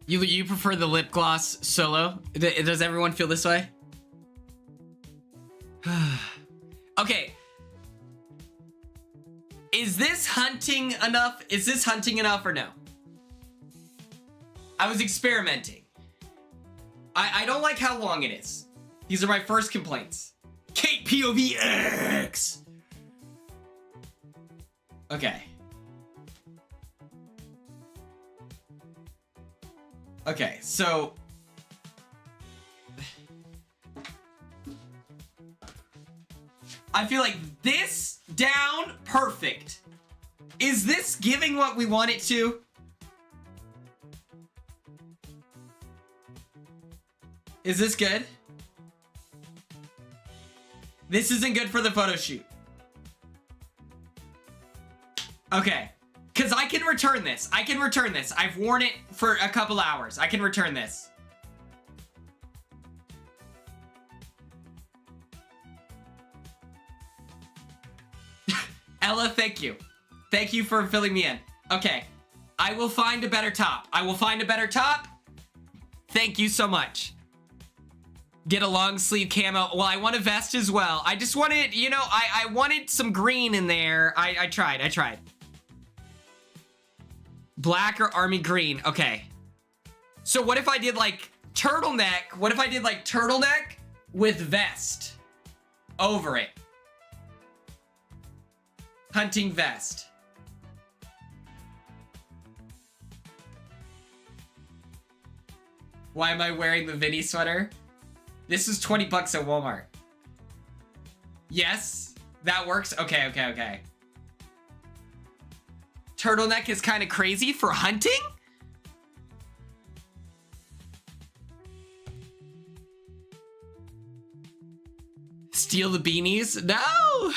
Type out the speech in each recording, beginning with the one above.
You prefer the lip gloss solo? Does everyone feel this way? Okay. Is this hunting enough? Is this hunting enough or no? I was experimenting. I don't like how long it is. These are my first complaints. Kate POVX. Okay. Okay, so I feel like this down perfect. Is this giving what we want it to? Is this good? This isn't good for the photo shoot. Okay. Because I can return this. I can return this. I've worn it for a couple hours. I can return this. Ella, thank you. Thank you for filling me in. Okay. I will find a better top. I will find a better top. Thank you so much. Get a long sleeve camo. Well, I want a vest as well. I just wanted, you know, I wanted some green in there. I tried. Black or army green. Okay. So what if I did like turtleneck? What if I did like turtleneck with vest over it? Hunting vest. Why am I wearing the Vinny sweater? This is 20 bucks at Walmart. Yes, that works. Okay. Turtleneck is kind of crazy for hunting? Steal the beanies? No!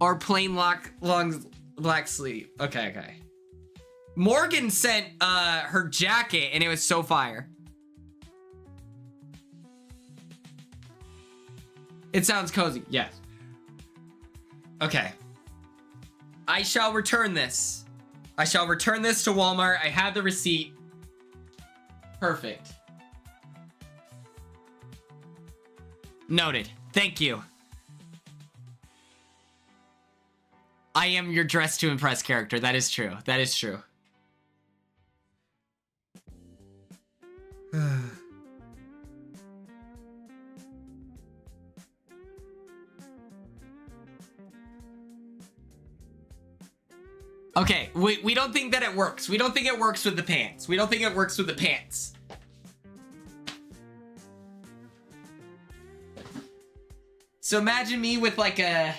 Or plain long black sleeve. Okay. Morgan sent her jacket and it was so fire. It sounds cozy. Yes. Okay. I shall return this. I shall return this to Walmart. I have the receipt. Perfect. Noted. Thank you. I am your dress to impress character. That is true. That is true. Okay, we don't think that it works. We don't think it works with the pants. We don't think it works with the pants. So imagine me with like a...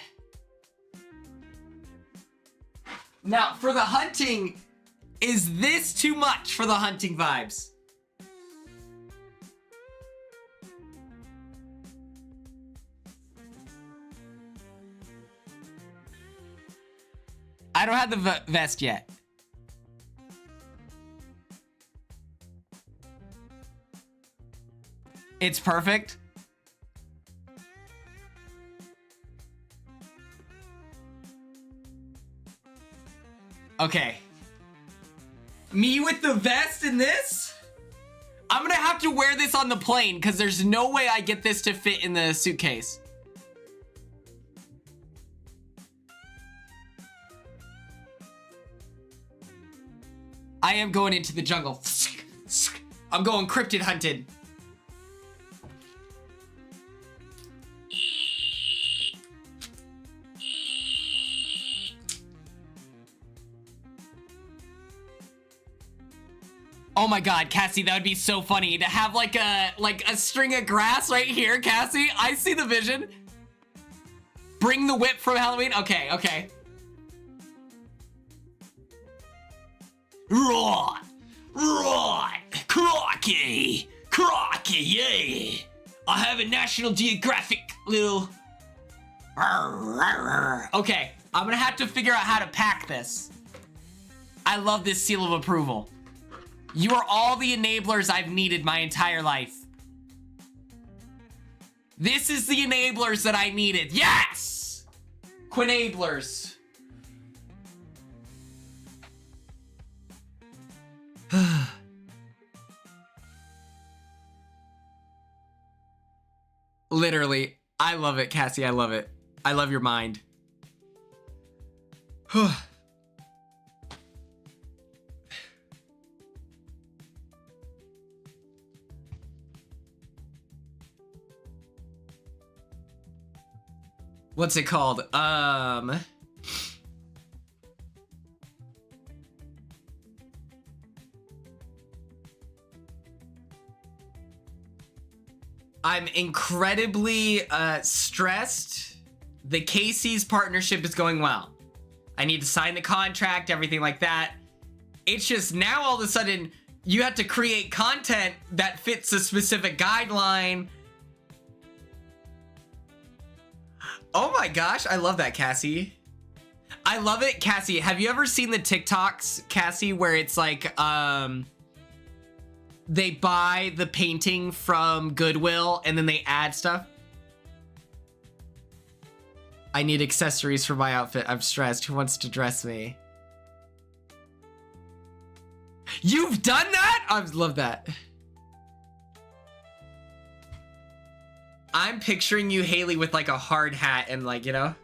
Now, for the hunting, is this too much for the hunting vibes? I don't have the vest yet. It's perfect. Okay. Me with the vest and this? I'm gonna have to wear this on the plane because there's no way I get this to fit in the suitcase. I am going into the jungle. I'm going cryptid hunted. Oh my god, Cassie, that would be so funny to have like a string of grass right here, Cassie. I see the vision. Bring the whip from Halloween. Okay. Right. Crocky, yeah. I have a National Geographic little... Okay, I'm gonna have to figure out how to pack this. I love this seal of approval. You are all the enablers I've needed my entire life. This is the enablers that I needed. Yes! Quinablers. Literally. I love it, Cassie. I love it. I love your mind. What's it called? I'm incredibly stressed. The Casey's partnership is going well. I need to sign the contract, everything like that. It's just now all of a sudden you have to create content that fits a specific guideline. Oh my gosh, I love that, Cassie. I love it, Cassie. Have you ever seen the TikToks, Cassie, where it's like, they buy the painting from Goodwill and then they add stuff? I need accessories for my outfit. I'm stressed. Who wants to dress me? You've done that? I love that. I'm picturing you, Haley, with like a hard hat and like, you know?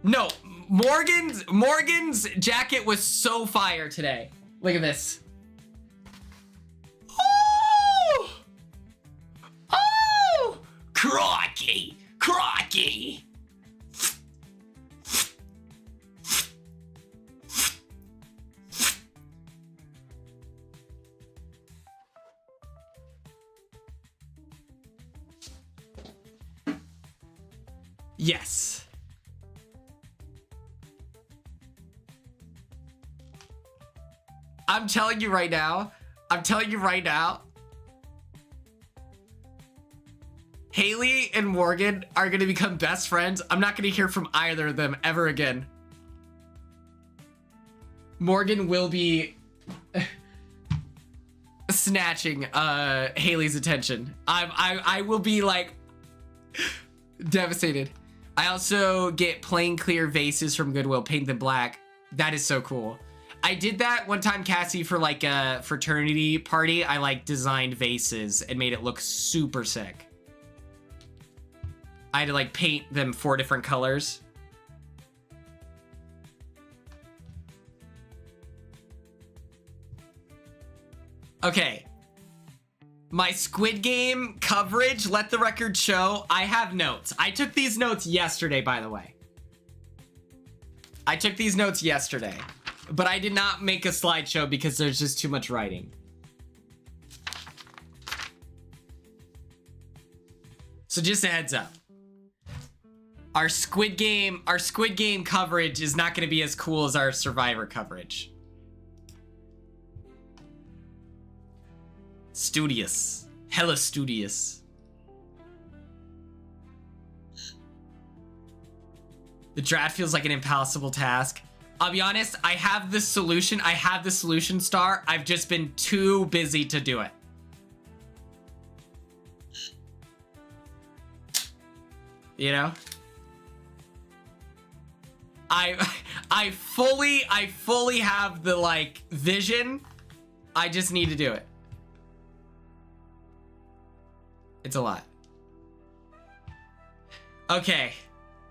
No, Morgan's jacket was so fire today. Look at this. Oh! Oh! Crikey! Crikey! Yes. I'm telling you right now. Haley and Morgan are going to become best friends. I'm not going to hear from either of them ever again. Morgan will be snatching Haley's attention. I will be like devastated. I also get plain clear vases from Goodwill, paint them black. That is so cool. I did that one time, Cassie, for like a fraternity party. I like designed vases and made it look super sick. I had to like paint them 4 different colors. Okay. My Squid Game coverage, let the record show, I have notes. I took these notes yesterday, by the way. I took these notes yesterday, but I did not make a slideshow because there's just too much writing. So just a heads up. Our Squid Game coverage is not going to be as cool as our Survivor coverage. Studious. Hella studious. The draft feels like an impossible task. I'll be honest, I have the solution. I have the solution star. I've just been too busy to do it. You know? I fully have the like vision. I just need to do it. It's a lot. Okay,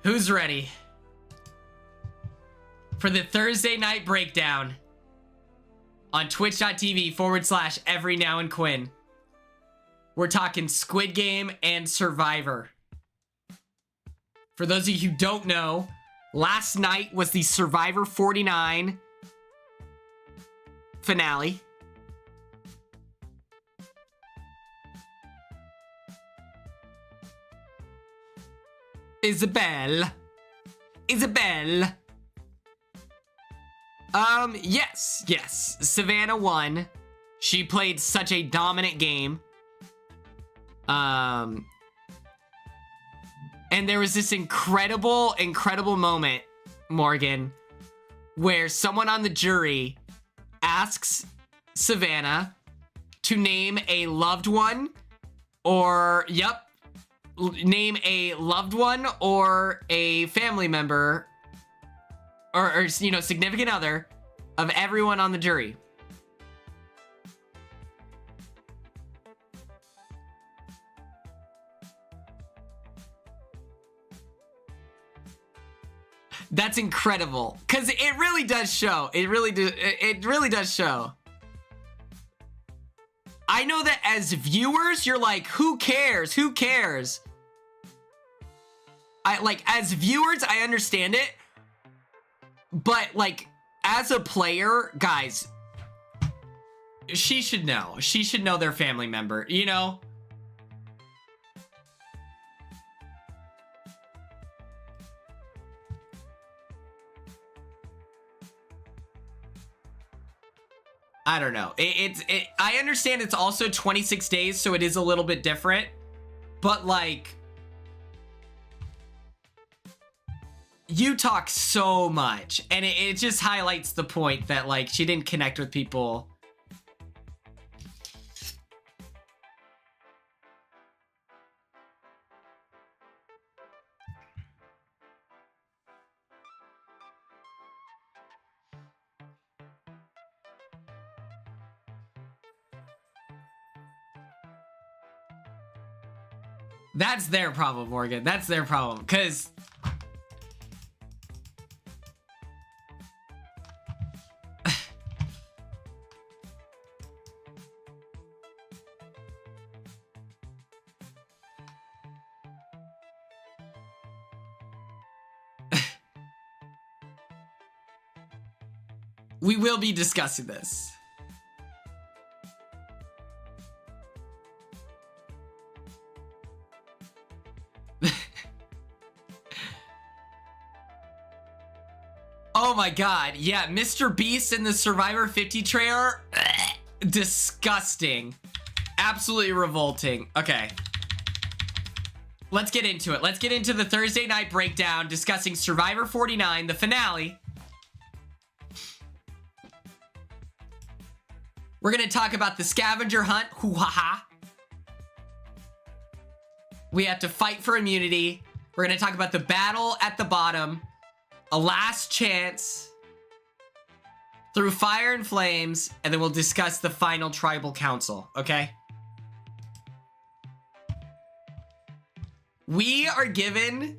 who's ready for the Thursday night breakdown on twitch.tv/everynowandquinn? We're talking Squid Game and Survivor. For those of you who don't know, last night was the Survivor 49 finale. Isabel. Yes. Savannah won. She played such a dominant game. And there was this incredible moment, Morgan, where someone on the jury asks Savannah to name a loved one or, name a loved one or a family member or you know, significant other of everyone on the jury. That's incredible. Because it really does show. It really does show. I know that as viewers, you're like, who cares? Who cares? As viewers, I understand it. But, like, as a player, guys, she should know. She should know their family member, you know? I don't know. I understand it's also 26 days, so it is a little bit different. But, like, you talk so much, and it just highlights the point that, like, she didn't connect with people. That's their problem, Morgan. That's their problem, because we will be discussing this. Oh my god, yeah, Mr. Beast in the Survivor 50 trailer, disgusting. Absolutely revolting. Okay. Let's get into it. Let's get into the Thursday night breakdown discussing Survivor 49, the finale. We're gonna talk about the scavenger hunt, hoo-ha-ha. We have to fight for immunity. We're gonna talk about the battle at the bottom. A last chance, through fire and flames, and then we'll discuss the final tribal council, okay? We are given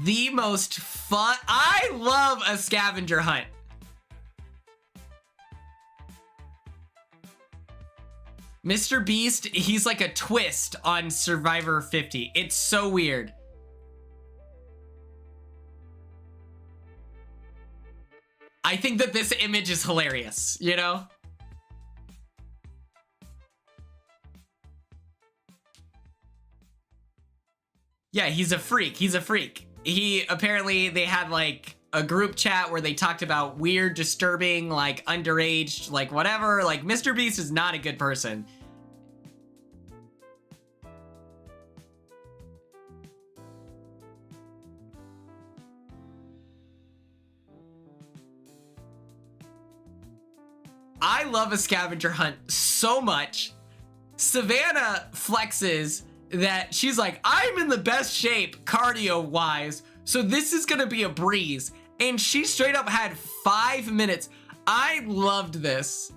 the most fun. I love a scavenger hunt. Mr. Beast, he's like a twist on Survivor 50. It's so weird. I think that this image is hilarious, you know? Yeah, he's a freak. He's a freak. Apparently, they had like a group chat where they talked about weird, disturbing, like underage, like whatever. Like, Mr. Beast is not a good person. I love a scavenger hunt so much. Savannah flexes that she's like, I'm in the best shape cardio-wise, so this is gonna be a breeze. And she straight up had 5 minutes. I loved this.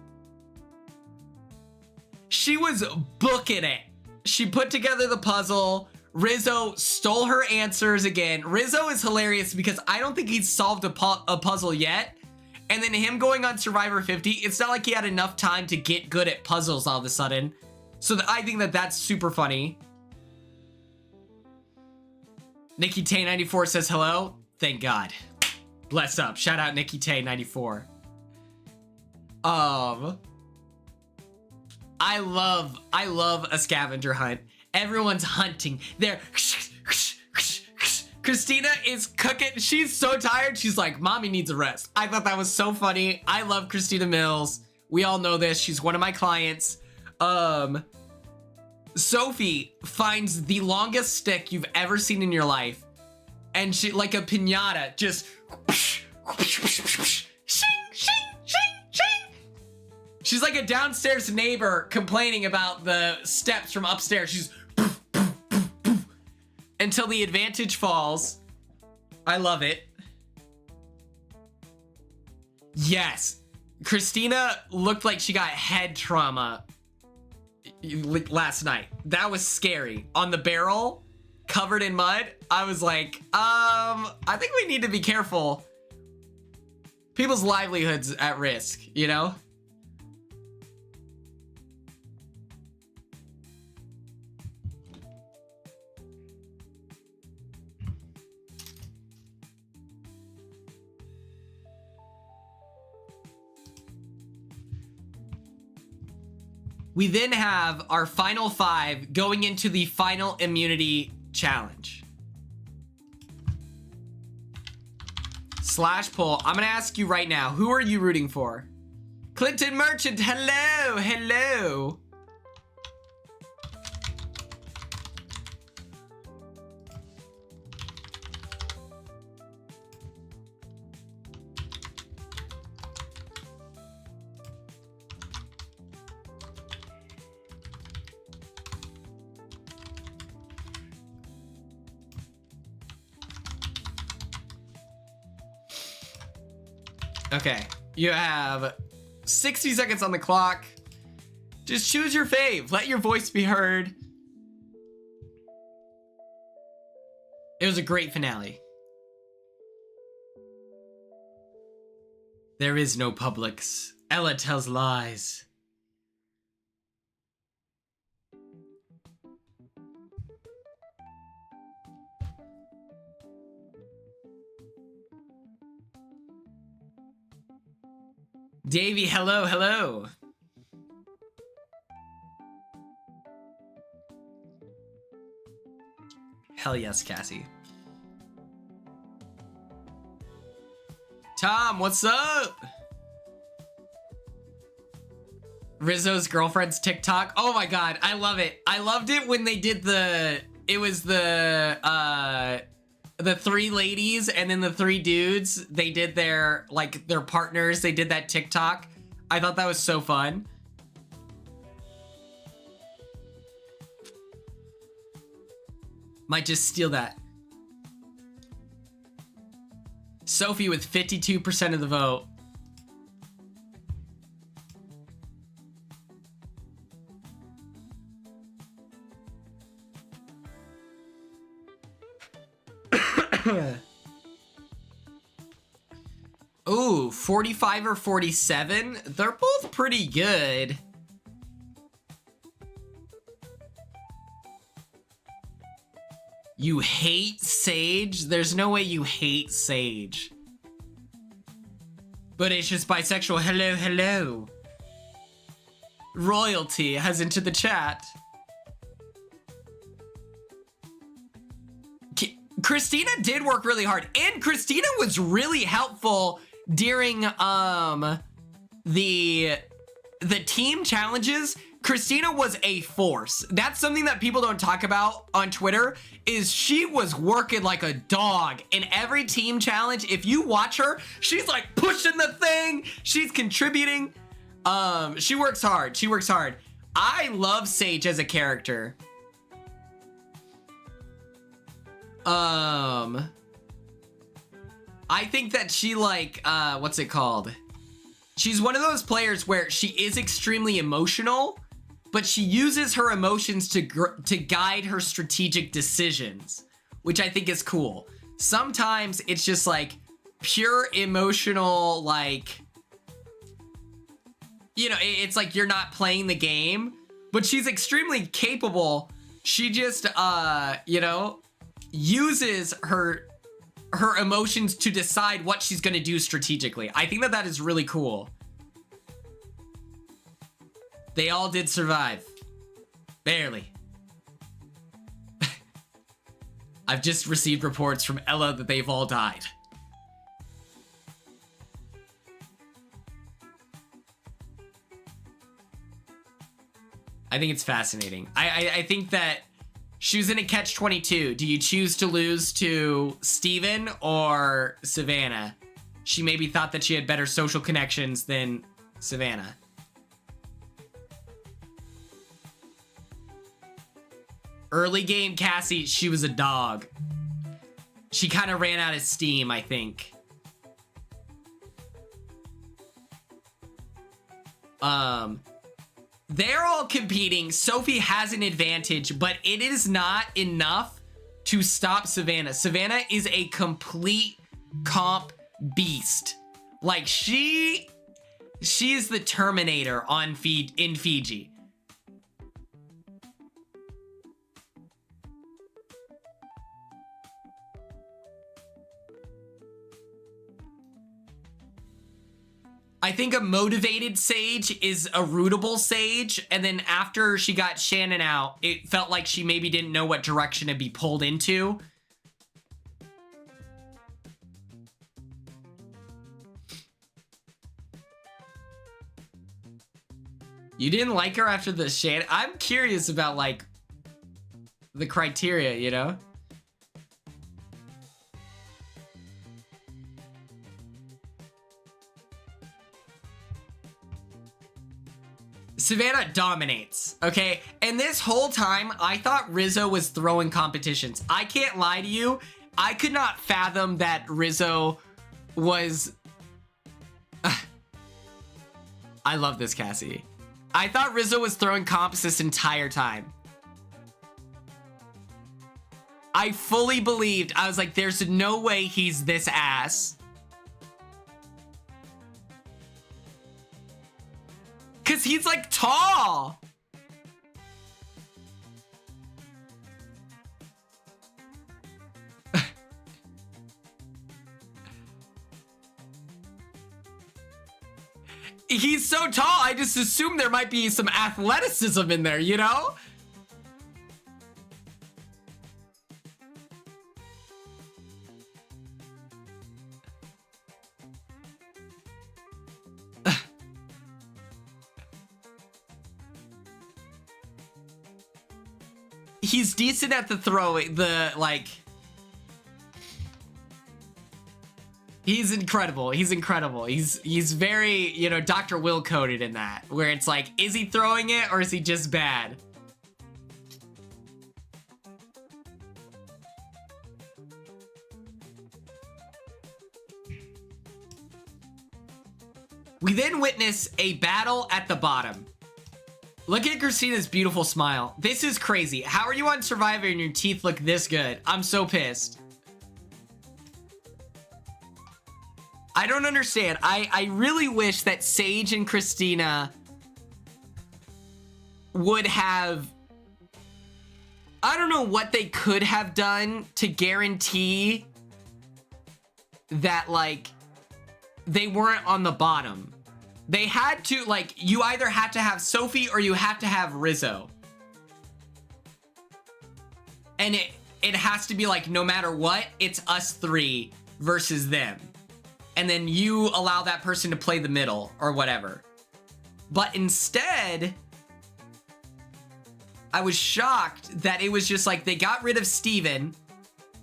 She was booking it. She put together the puzzle. Rizzo stole her answers again. Rizzo is hilarious because I don't think he's solved a puzzle yet. And then him going on Survivor 50, it's not like he had enough time to get good at puzzles all of a sudden. So I think that that's super funny. Nikki Tay 94 says hello. Thank God. Bless up. Shout out Nikki Tay 94. I love a scavenger hunt. Everyone's hunting. They're Christina is cooking. She's so tired. She's like, mommy needs a rest. I thought that was so funny. I love Christina Mills. We all know this. She's one of my clients. Sophie finds the longest stick you've ever seen in your life. And she, like a piñata, just she's like a downstairs neighbor complaining about the steps from upstairs. She's until the advantage falls. I love it. Yes. Christina looked like she got head trauma last night. That was scary. On the barrel, covered in mud, I was like, I think we need to be careful. People's livelihoods at risk, you know? We then have our final 5 going into the final immunity challenge. Slash poll. I'm gonna ask you right now, who are you rooting for? Clinton Merchant, hello, hello. Okay, you have 60 seconds on the clock. Just choose your fave. Let your voice be heard. It was a great finale. There is no Publix. Ella tells lies. Davey, hello, hello. Hell yes, Cassie. Tom, what's up? Rizzo's girlfriend's TikTok. Oh my god, I love it. I loved it when they did the 3 ladies and then the 3 dudes. They did their partners. They did that TikTok. I thought that was so fun. Might just steal that. Sophie with 52% of the vote. Ooh, 45 or 47? They're both pretty good. You hate Sage? There's no way you hate Sage. But it's just bisexual. Hello, hello. Royalty has entered the chat. Christina did work really hard, and Christina was really helpful during the team challenges. Christina was a force. That's something that people don't talk about on Twitter, is she was working like a dog in every team challenge. If you watch her, she's like pushing the thing, she's contributing. She works hard. She works hard. I love Sage as a character. I think that she what's it called? She's one of those players where she is extremely emotional, but she uses her emotions to guide her strategic decisions, which I think is cool. Sometimes it's just like pure emotional, it's like you're not playing the game, but she's extremely capable. She just, uses her emotions to decide what she's going to do strategically. I think that is really cool. They all did survive. Barely. I've just received reports from Ella that they've all died. I think it's fascinating. I think that she was in a catch-22. Do you choose to lose to Steven or Savannah? She maybe thought that she had better social connections than Savannah. Early game Cassie, she was a dog. She kind of ran out of steam, I think. They're all competing. Sophie has an advantage, but it is not enough to stop Savannah. Savannah is a complete comp beast. Like, she is the Terminator in Fiji. I think a motivated Sage is a rootable Sage, and then after she got Shannon out, it felt like she maybe didn't know what direction to be pulled into. You didn't like her after the Shannon? I'm curious about, like, the criteria, you know? Savannah dominates, okay? And this whole time, I thought Rizzo was throwing competitions. I can't lie to you. I could not fathom that Rizzo was... I love this, Cassie. I thought Rizzo was throwing comps this entire time. I fully believed. I was like, there's no way he's this ass. Because he's, like, tall. He's so tall, I just assume there might be some athleticism in there, you know? He's decent at the throwing, he's incredible. He's incredible. He's very, you know, Dr. Will coded in that, where it's like, is he throwing it or is he just bad? We then witness a battle at the bottom. Look at Christina's beautiful smile. This is crazy. How are you on Survivor and your teeth look this good? I'm so pissed. I don't understand. I really wish that Sage and Christina would have... I don't know what they could have done to guarantee that, like, they weren't on the bottom. They had to, like, you either had to have Sophie or you have to have Rizzo. And it has to be like, no matter what, it's us three versus them. And then you allow that person to play the middle or whatever. But instead, I was shocked that it was just like they got rid of Steven,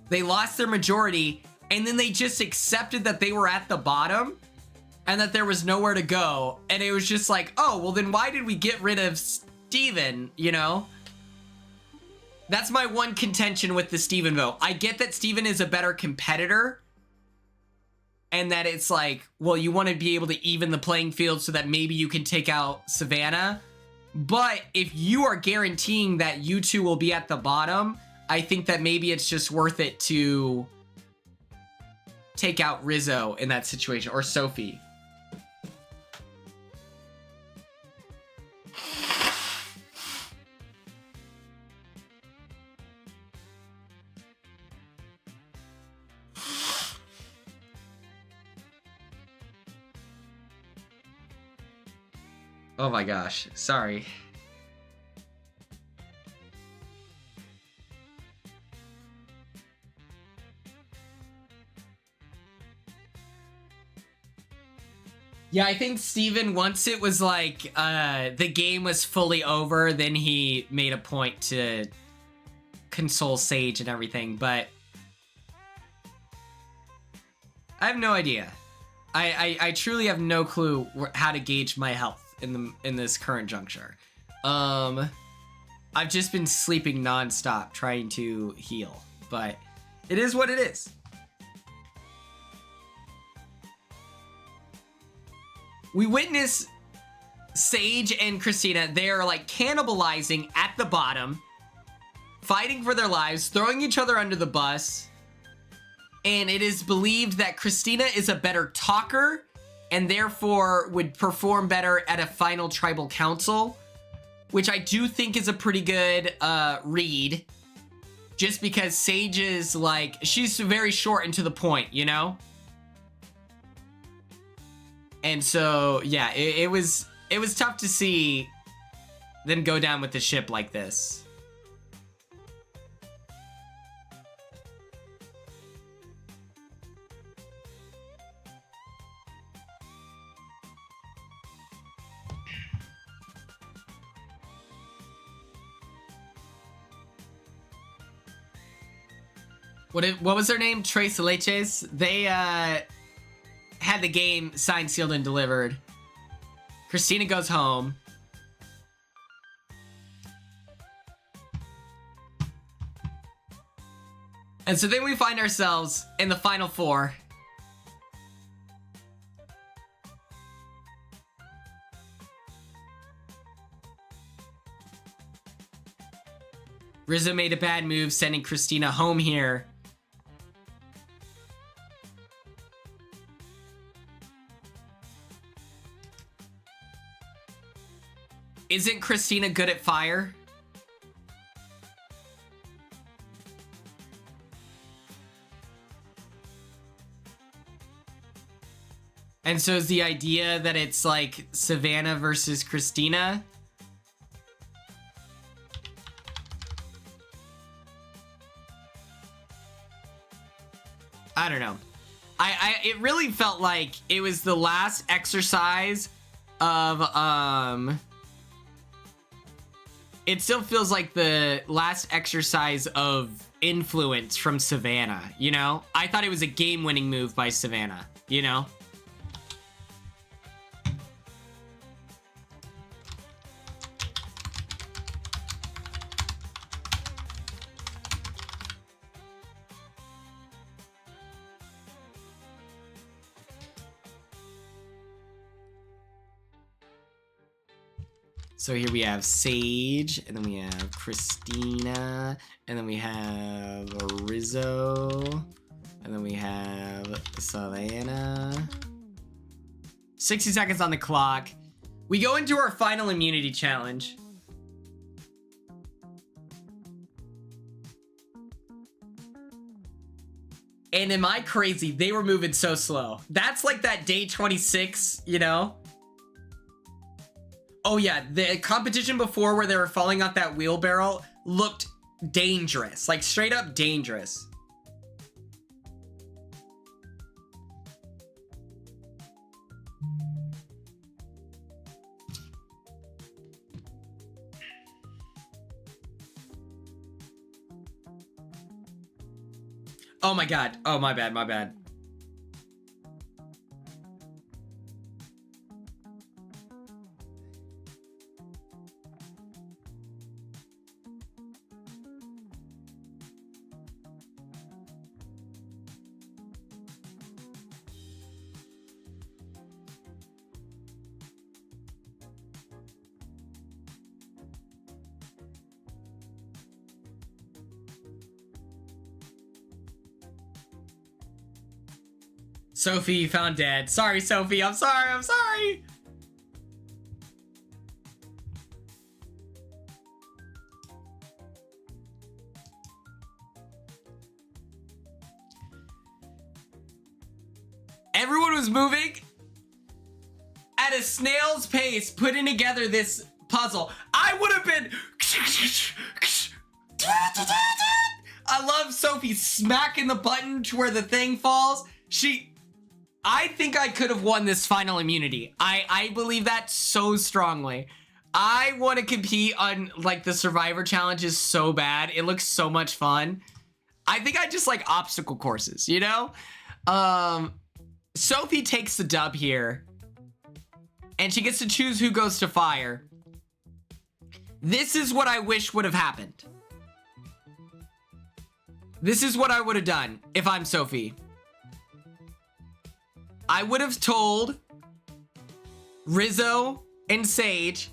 they lost their majority, and then they just accepted that they were at the bottom and that there was nowhere to go. And it was just like, oh, well then why did we get rid of Steven, you know? That's my one contention with the Steven vote. I get that Steven is a better competitor and that it's like, well, you want to be able to even the playing field so that maybe you can take out Savannah. But if you are guaranteeing that you two will be at the bottom, I think that maybe it's just worth it to take out Rizzo in that situation, or Sophie. Oh my gosh, sorry. Yeah, I think Steven, once it was like, the game was fully over, then he made a point to console Sage and everything, but I have no idea. I truly have no clue how to gauge my health in this current juncture. I've just been sleeping nonstop trying to heal, but it is what it is. We witness Sage and Christina. They're like cannibalizing at the bottom, fighting for their lives, throwing each other under the bus. And it is believed that Christina is a better talker and therefore would perform better at a final tribal council, which I do think is a pretty good read. Just because Sage is like, she's very short and to the point, you know? And so, yeah, it was tough to see them go down with the ship like this. What was their name? Tres Leches. They had the game signed, sealed, and delivered. Christina goes home. And so then we find ourselves in the final four. Rizzo made a bad move, sending Christina home here. Isn't Christina good at fire? And so is the idea that it's like Savannah versus Christina? I don't know. It really felt like it was the last exercise of it still feels like the last exercise of influence from Savannah, you know? I thought it was a game-winning move by Savannah, you know? So here we have Sage, and then we have Christina, and then we have Rizzo, and then we have Savannah. 60 seconds on the clock. We go into our final immunity challenge. And am I crazy? They were moving so slow. That's like that day 26, you know? Oh yeah, the competition before where they were falling off that wheelbarrow looked dangerous, like straight up dangerous. Oh my God. Oh, my bad, my bad. Sophie found dead. Sorry, Sophie. I'm sorry. I'm sorry. Everyone was moving at a snail's pace, putting together this puzzle. I would have been... I love Sophie smacking the button to where the thing falls. I think I could have won this final immunity. I believe that so strongly. I want to compete on like the Survivor challenges so bad. It looks so much fun. I think I just like obstacle courses, you know? Sophie takes the dub here. And she gets to choose who goes to fire. This is what I wish would have happened. This is what I would have done if I'm Sophie. I would have told Rizzo and Sage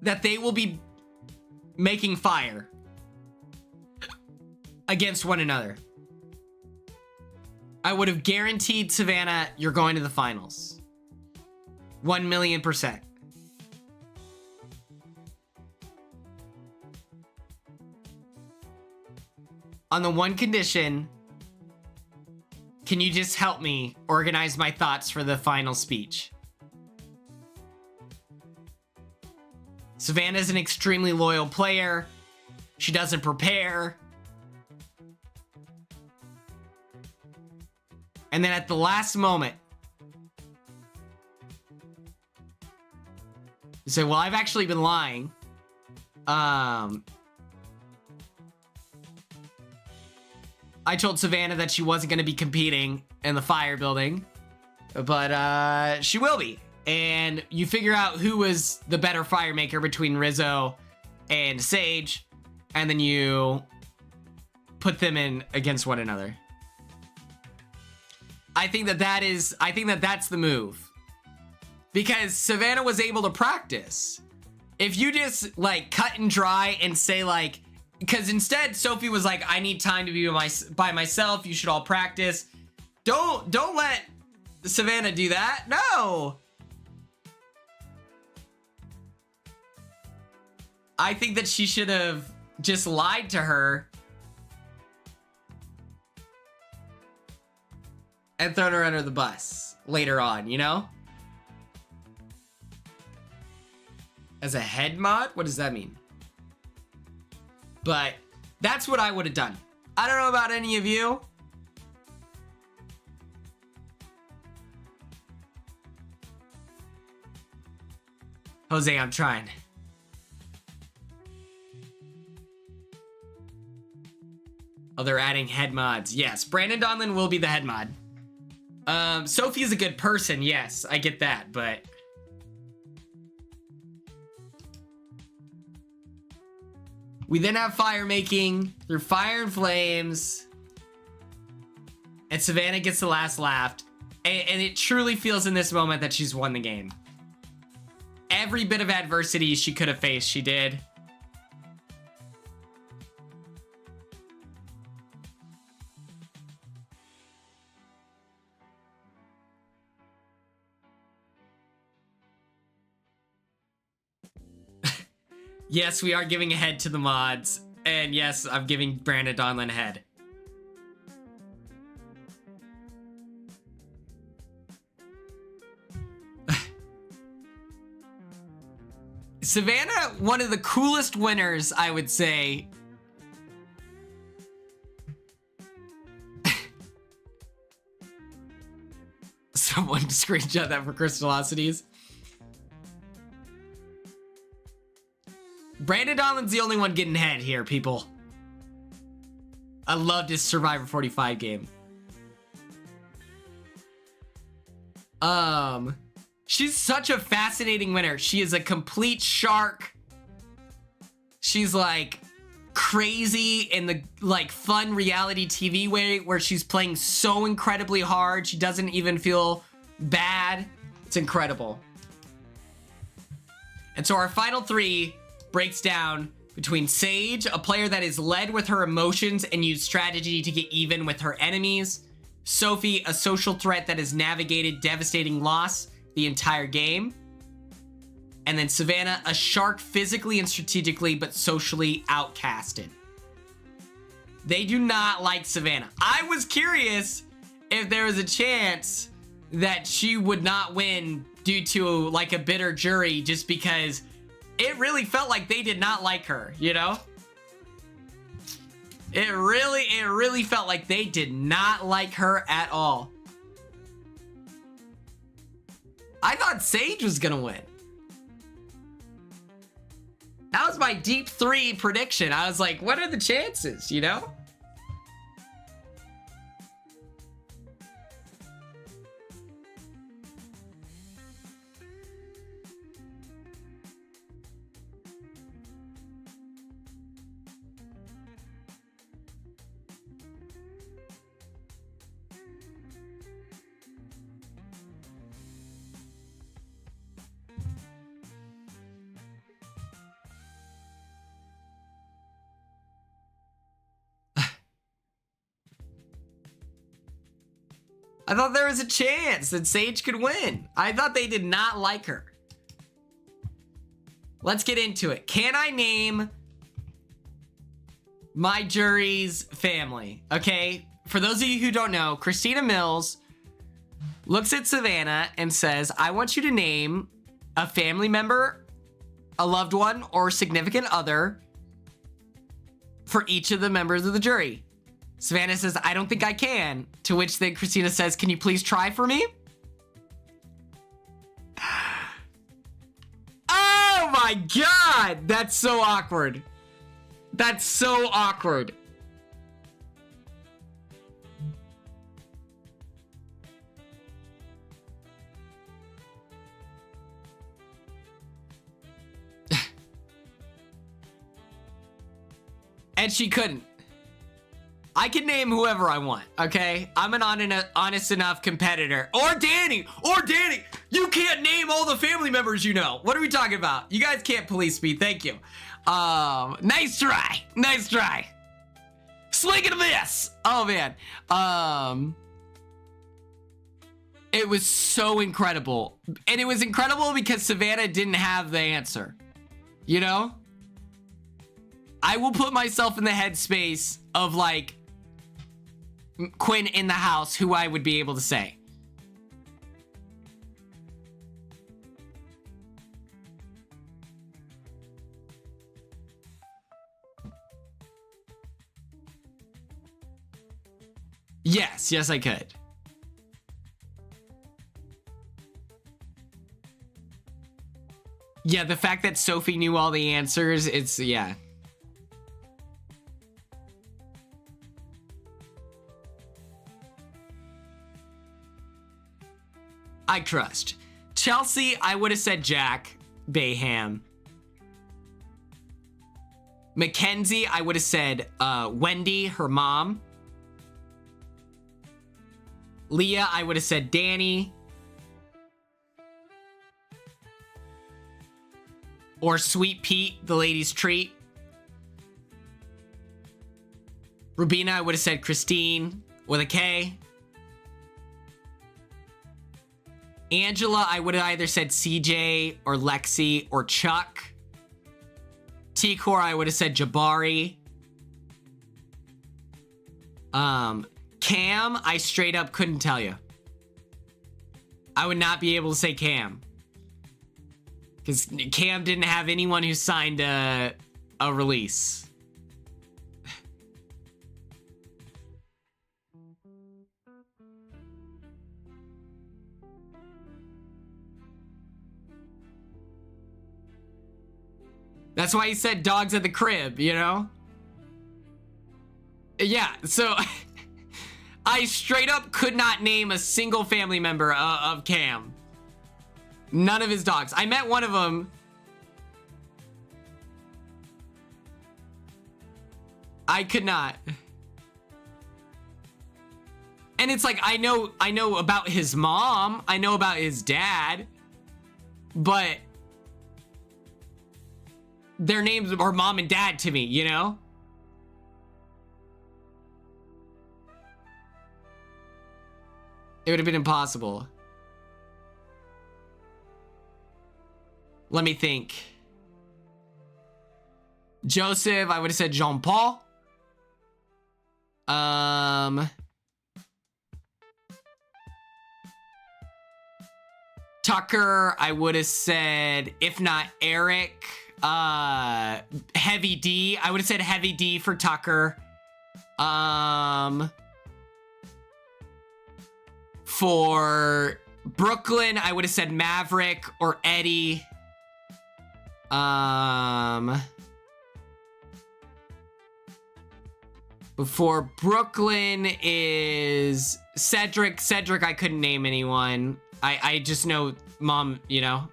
that they will be making fire. against one another. I would have guaranteed Savannah, you're going to the finals. 1,000,000%. On the one condition, can you just help me organize my thoughts for the final speech? Savannah's an extremely loyal player. She doesn't prepare. And then at the last moment, you say, well, I've actually been lying. I told Savannah that she wasn't going to be competing in the fire building, but she will be. And you figure out who was the better fire maker between Rizzo and Sage, and then you put them in against one another. I think that's the move. Because Savannah was able to practice. If you just like cut and dry and say like, because instead Sophie was like, I need time to be by myself. You should all practice. Don't let Savannah do that. No. I think that she should have just lied to her and thrown her under the bus later on, you know? As a head mod? What does that mean? But that's what I would have done. I don't know about any of you. Jose, I'm trying. Oh, they're adding head mods. Yes, Brandon Donlin will be the head mod. Sophie is a good person. Yes, I get that, but... We then have fire making through fire and flames. And Savannah gets the last laugh. And it truly feels in this moment that she's won the game. Every bit of adversity she could have faced, she did. Yes, we are giving a head to the mods. And yes, I'm giving Brandon Donlin a head. Savannah, one of the coolest winners, I would say. Someone screenshot that for Crystallosities. Brandon Donlin's the only one getting head here, people. I loved his Survivor 45 game. She's such a fascinating winner. She is a complete shark. She's like crazy in the like fun reality TV way where she's playing so incredibly hard. She doesn't even feel bad. It's incredible. And so our final three breaks down between Sage, a player that is led with her emotions and used strategy to get even with her enemies. Sophie, a social threat that has navigated devastating loss the entire game. And then Savannah, a shark physically and strategically, but socially outcasted. They do not like Savannah. I was curious if there was a chance that she would not win due to like a bitter jury just because it really felt like they did not like her, you know? It really felt like they did not like her at all. I thought Sage was gonna win. That was my deep 3 prediction. I was like, what are the chances, you know? I thought there was a chance that Sage could win. I thought they did not like her. Let's get into it. Can I name my jury's family? Okay, for those of you who don't know, Christina Mills looks at Savannah and says, I want you to name a family member, a loved one, or significant other for each of the members of the jury. Savannah says, I don't think I can. To which then Christina says, can you please try for me? Oh my God, that's so awkward. That's so awkward. And she couldn't. I can name whoever I want, okay? I'm an honest enough competitor. Or Danny! Or Danny! You can't name all the family members you know. What are we talking about? You guys can't police me. Thank you. Nice try. Nice try. Swing and a miss. Oh, man. It was so incredible. And it was incredible because Savannah didn't have the answer. You know? I will put myself in the headspace of, like, Quinn in the house, who I would be able to say. Yes, I could. Yeah, the fact that Sophie knew all the answers, yeah. I trust. Chelsea, I would have said Jack Bayham. Mackenzie, I would have said Wendy, her mom. Leah, I would have said Danny. Or Sweet Pete, the ladies' treat. Rubina, I would have said Christine with a K. Angela, I would have either said CJ or Lexi or Chuck. T-Core, I would have said Jabari. Cam, I straight up couldn't tell you. I would not be able to say Cam. Because Cam didn't have anyone who signed a release. That's why he said dogs at the crib, you know? Yeah, so I straight up could not name a single family member of Cam. None of his dogs. I met one of them. I could not. And it's like, I know about his mom. I know about his dad. But their names are mom and dad to me, you know? It would have been impossible. Let me think. Joseph, I would have said Jean-Paul. Tucker, I would have said, if not Eric, Heavy D. I would have said Heavy D for Tucker. For Brooklyn, I would have said Maverick or Eddie. Before Brooklyn is Cedric. Cedric, I couldn't name anyone. I just know mom, you know.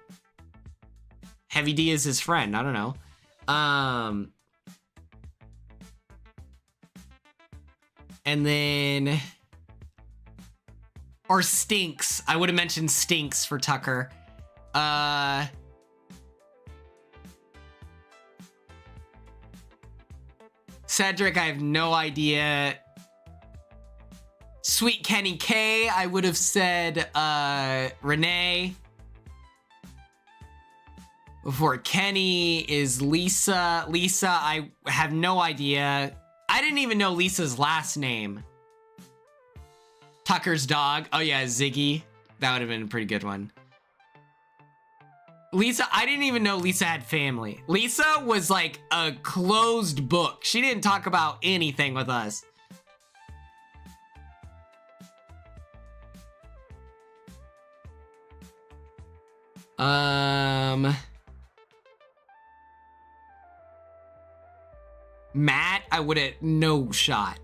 Heavy D is his friend. I don't know. And then... Or Stinks. I would have mentioned Stinks for Tucker. Cedric, I have no idea. Sweet Kenny K, I would have said Renee. Before Kenny is Lisa. Lisa, I have no idea. I didn't even know Lisa's last name. Tucker's dog. Oh yeah, Ziggy. That would have been a pretty good one. Lisa, I didn't even know Lisa had family. Lisa was like a closed book. She didn't talk about anything with us. Matt, I would have no shot.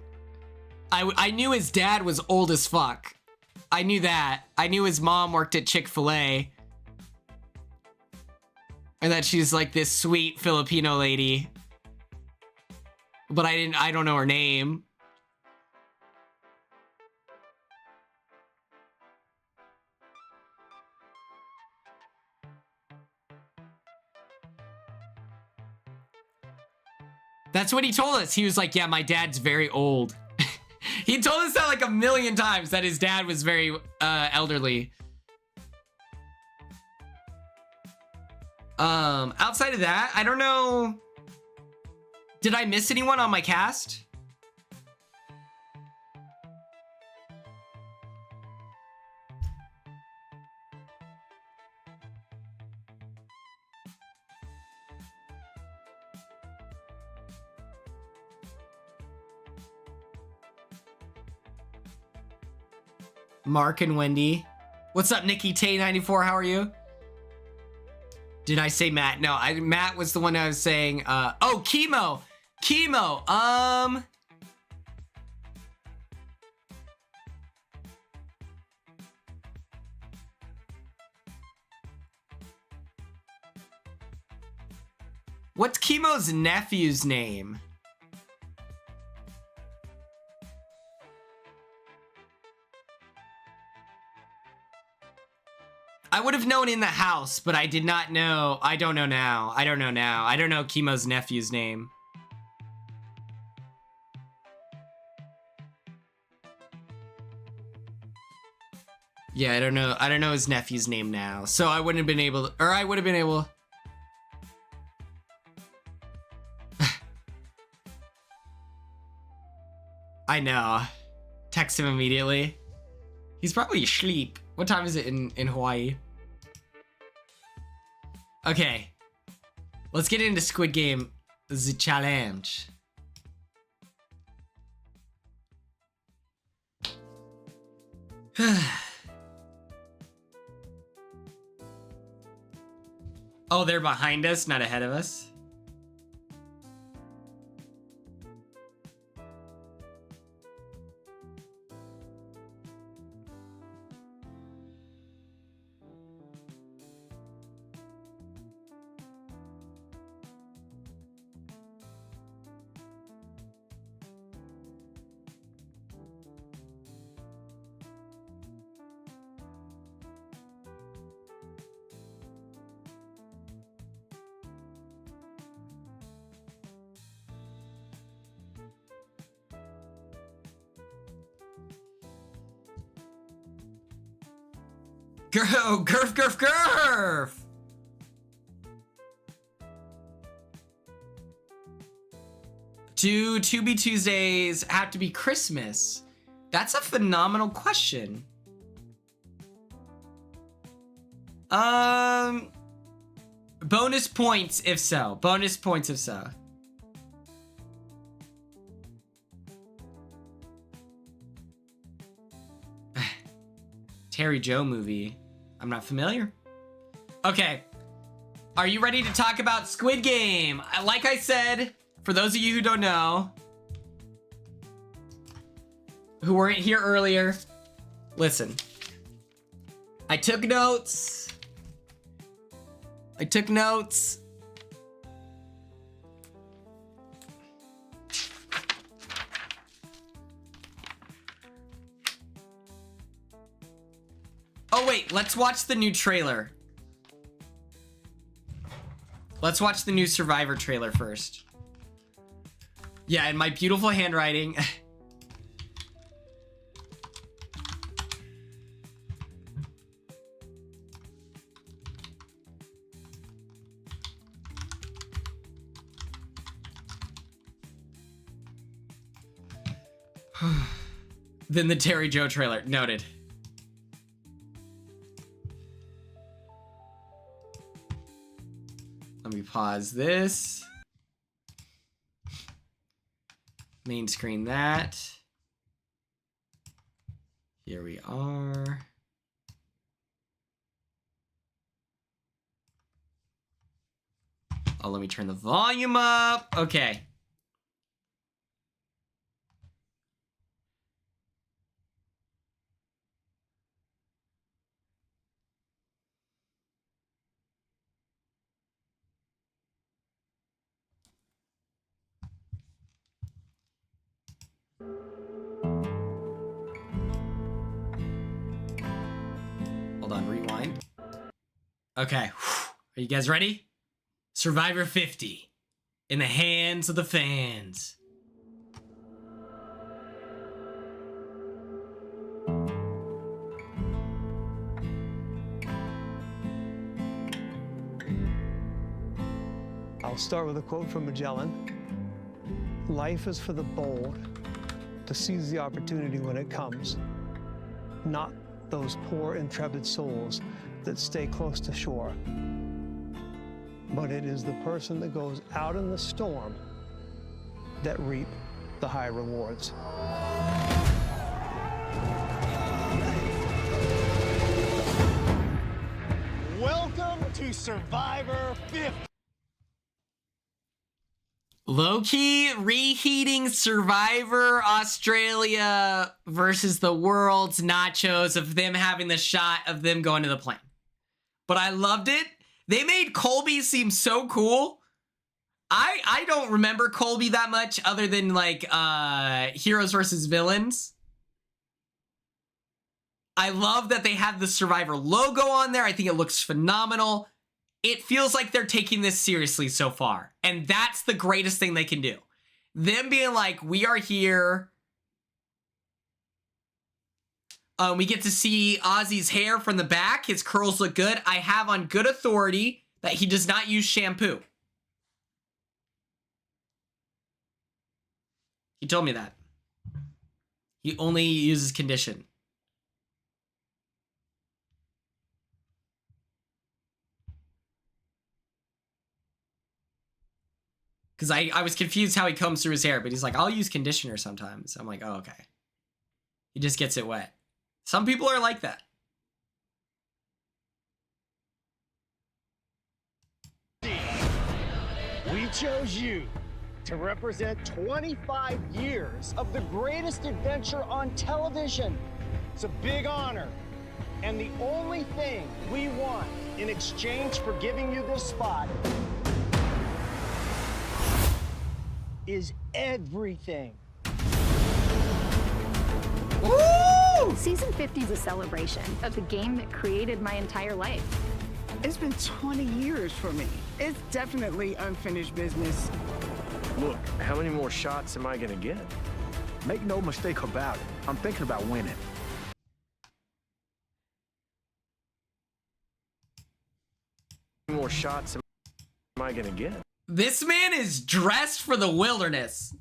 I knew his dad was old as fuck. I knew that. I knew his mom worked at Chick-fil-A. And that she's like this sweet Filipino lady. But I don't know her name. That's what he told us. He was like, yeah, my dad's very old. He told us that like a million times, that his dad was very elderly. Outside of that, I don't know. Did I miss anyone on my cast? Mark and Wendy. What's up, Nikki Tay94? How are you? Did I say Matt? No, Matt was the one I was saying. Oh, Chemo. Chemo. What's Chemo's nephew's name? I would have known in the house, but I did not know. I don't know now. I don't know Chemo's nephew's name. Yeah, I don't know his nephew's name now. So I wouldn't have been able to, or I would have been able. I know. Text him immediately. He's probably asleep. What time is it in Hawaii? Okay. Let's get into Squid Game, the challenge. Oh, they're behind us, not ahead of us. Gurf. Do 2B Tuesdays have to be Christmas? That's a phenomenal question. Bonus points if so. Terry Joe movie. I'm not familiar. Okay. Are you ready to talk about Squid Game? Like I said, for those of you who don't know, who weren't here earlier, listen. I took notes. Oh wait, let's watch the new trailer. Let's watch the new Survivor trailer first. Yeah, in my beautiful handwriting. Then the Terry Joe trailer. Noted. Let me pause this. Main screen that. Here we are. Oh, let me turn the volume up. Okay. Hold on, rewind. Okay. Are you guys ready? Survivor 50. In the hands of the fans. I'll start with a quote from Magellan. Life is for the bold to seize the opportunity when it comes, not those poor, intrepid souls that stay close to shore. But it is the person that goes out in the storm that reap the high rewards. Welcome to Survivor 50. Low-key reheating Survivor Australia versus the world's nachos of them having the shot of them going to the plane. But I loved it. They made Colby seem so cool. I don't remember Colby that much other than like Heroes versus Villains. I love that they have the Survivor logo on there. I think it looks phenomenal. It feels like they're taking this seriously so far. And that's the greatest thing they can do. Them being like, we are here. We get to see Ozzy's hair from the back. His curls look good. I have on good authority that he does not use shampoo. He told me that. He only uses condition. Because I was confused how he combs through his hair, but he's like, I'll use conditioner sometimes. I'm like, oh, okay. He just gets it wet. Some people are like that. We chose you to represent 25 years of the greatest adventure on television. It's a big honor. And the only thing we want in exchange for giving you this spot is everything. Woo! Season 50 is a celebration of the game that created my entire life. It's been 20 years for me. It's definitely unfinished business. Look, how many more shots am I gonna get? Make no mistake about it. I'm thinking about winning. How many more shots am I gonna get? This man is dressed for the wilderness.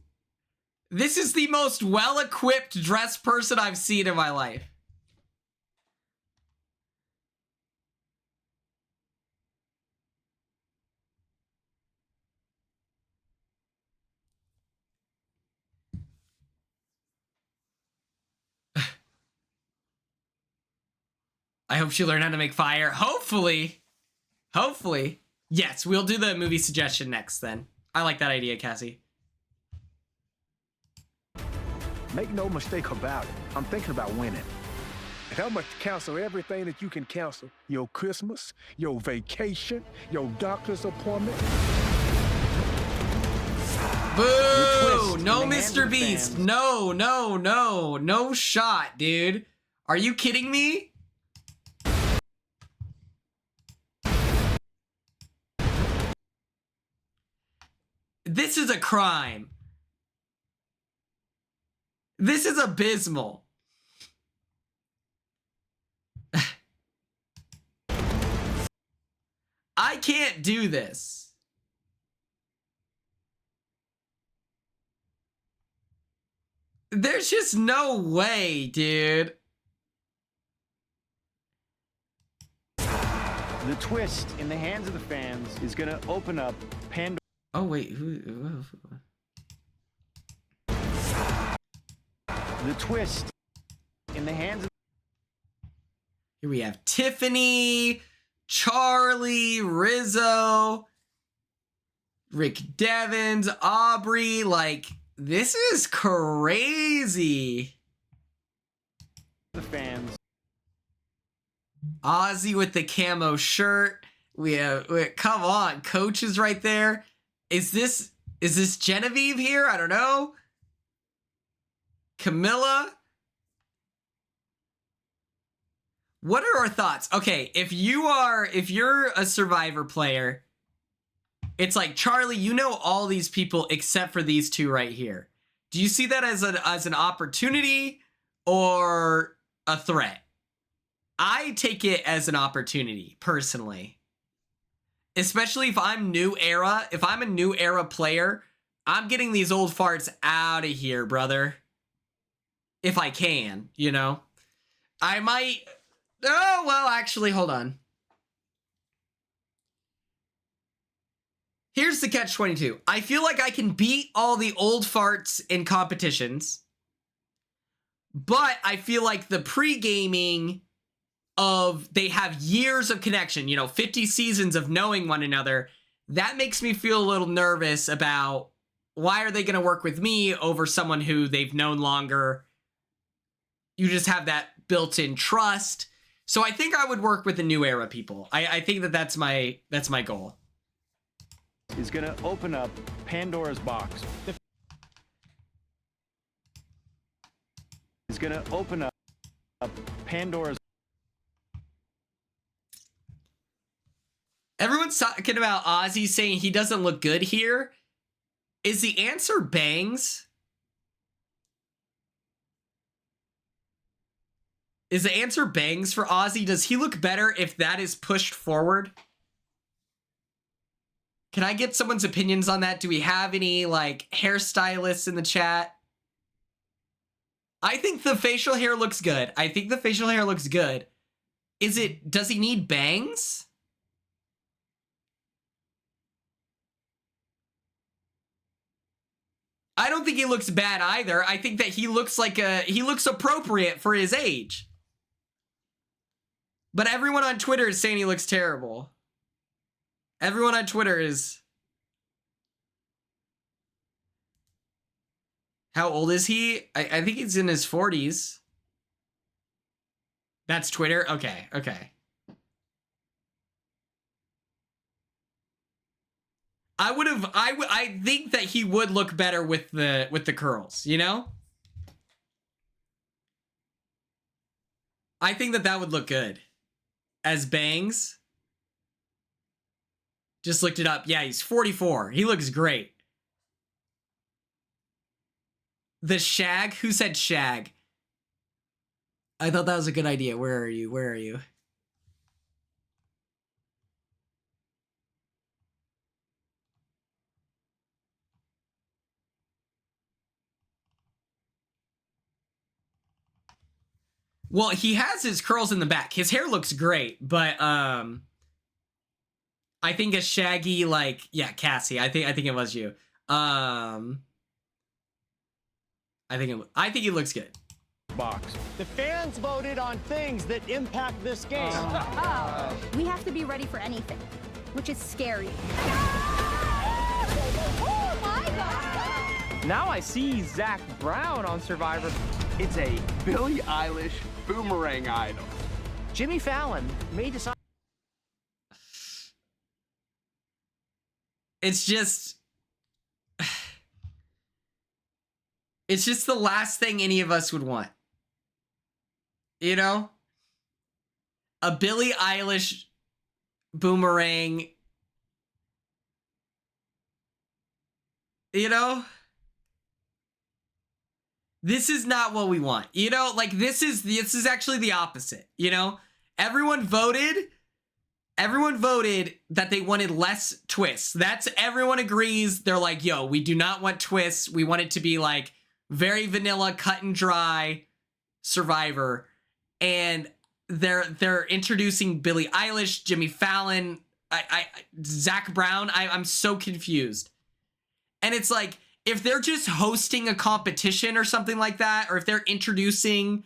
This is the most well-equipped dressed person I've seen in my life. I hope she learned how to make fire. Hopefully. Hopefully. Yes, we'll do the movie suggestion next then. I like that idea, Cassie. Make no mistake about it. I'm thinking about winning. And I'm gonna cancel everything that you can cancel. Your Christmas, your vacation, your doctor's appointment. Boo! No, Mr. Beast. No, no, no. No shot, dude. Are you kidding me? This is a crime. This is abysmal. I can't do this. There's just no way, dude. The twist in the hands of the fans is going to open up Pandora. Oh, wait. Who? The twist in the hands of... Here we have Tiffany, Charlie, Rizzo, Rick Devens, Aubrey. Like, this is crazy. the fans. Ozzy with the camo shirt. Come on, Coach is right there. Is this Genevieve here? I don't know. Camilla. What are our thoughts? Okay, if you're a Survivor player, it's like, Charlie, you know all these people except for these two right here. Do you see that as an opportunity or a threat? I take it as an opportunity, personally. Especially if I'm new era. If I'm a new era player, I'm getting these old farts out of here, brother. If I can, you know. I might... Oh, well, actually, hold on. Here's the catch-22. I feel like I can beat all the old farts in competitions. But I feel like the pre-gaming of they have years of connection, 50 seasons of knowing one another, that makes me feel a little nervous about why are they going to work with me over someone who they've known longer. You just have that built-in trust. So I think I would work with the new era people. I think that's my goal. Is going to open up Pandora's box. Is going to open up Pandora's. Everyone's talking about Ozzy saying he doesn't look good here. Is the answer bangs? Is the answer bangs for Ozzy? Does he look better if that is pushed forward? Can I get someone's opinions on that? Do we have any, hairstylists in the chat? I think the facial hair looks good. Does he need bangs? I don't think he looks bad either. I think that he looks appropriate for his age. But everyone on Twitter is saying he looks terrible. Everyone on Twitter is... How old is he? I think he's in his 40s. That's Twitter? Okay. I think that he would look better with the curls, I think that would look good. As bangs. Just looked it up. Yeah, he's 44. He looks great. The shag? Who said shag? I thought that was a good idea. Where are you? Well, he has his curls in the back. His hair looks great, but I think a shaggy, Cassie. I think it was you. I think he looks good. Box. The fans voted on things that impact this game. We have to be ready for anything, which is scary. Oh my God! Now I see Zach Brown on Survivor. It's a Billie Eilish boomerang idol. Jimmy Fallon may decide. It's just the last thing any of us would want. A Billie Eilish boomerang. This is not what we want. This is actually the opposite. Everyone voted that they wanted less twists. Everyone agrees. They're like, yo, we do not want twists. We want it to be Very vanilla, cut and dry Survivor. And they're introducing Billie Eilish, Jimmy Fallon, Zach Brown. I'm so confused. And it's like, if they're just hosting a competition or something like that, or if they're introducing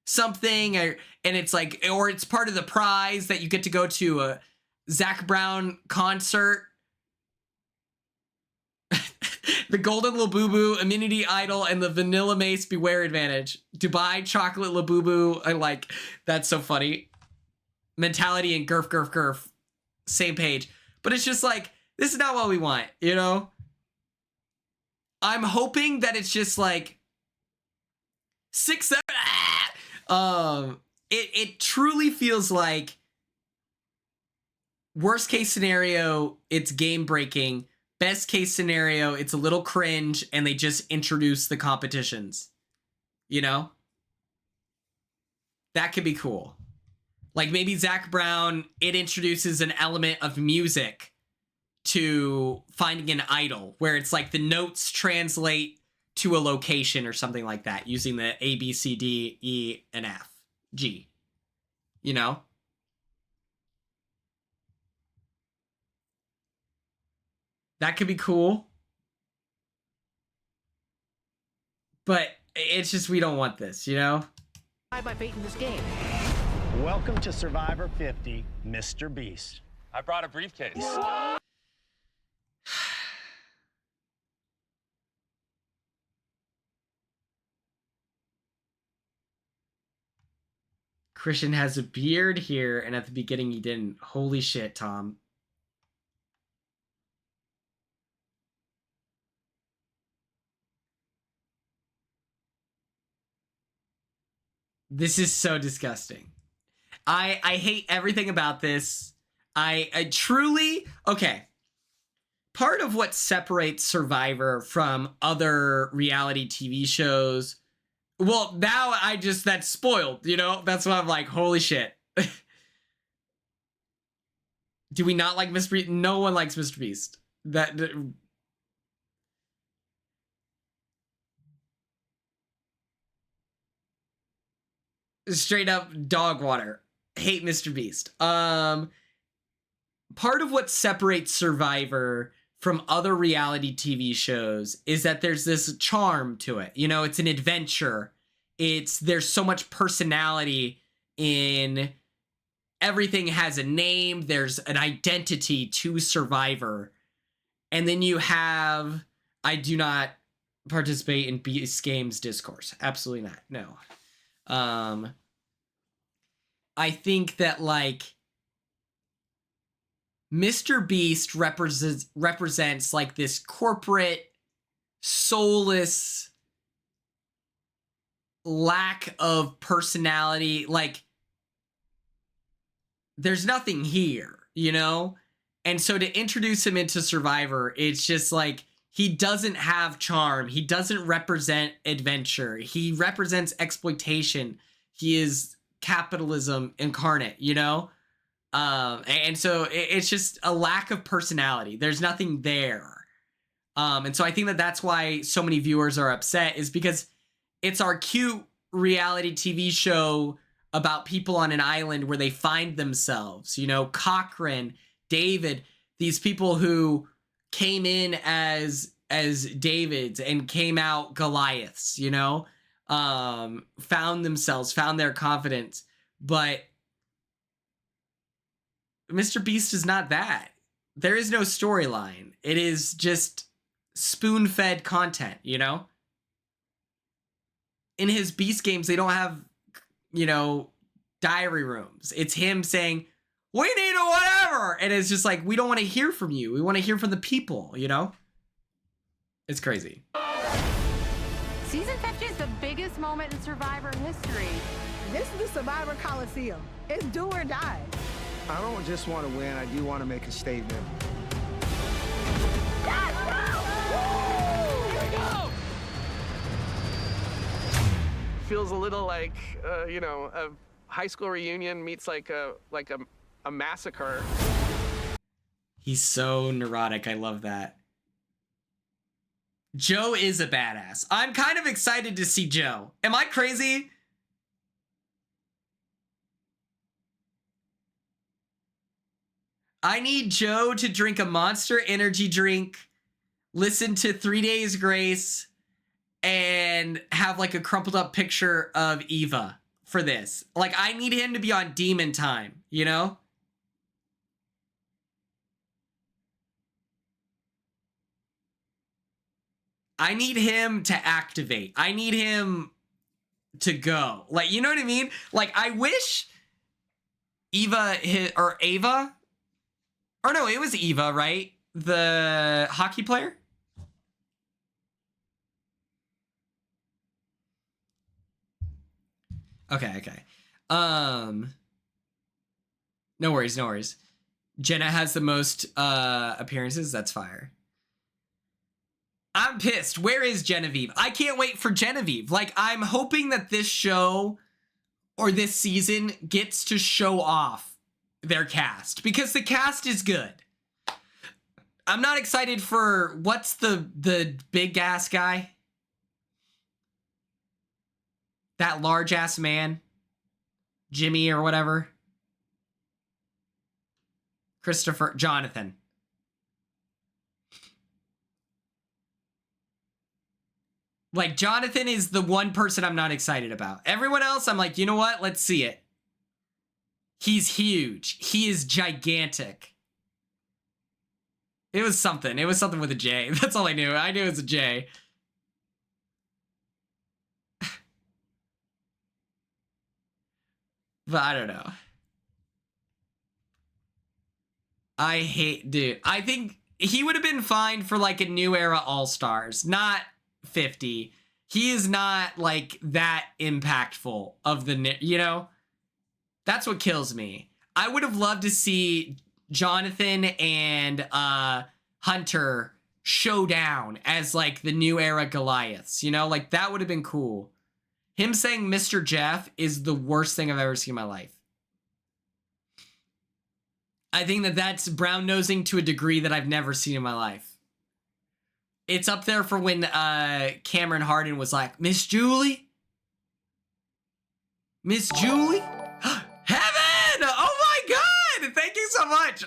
something, and it's like, or it's part of the prize that you get to go to a Zach Brown concert, the Golden Labubu, Immunity Idol, and the Vanilla Mace Beware Advantage. Dubai Chocolate Labubu. I like, that's so funny. Mentality and Gurf Gurf Gurf. Same page. But it's just like, this is not what we want, you know? I'm hoping that it's just like 6, 7. It truly feels like worst case scenario, it's game breaking. Best case scenario, it's a little cringe and they just introduce the competitions. You know? That could be cool. Like maybe Zach Brown, it introduces an element of music to finding an idol where it's like the notes translate to a location or something like that using the A, B, C, D, E, and F, G. You know? That could be cool. But it's just, we don't want this, you know? My fate in this game. Welcome to Survivor 50, Mr. Beast. I brought a briefcase. Christian has a beard here, and at the beginning he didn't. Holy shit, Tom. This is so disgusting. I hate everything about this. I truly... Okay. Part of what separates Survivor from other reality TV shows... Well, now that's spoiled, you know? That's why I'm like, holy shit. Do we not like Mr. Beast? No one likes Mr. Beast. Straight up dog water. Hate Mr. Beast. Part of what separates Survivor from other reality TV shows is that there's this charm to it. You know, it's an adventure. There's so much personality in everything. Has a name. There's an identity to Survivor. And then you have, I do not participate in Beast Games discourse. Absolutely not. No. I think that like Mr. Beast represents like this corporate, soulless lack of personality. Like there's nothing here, you know? And so to introduce him into Survivor, it's just like, he doesn't have charm. He doesn't represent adventure. He represents exploitation. He is capitalism incarnate, you know? And so it's just a lack of personality. There's nothing there. And so I think that that's why so many viewers are upset, is because it's our cute reality TV show about people on an island where they find themselves, you know, Cochran, David, these people who came in as Davids and came out Goliaths, you know, found themselves, found their confidence. But Mr. Beast is not that. There is no storyline. It is just spoon-fed content, you know? In his Beast games, they don't have, you know, diary rooms. It's him saying, we need a whatever. And it's just like, we don't want to hear from you. We want to hear from the people, you know? It's crazy. Season 50 is the biggest moment in Survivor history. This is the Survivor Coliseum. It's do or die. I don't just want to win, I do want to make a statement. Feels a little like, you know, a high school reunion meets like a massacre. He's so neurotic. I love that. Joe is a badass. I'm kind of excited to see Joe. Am I crazy? I need Joe to drink a Monster Energy drink, listen to 3 Days Grace, and have like a crumpled up picture of Eva for this. Like, I need him to be on demon time, you know? I need him to activate. I need him to go. Like, you know what I mean? Like, I wish Eva or Ava, or no, it was Eva, right? The hockey player? Okay. No worries. Jenna has the most appearances. That's fire. I'm pissed. Where is Genevieve? I can't wait for Genevieve. Like, I'm hoping that this show or this season gets to show off their cast because the cast is good. I'm not excited for what's the big ass guy? That large ass man, Jimmy or whatever. Jonathan. Like, Jonathan is the one person I'm not excited about. Everyone else, I'm like, you know what? Let's see it. He's huge. He is gigantic. It was something. It was something with a J. That's all I knew. I knew it was a J. But I don't know. Dude, I think he would have been fine for like a New Era All-Stars, not 50. He is not like that impactful of the, you know? That's what kills me. I would have loved to see Jonathan and Hunter showdown as like the New Era Goliaths, you know? Like, that would have been cool. Him saying Mr. Jeff is the worst thing I've ever seen in my life. I think that that's brown nosing to a degree that I've never seen in my life. It's up there for when Cameron Harden was like, Miss Julie? Miss Julie? Heaven! Oh my God! Thank you so much.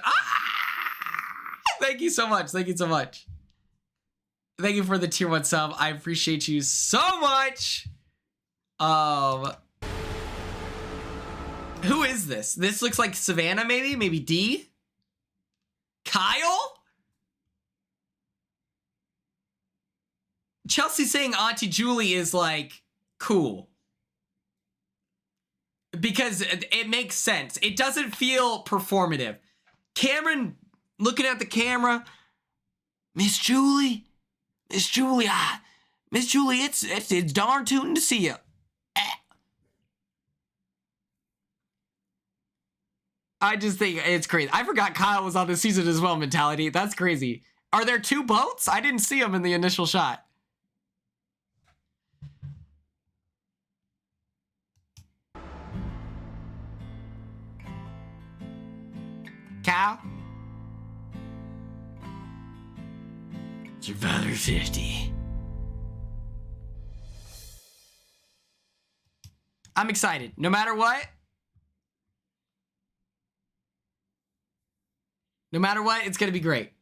Thank you so much. Thank you so much. Thank you for the tier 1 sub. I appreciate you so much. Who is this? This looks like Savannah, maybe? Maybe D? Kyle? Chelsea saying Auntie Julie is like cool. Because it makes sense. It doesn't feel performative. Cameron looking at the camera. Miss Julie? Miss Julie, it's darn tootin' to see you. I just think it's crazy. I forgot Kyle was on this season as well, mentality. That's crazy. Are there 2 boats? I didn't see them in the initial shot. Kyle? Survivor 50. I'm excited. No matter what. No matter what, it's going to be great.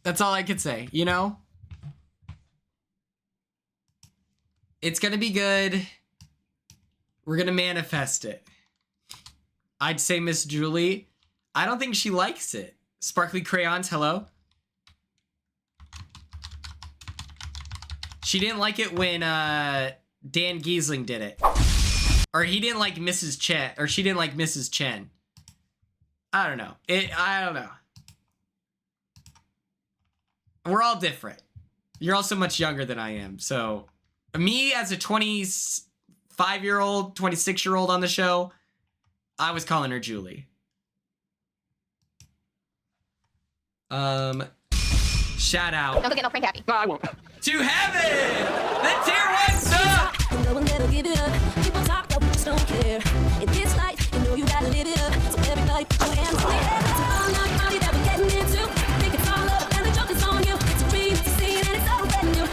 That's all I could say, you know? It's going to be good. We're going to manifest it. I'd say Miss Julie. I don't think she likes it. Sparkly crayons, hello? She didn't like it when Dan Giesling did it. Or he didn't like Mrs. Chen. Or she didn't like Mrs. Chen. I don't know. I don't know. We're all different. You're also much younger than I am. So, me as a 25-year-old, 26-year-old on the show, I was calling her Julie. Shout out. Don't get no prank happy. No, I won't. To Heaven! The tier 1 sub! No one ever give it up. People talk, but we just don't care. In this life, you know you gotta live it up. So everybody put your hands in the air. It's a all night party that we're getting into. Think it's all up and the joke is on you. It's a dream, it's a scene, and it's all brand new.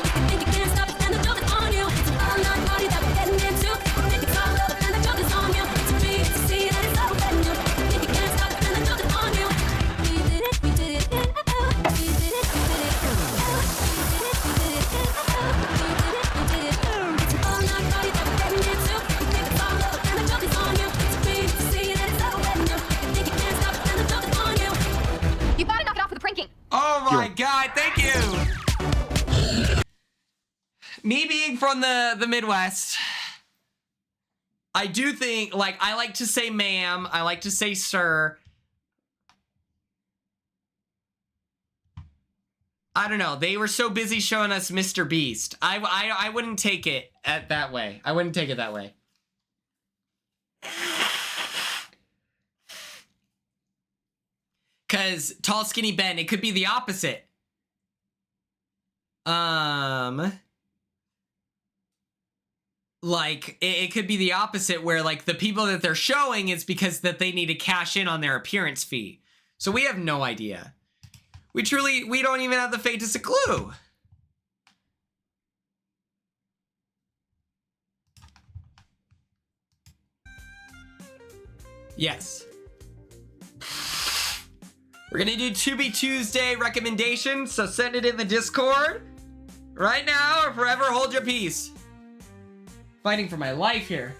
being from the Midwest, I do think, like, I like to say ma'am, I like to say sir. I don't know. They were so busy showing us Mr. Beast. I wouldn't take it that way. I wouldn't take it that way. Cause tall, skinny Ben, it could be the opposite. Like, it could be the opposite where, like, the people that they're showing is because that they need to cash in on their appearance fee. So we have no idea. We don't even have the faintest clue. Yes. We're gonna do To Be Tuesday recommendations, so send it in the Discord right now or forever hold your peace. Fighting for my life here.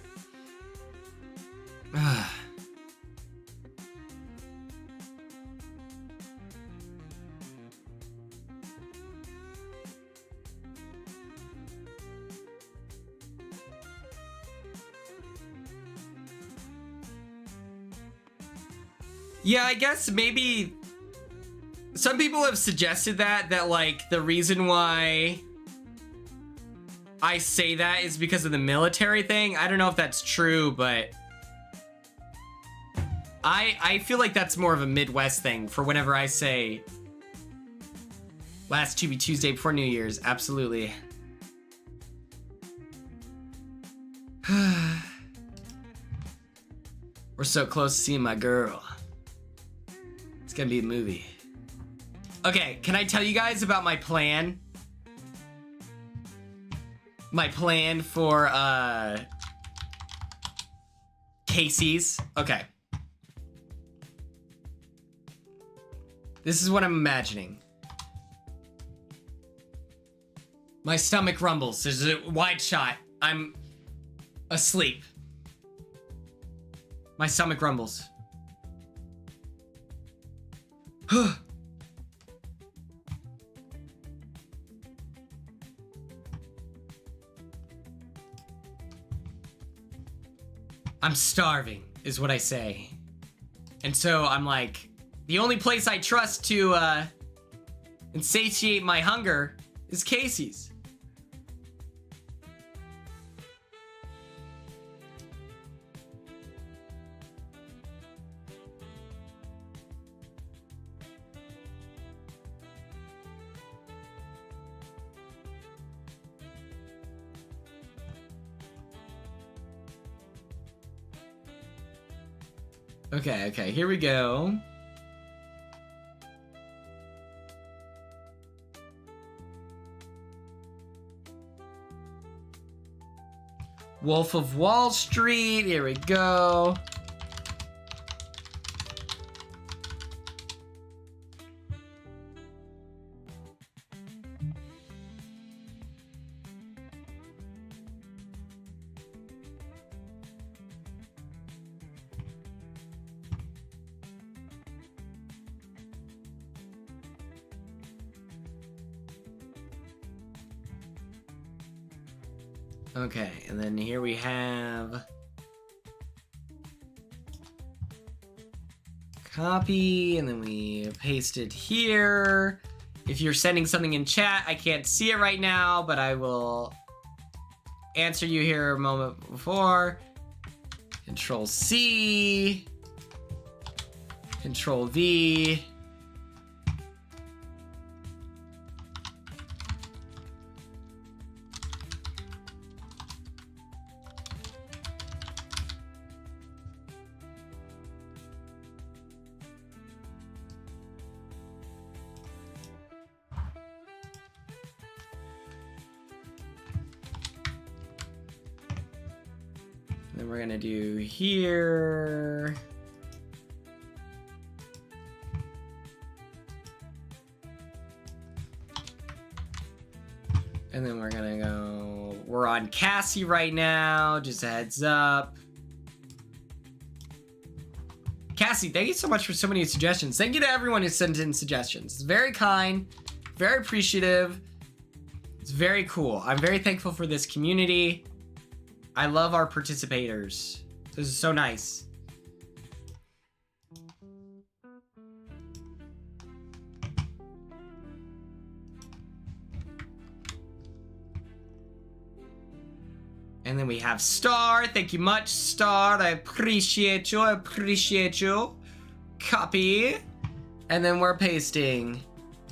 Yeah, I guess maybe some people have suggested that like the reason why I say that is because of the military thing. I don't know if that's true, but I feel like that's more of a Midwest thing for whenever I say last To Be Tuesday before New Year's. Absolutely. We're so close to seeing my girl. It's gonna be a movie. Okay, can I tell you guys about my plan? My plan for Casey's. Okay. This is what I'm imagining. My stomach rumbles. There's a wide shot. I'm asleep. My stomach rumbles. I'm starving, is what I say. And so I'm like, the only place I trust to insatiate my hunger is Casey's. Okay, here we go. Wolf of Wall Street, here we go. Okay, and then here we have copy, and then we paste it here. If you're sending something in chat, I can't see it right now, but I will answer you here a moment before. Control C, Control V. Then we're gonna do here. And then we're gonna go, we're on Cassie right now, just a heads up. Cassie, thank you so much for so many suggestions. Thank you to everyone who sent in suggestions. It's very kind, very appreciative. It's very cool. I'm very thankful for this community. I love our participators. This is so nice. And then we have Star. Thank you much, Star. I appreciate you. I appreciate you. Copy. And then we're pasting.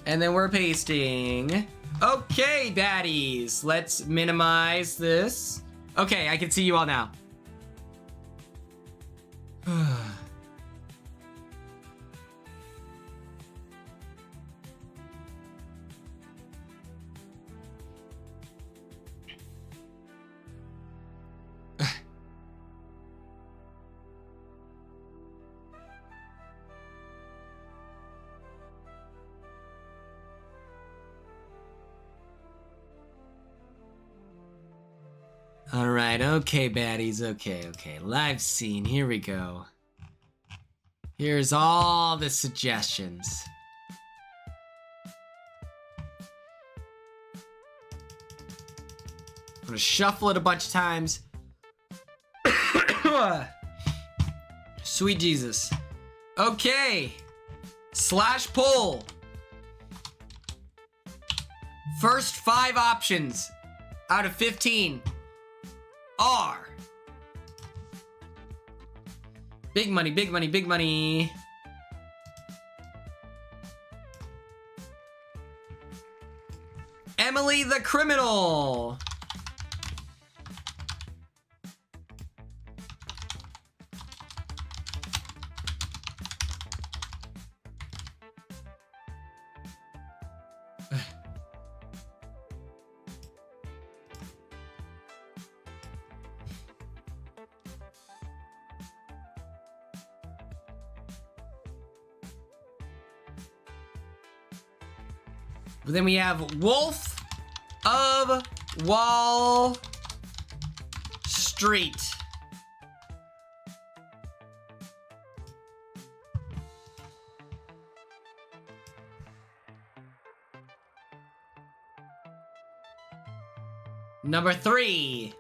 And then we're pasting. Okay, baddies. Let's minimize this. Okay, I can see you all now. All right, okay, baddies, okay. Live scene, here we go. Here's all the suggestions. I'm gonna shuffle it a bunch of times. Sweet Jesus. Okay. Slash poll. First 5 options out of 15 are big money, big money, big money. Emily the Criminal. Then we have Wolf of Wall Street. Number 3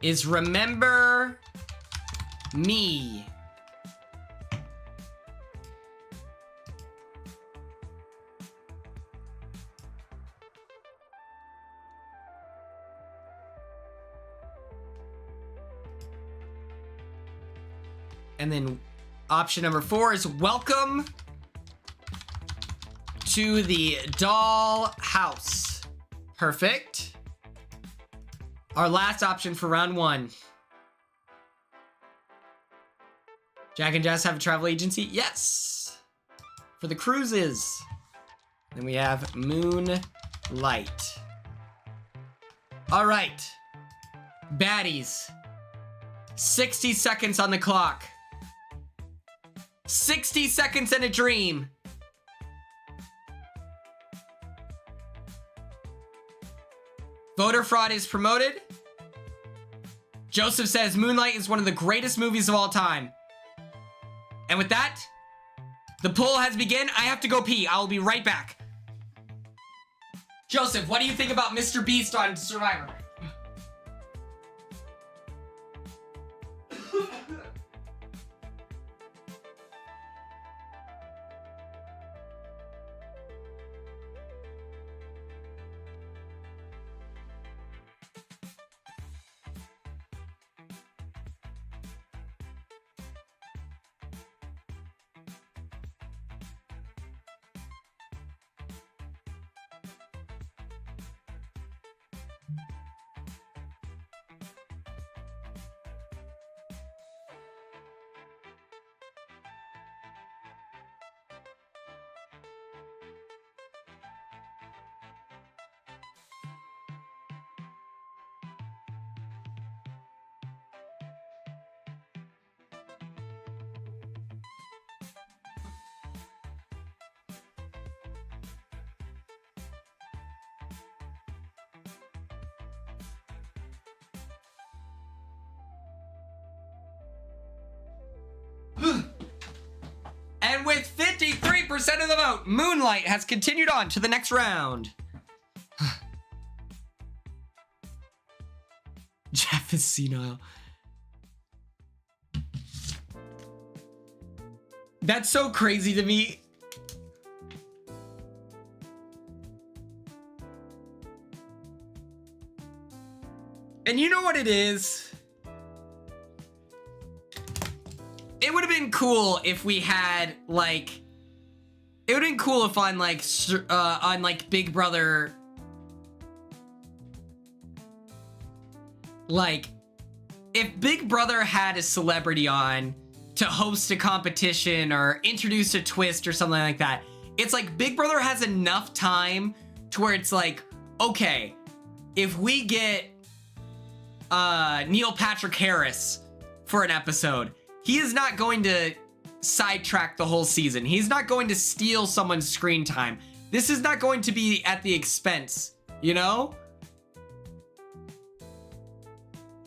is Remember Me. And then option number 4 is Welcome to the Doll House. Perfect. Our last option for round 1. Jack and Jess have a travel agency? Yes. For the cruises. Then we have Moonlight. All right. Baddies. 60 seconds on the clock. 60 seconds and a dream. Voter fraud is promoted. Joseph says Moonlight is one of the greatest movies of all time. And with that, the poll has begun. I have to go pee. I will be right back. Joseph, what do you think about Mr. Beast on Survivor? And with 53% of the vote. Moonlight has continued on to the next round. Jeff is senile. That's so crazy to me. And you know what it is? It would have been cool if we had like, it would have been cool if on like Big Brother, like if Big Brother had a celebrity on to host a competition or introduce a twist or something like that. It's like Big Brother has enough time to where it's like, okay, if we get Neil Patrick Harris for an episode, he is not going to sidetrack the whole season. He's not going to steal someone's screen time. This is not going to be at the expense, you know?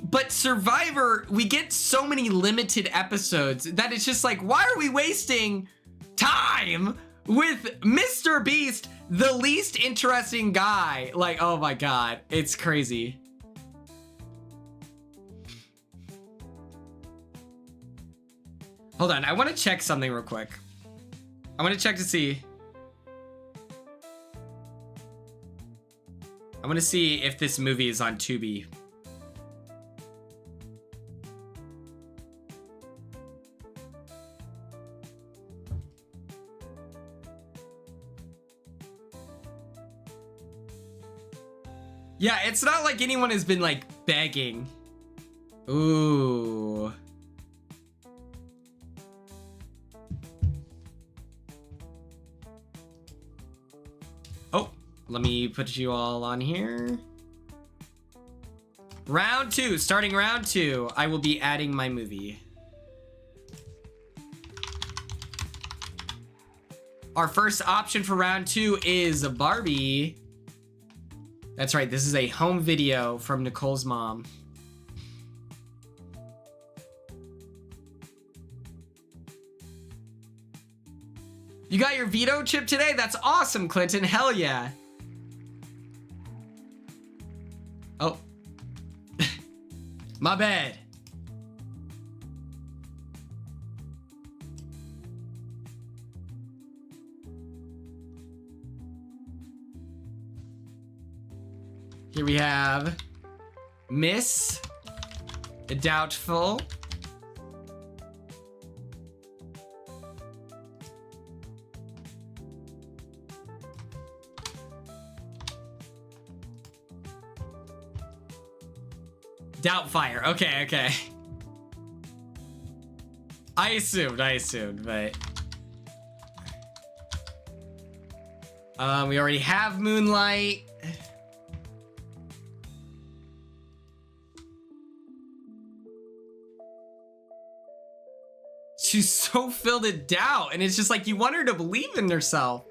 But Survivor, we get so many limited episodes that it's just like, why are we wasting time with Mr. Beast, the least interesting guy? Like, oh my God, it's crazy. Hold on, I want to check something real quick. I want to check to see. I want to see if this movie is on Tubi. Yeah, it's not like anyone has been like begging. Ooh. Oh, let me put you all on here. Round 2, starting round 2, I will be adding my movie. Our first option for round 2 is Barbie. That's right, this is a home video from Nicole's mom. You got your veto chip today? That's awesome, Clinton. Hell yeah. Oh. My bad. Here we have Miss Doubtful. Doubtfire. Okay, okay. I assumed, but we already have Moonlight. She's so filled with doubt, and it's just like you want her to believe in herself.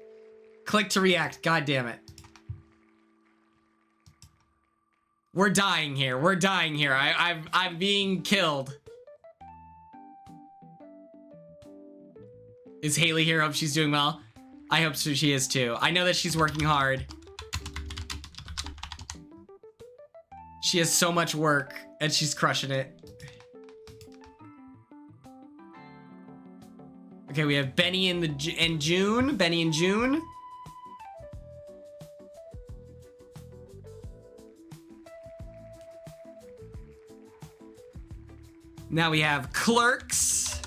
Click to react. God damn it. We're dying here. We're dying here. I'm being killed. Is Haley here? Hope she's doing well. I hope so, she is too. I know that she's working hard. She has so much work, and she's crushing it. Okay, we have Benny and June. Benny and June. Now we have Clerks.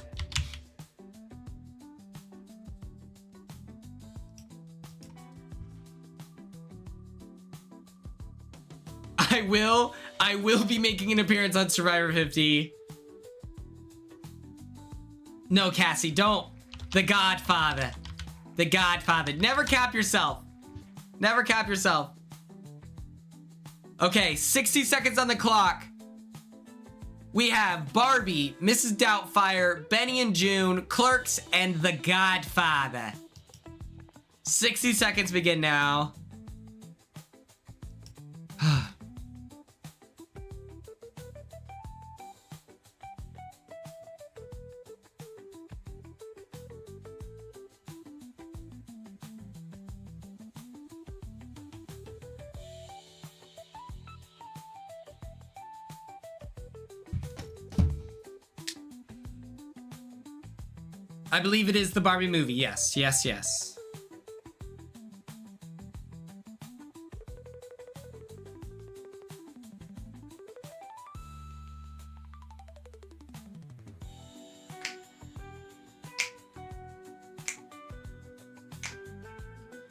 I will be making an appearance on Survivor 50. No, Cassie, don't. The Godfather. The Godfather. Never cap yourself. Never cap yourself. Okay, 60 seconds on the clock. We have Barbie, Mrs. Doubtfire, Benny and June, Clerks, and The Godfather. 60 seconds begin now. I believe it is the Barbie movie. Yes, yes, yes.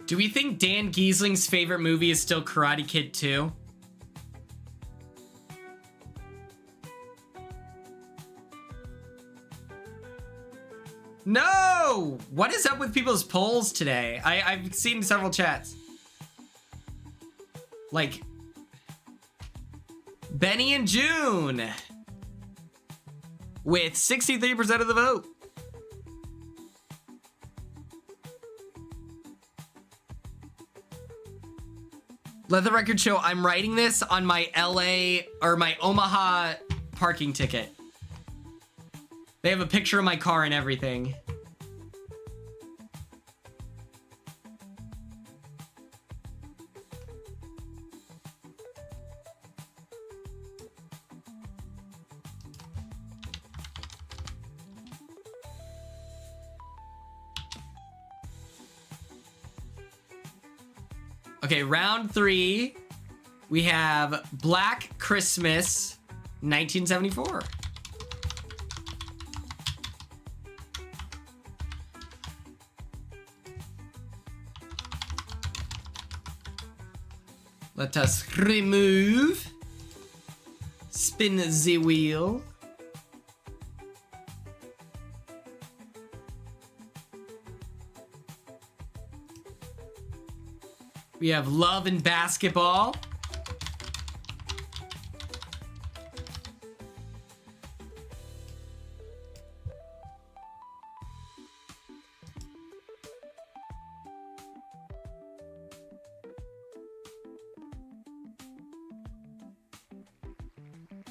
Do we think Dan Giesling's favorite movie is still Karate Kid 2? No! What is up with people's polls today? I've seen several chats. Like, Benny and June with 63% of the vote. Let the record show I'm writing this on my LA or my Omaha parking ticket. They have a picture of my car and everything. Okay, round 3. We have Black Christmas, 1974. Let us remove. Spin the wheel. We have Love and Basketball.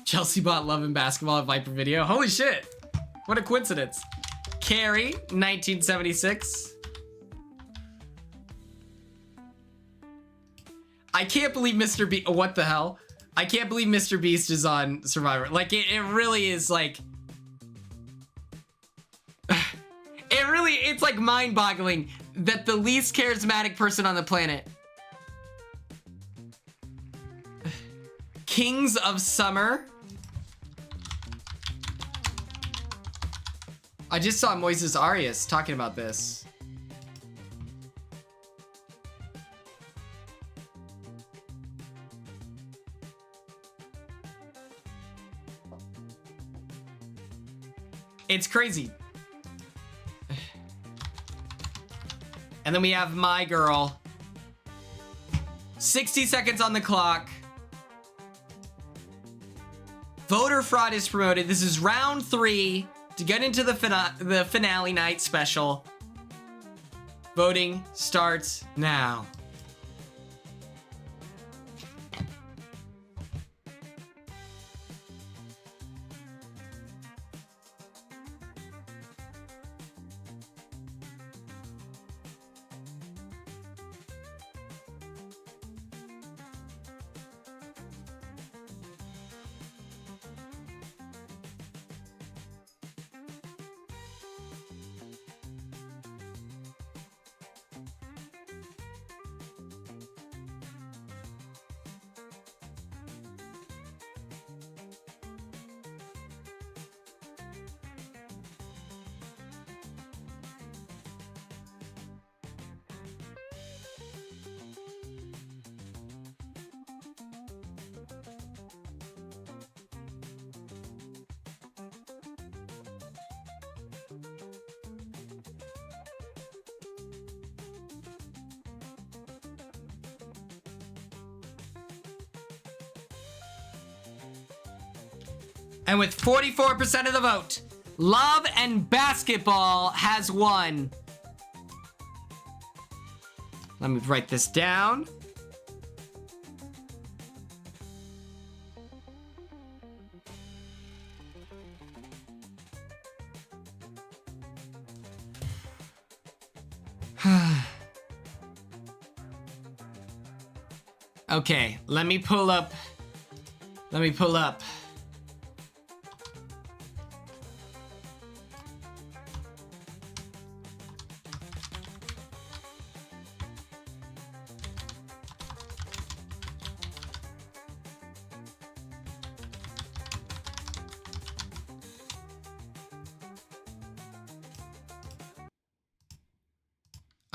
Chelsea bought Love and Basketball at Viper Video. Holy shit. What a coincidence. Carrie, 1976. I can't believe Mr. Beast. What the hell? I can't believe Mr. Beast is on Survivor. Like, it really is like. It's like mind boggling that the least charismatic person on the planet. Kings of Summer. I just saw Moises Arias talking about this. It's crazy. And then we have My Girl. 60 seconds on the clock. Voter fraud is promoted. This is round 3 to get into the finale night special. Voting starts now. And with 44% of the vote, Love and Basketball has won. Let me write this down. Okay, let me pull up.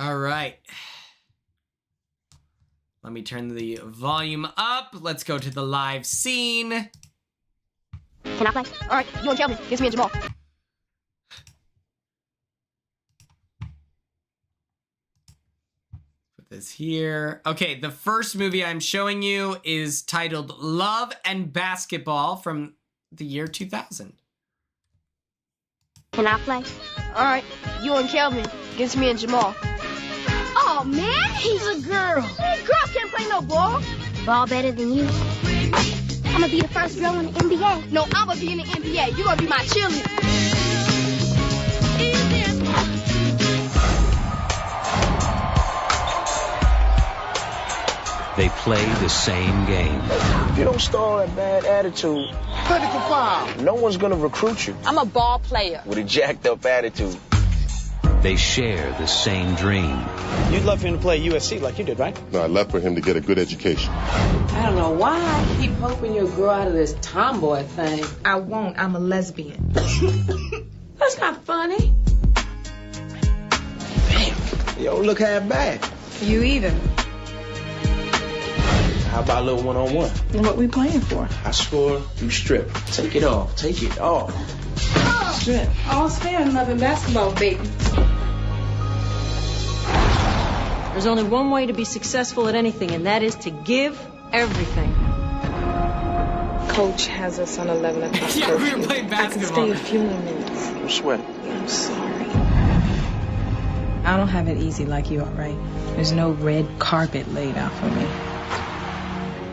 All right. Let me turn the volume up. Let's go to the live scene. Can I play? All right, you and Kelvin. Gives me and Jamal. Put this here. Okay, the first movie I'm showing you is titled Love and Basketball from the year 2000. Can I play? All right, you and Kelvin. Gives me and Jamal. Oh, man, he's a girl. Girls can't play no ball. Ball better than you. I'm gonna be the first girl in the NBA. No, I'm gonna be in the NBA. You're gonna be my cheerleader. They play the same game. If you don't start a bad attitude, critical foul. No one's gonna recruit you. I'm a ball player with a jacked up attitude. They share the same dream. You'd love for him to play USC like you did, right? No, I'd love for him to get a good education. I don't know why I keep hoping you'll grow out of this tomboy thing. I won't. I'm a lesbian. That's not funny. Damn, you don't look half bad. You either. How about a little one-on-one? What we playing for? I score, you strip. Take it off. Take it off. Strip. All's fair in love and basketball, baby. There's only one way to be successful at anything, and that is to give everything. Coach has us on 11 o'clock. Yeah, we were playing basketball. I can stay a few more minutes. I'm sweating. I'm sorry. I don't have it easy like you, all right? There's no red carpet laid out for me.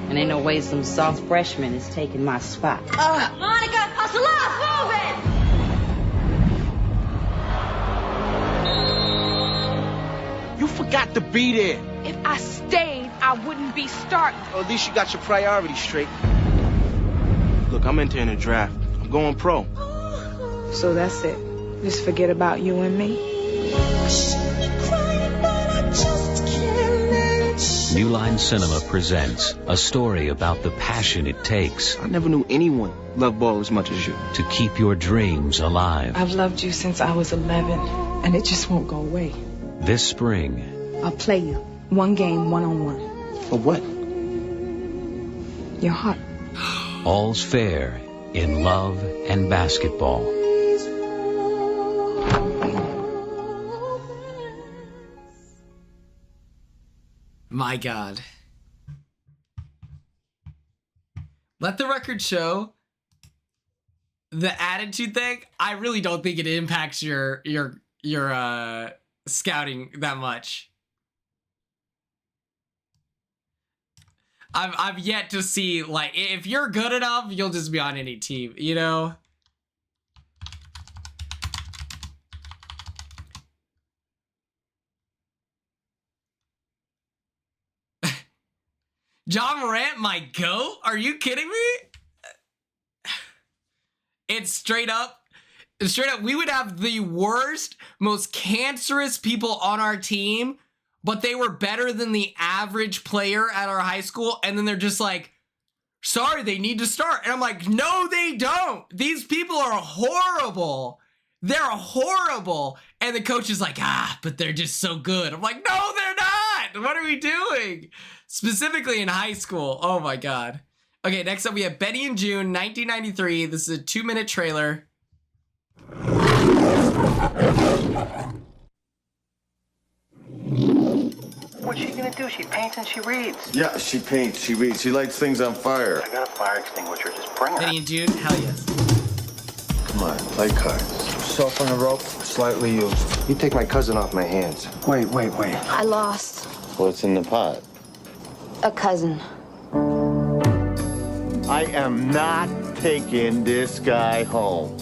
And ain't no way some soft freshman is taking my spot. Monica, hustle up, move it! You forgot to be there. If I stayed, I wouldn't be starting. Well, at least you got your priorities straight. Look, I'm entering the draft. I'm going pro. So that's it. Just forget about you and me. New Line Cinema presents a story about the passion it takes. I never knew anyone loved ball as much as you. To keep your dreams alive. I've loved you since I was 11, and it just won't go away. This spring. I'll play you. One game, one-on-one. For what? Your heart. All's fair in love and basketball. My God. Let the record show the attitude thing. I really don't think it impacts your scouting that much. I've yet to see, like, if you're good enough, you'll just be on any team, you know? John Morant, my GOAT? Are you kidding me? It's straight up, we would have the worst, most cancerous people on our team, but they were better than the average player at our high school, and then they're just like, sorry, they need to start. And I'm like, no, they don't. These people are horrible. They're horrible. And the coach is like, but they're just so good. I'm like, no, they're not. What are we doing? Specifically in high school. Oh my God. Okay, next up we have Betty in June, 1993. This is a 2-minute trailer. What's she gonna do? She paints and she reads. Yeah, she paints, she reads, she lights things on fire. I got a fire extinguisher. Just bring her. Betty in June, hell yes. Come on, play cards. Soft on the rope, slightly used. You take my cousin off my hands. Wait. I lost What's in the pot? a cousin. I am not taking this guy home.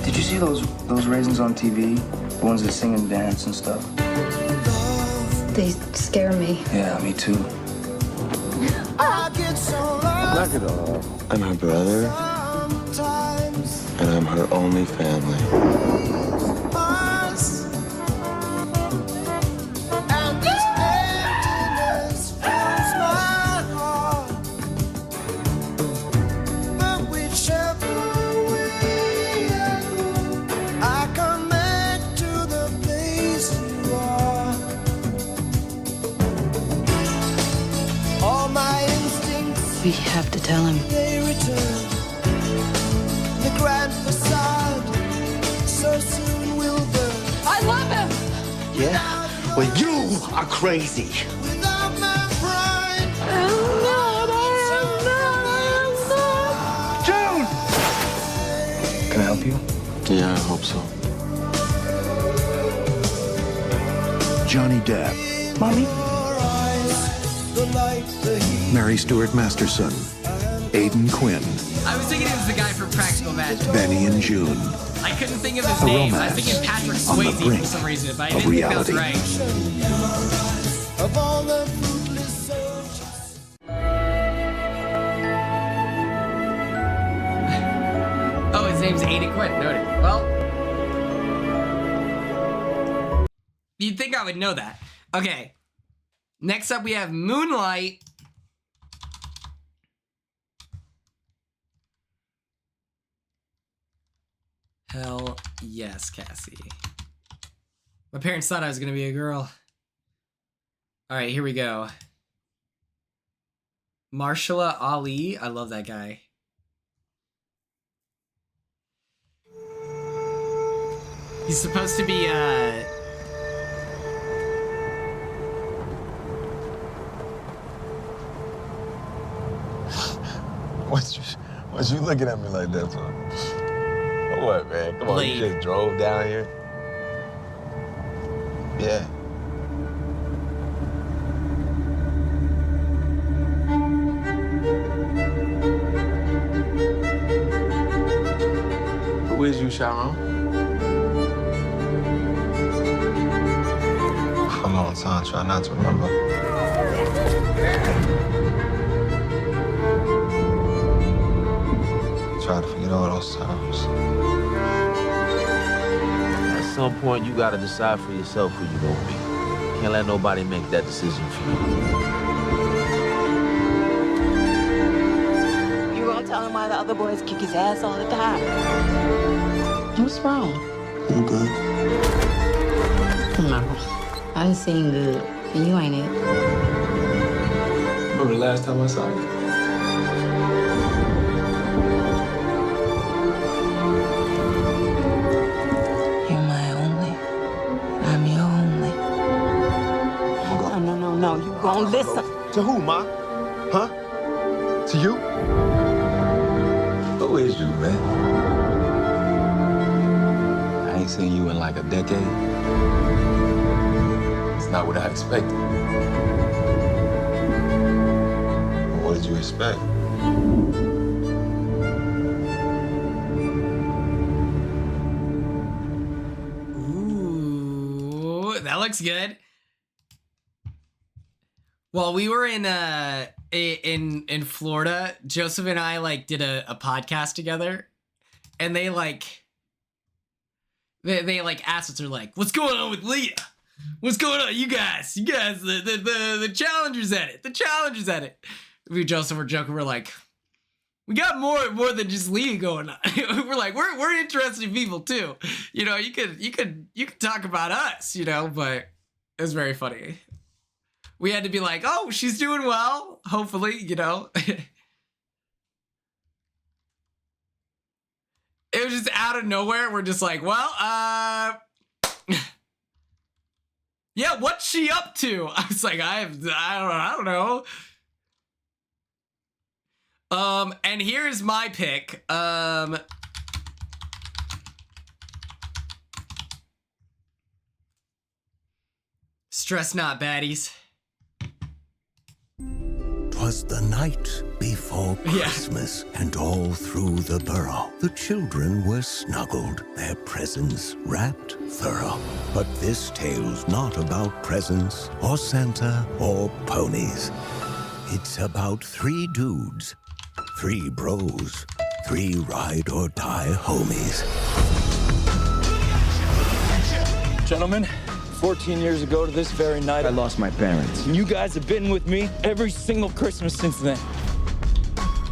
Did you see those raisins on TV? The ones that sing and dance and stuff? They scare me. Yeah, me too. Knock it off. I'm her brother, and I'm her only family. We have to tell him. They return. The grand facade so soon will burn. I love him! Yeah? Well, you are crazy. Without my pride. June! Can I help you? Yeah, I hope so. Johnny Depp. Mommy? Mary Stuart Masterson. Aidan Quinn. I was thinking it was the guy from Practical Magic. Benny and June. I couldn't think of his A name. I was romance thinking Patrick on the Swayze brink for some reason, but I of didn't think that was reality. right. Of all the fruitless soldiers. Oh, his name's Aidan Quinn. Noted. Well, you'd think I would know that. Okay. Next up, we have Moonlight. Hell yes, Cassie. My parents thought I was gonna be a girl. All right, here we go. Marshala Ali. I love that guy. He's supposed to be, What you looking at me like that for? What, man? Come on, you just drove down here? Yeah. Who is you, Sharon? For a long time, try not to remember. Try to forget all those times. At some point, you gotta decide for yourself who you're gonna be. Can't let nobody make that decision for you. You gonna tell him why the other boys kick his ass all the time? What's wrong? I'm good. No. I done seen good, and you ain't it. Remember the last time I saw you? You're my only. I'm your only. No, you gonna listen. To who, Ma? Huh? To you? Who is you, man? I ain't seen you in like a decade. It's not what I expected. What did you expect? ooh, that looks good. While we were in Florida, Joseph and I like did a podcast together, and they like asked us, they're like, "What's going on with Leah? What's going on, you guys? The challengers at it. The challengers at it." We Joseph were joking. We're like, we got more than just Leah going on. We're like, we're interesting people too. You know, you could talk about us. You know, but it was very funny. We had to be like, oh, she's doing well, hopefully, you know. It was just out of nowhere. We're just like, well, yeah, what's she up to? I was like, I don't know. And here's my pick. Stress not, baddies. 'Twas the night before Christmas, and all through the borough, the children were snuggled, their presents wrapped thorough. But this tale's not about presents, or Santa, or ponies. It's about 3 dudes, 3 bros, 3 ride-or-die homies. Gentlemen, 14 years ago to this very night, I lost my parents. And you guys have been with me every single Christmas since then.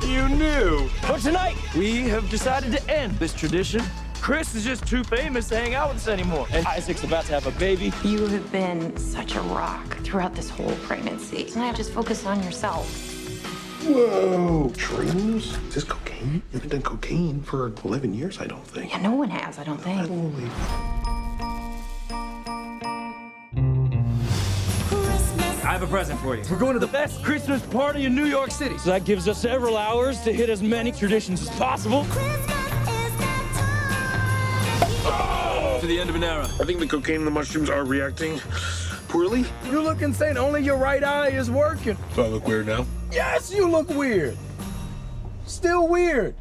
You knew. But tonight, we have decided to end this tradition. Chris is just too famous to hang out with us anymore. And Isaac's about to have a baby. You have been such a rock throughout this whole pregnancy. Tonight, just focus on yourself. Whoa, shrooms? Is this cocaine? You haven't done cocaine for 11 years, I don't think. Yeah, no one has, I don't think. Holy. I have a present for you. We're going to the best Christmas party in New York City. So that gives us several hours to hit as many traditions as possible. To the end of an era. I think the cocaine and the mushrooms are reacting poorly. You look insane. Only your right eye is working. Do I look weird now? Yes, you look weird. Still weird.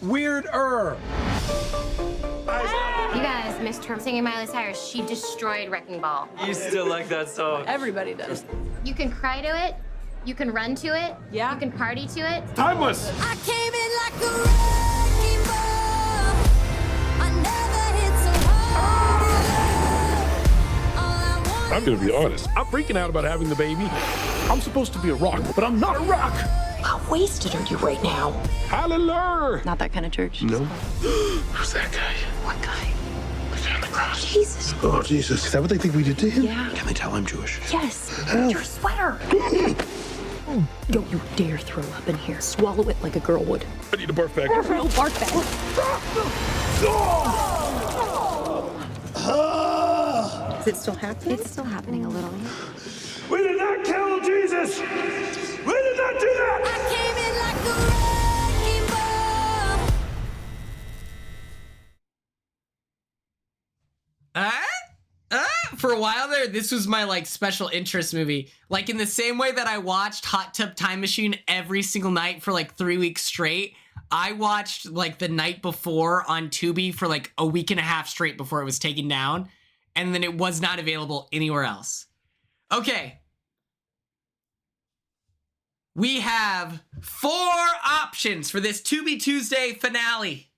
Weirder. You guys missed her singing Miley Cyrus. She destroyed Wrecking Ball. You still like that song? Everybody does. You can cry to it. You can run to it. Yeah. You can party to it. Timeless. I came in like a wrecking ball. I never hit so hard. I'm gonna be honest. I'm freaking out about having the baby. I'm supposed to be a rock, but I'm not a rock. How wasted are you right now? Hallelujah. Not that kind of church. No. Who's that guy? What guy? The guy on the cross. Jesus. Oh, Jesus. Is that what they think we did to him? Yeah. Can they tell I'm Jewish? Yes. Hell. Your sweater. Don't you dare throw up in here. Swallow it like a girl would. I need a barf bag. No barf bag. Is it still happening? It's still happening a little. We did not kill Jesus. We did not do that. I came in like a wrecking ball. For a while there, this was my like special interest movie. Like in the same way that I watched Hot Tub Time Machine every single night for like 3 weeks straight, I watched like The Night Before on Tubi for like a week and a half straight before it was taken down. And then it was not available anywhere else. Okay. We have 4 options for this Tubi Tuesday finale.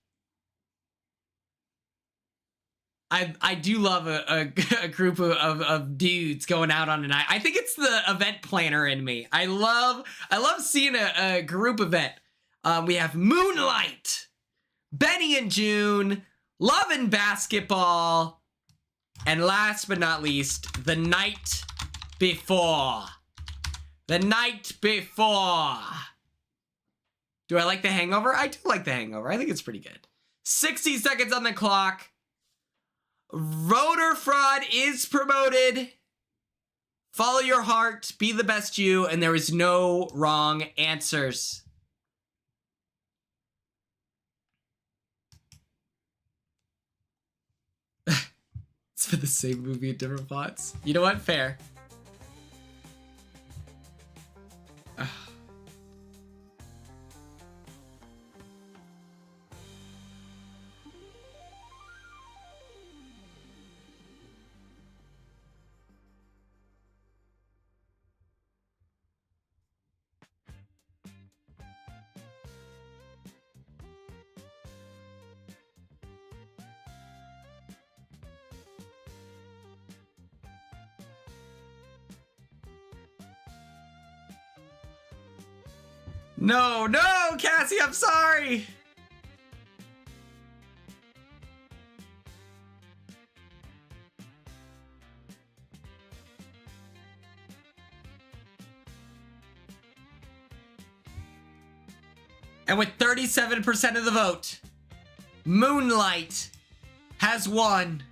I do love a group of dudes going out on a night. I think it's the event planner in me. I love seeing a group event. We have Moonlight, Benny and June, Love and Basketball, and last but not least, The Night Before. The Night Before. Do I like The Hangover? I do like The Hangover. I think it's pretty good. 60 seconds on the clock. Voter fraud is promoted. Follow your heart, be the best you, and there is no wrong answers. It's for the same movie in different plots. You know what? Fair. No, Cassie, I'm sorry. And with 37% of the vote, Moonlight has won.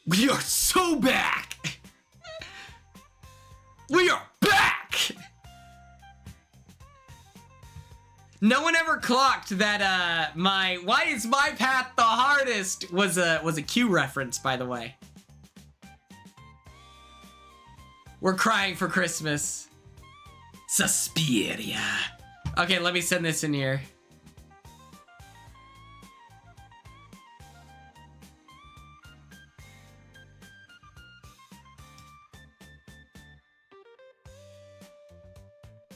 We are so back! We are back! No one ever clocked that my "Why is my path the hardest" was a Q reference, by the way. We're crying for Christmas. Suspiria. Okay, let me send this in here.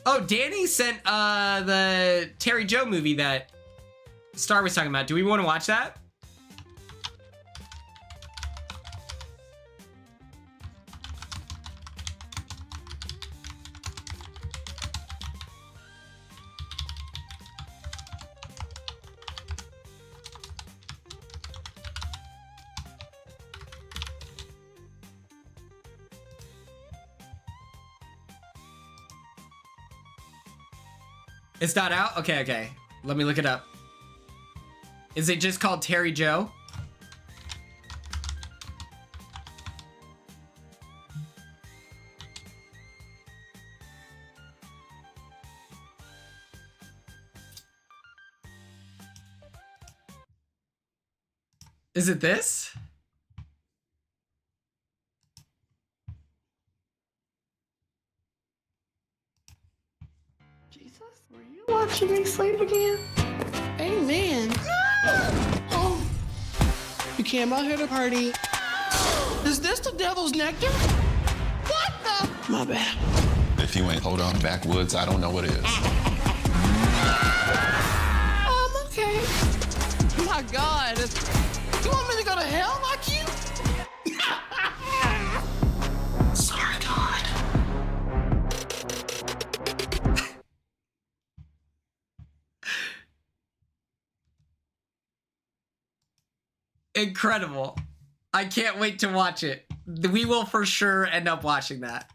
Oh, Danny sent the Terry Joe movie that Star was talking about. Do we want to watch that? It's not out? Okay, okay. Let me look it up. Is it just called Terry Joe? Is it this? Watching me sleep again? Amen. Oh, you came out here to party. Is this the devil's nectar? What the? My bad. If you ain't hold on backwoods, I don't know what is. Okay. My God. You want me to go to hell like you? Sorry, God. Incredible. I can't wait to watch it. We will for sure end up watching that.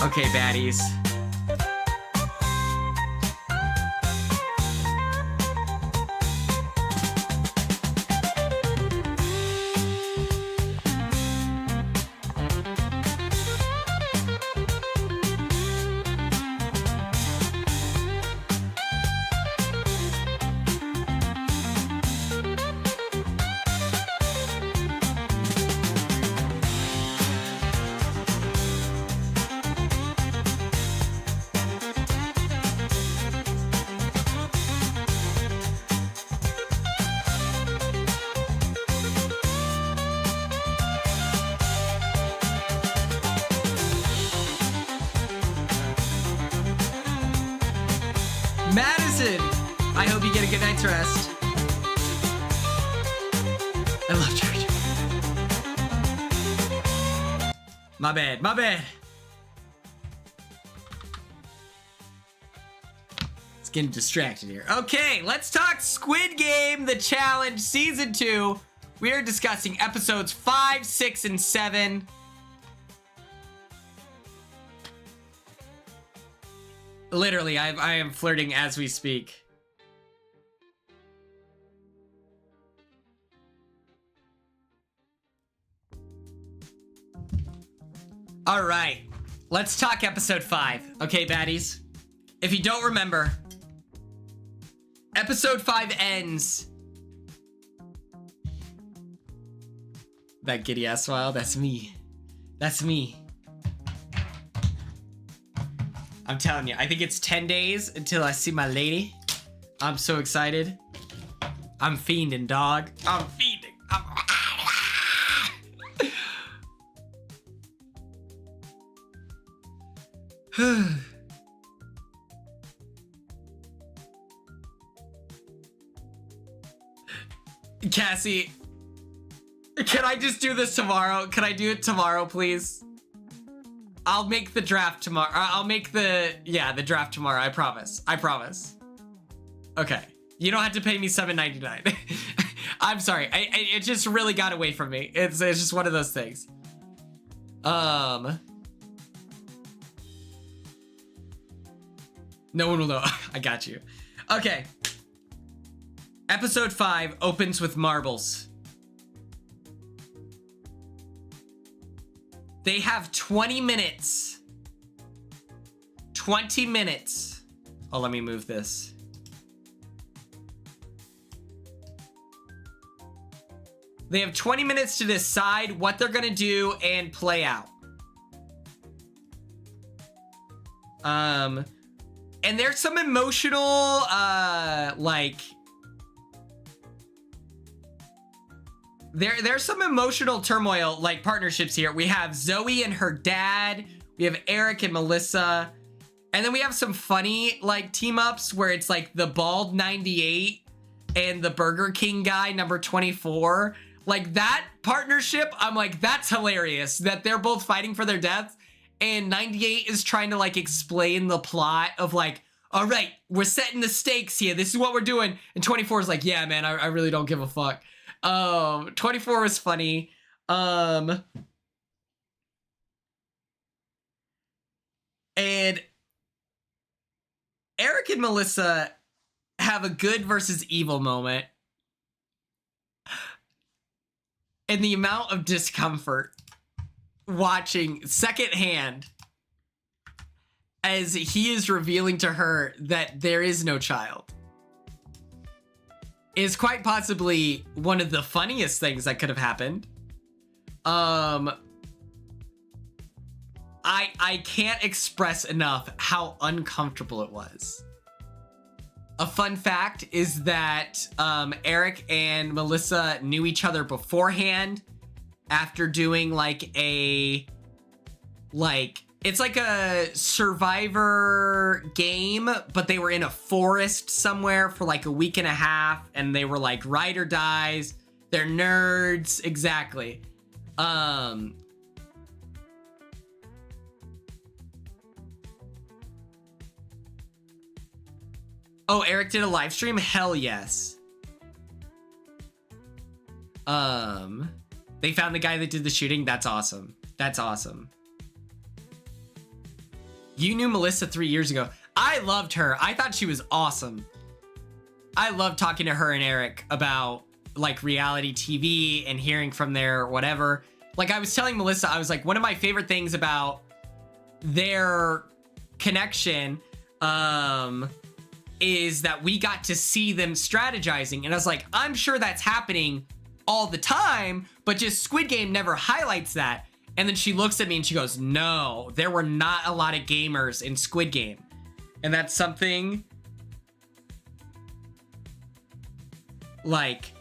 Okay, baddies. Madison, I hope you get a good night's rest. I love church. My bad, my bad. It's getting distracted here. Okay, let's talk Squid Game, the challenge, season 2. We are discussing episodes 5, 6, and 7. Literally, I am flirting as we speak. All right, let's talk episode 5. Okay, baddies. If you don't remember, episode 5 ends. That giddy ass smile, that's me. That's me. I'm telling you, I think it's 10 days until I see my lady. I'm so excited. I'm fiending, dog. I'm fiending. Cassie, can I just do this tomorrow? Can I do it tomorrow, please? I'll make the draft tomorrow. I'll make the draft tomorrow. I promise. I promise. Okay. You don't have to pay me $7.99. I'm sorry. It just really got away from me. It's just one of those things. No one will know. I got you. Okay. Episode 5 opens with marbles. They have 20 minutes. 20 minutes. Oh, let me move this. They have 20 minutes to decide what they're gonna do and play out. And there's some emotional, There's some emotional turmoil, like partnerships here. We have Zoe and her dad. We have Eric and Melissa. And then we have some funny, like, team-ups where it's, like, the bald 98 and the Burger King guy, number 24. Like, that partnership, I'm like, that's hilarious. That they're both fighting for their deaths. And 98 is trying to, like, explain the plot of, like, all right, we're setting the stakes here. This is what we're doing. And 24 is like, yeah, man, I really don't give a fuck. 24 was funny. And Eric and Melissa have a good versus evil moment. And the amount of discomfort watching secondhand as he is revealing to her that there is no child is quite possibly one of the funniest things that could have happened. I can't express enough how uncomfortable it was. A fun fact is that Eric and Melissa knew each other beforehand after doing it's like a Survivor game, but they were in a forest somewhere for like a week and a half, and they were like ride or dies. They're nerds, exactly. Oh, Eric did a live stream? Hell yes. They found the guy that did the shooting. That's awesome. That's awesome. You knew Melissa 3 years ago. I loved her. I thought she was awesome. I loved talking to her and Eric about like reality TV and hearing from their whatever. Like I was telling Melissa, I was like, one of my favorite things about their connection, is that we got to see them strategizing. And I was like, I'm sure that's happening all the time, but just Squid Game never highlights that. And then she looks at me and she goes, no, there were not a lot of gamers in Squid Game. And that's something like,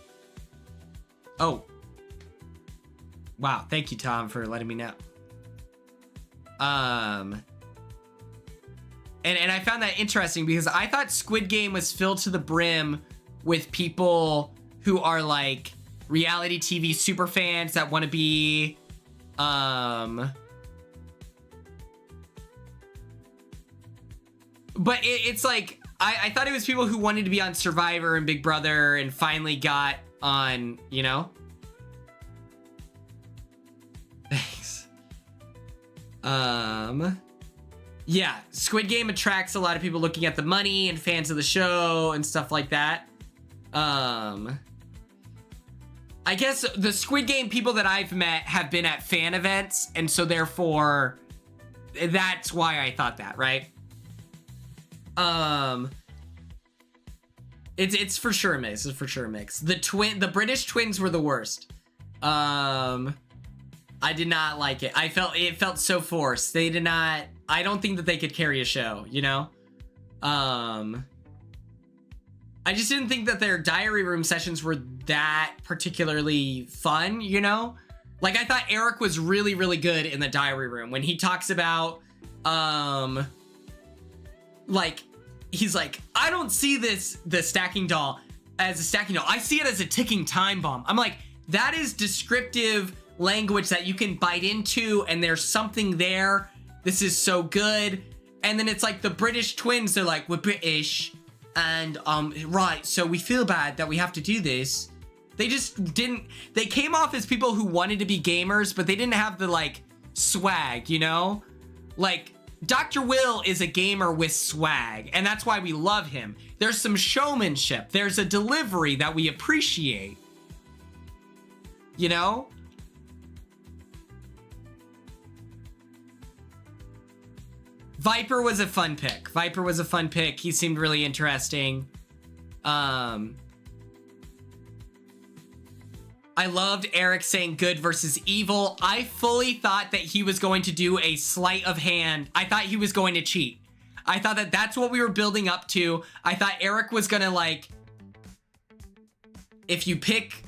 oh, wow. Thank you, Tom, for letting me know. And I found that interesting because I thought Squid Game was filled to the brim with people who are like reality TV super fans that want to be, but it's like, I thought it was people who wanted to be on Survivor and Big Brother and finally got on, you know? Thanks. Yeah, Squid Game attracts a lot of people looking at the money and fans of the show and stuff like that. I guess the Squid Game people that I've met have been at fan events, and so therefore that's why I thought that, right? It's for sure a mix. It's for sure a mix. The British twins were the worst. I did not like it. It felt so forced. They did not. I don't think that they could carry a show, you know? I just didn't think that their diary room sessions were that particularly fun, you know? Like, I thought Eric was really, really good in the diary room when he talks about, like, he's like, I don't see the stacking doll as a stacking doll. I see it as a ticking time bomb. I'm like, that is descriptive language that you can bite into, and there's something there. This is so good. And then it's like the British twins, they're like, we're British, and right, so we feel bad that we have to do this. They just didn't, they came off as people who wanted to be gamers, but they didn't have the like swag, you know? Like, Dr. Will is a gamer with swag, and that's why we love him. There's some showmanship. There's a delivery that we appreciate. You know? Viper was a fun pick. Viper was a fun pick. He seemed really interesting. I loved Eric saying good versus evil. I fully thought that he was going to do a sleight of hand. I thought he was going to cheat. I thought that that's what we were building up to. I thought Eric was gonna like, if you pick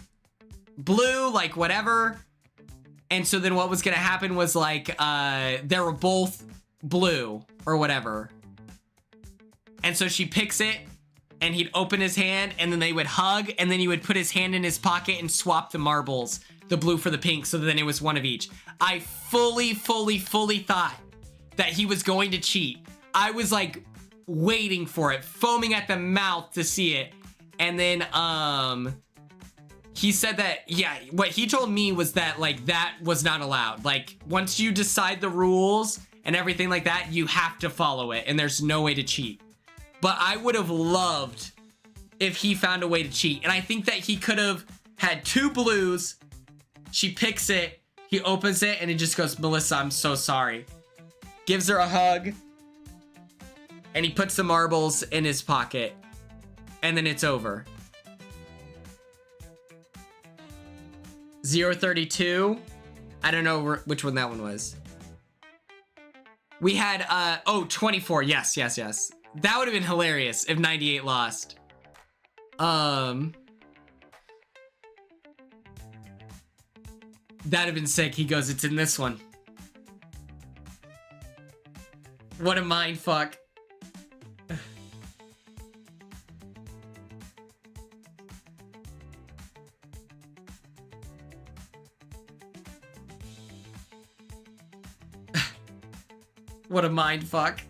blue, like whatever. And so then what was gonna happen was like, they were both blue or whatever. And so she picks it, and he'd open his hand, and then they would hug, and then he would put his hand in his pocket and swap the marbles, the blue for the pink, so then it was one of each. I fully thought that he was going to cheat. I was like waiting for it, foaming at the mouth to see it. And then he said that, yeah, what he told me was that like that was not allowed. Like once you decide the rules and everything like that, you have to follow it, and there's no way to cheat. But I would have loved if he found a way to cheat, and I think that he could have had 2 blues. She picks it, he opens it, and he just goes, Melissa, I'm so sorry. Gives her a hug, and he puts the marbles in his pocket, and then it's over. 032. I don't know which one that one was. We had, 24. Yes. That would have been hilarious if 98 lost. That'd have been sick. He goes, it's in this one. What a mind fuck. What a mind fuck.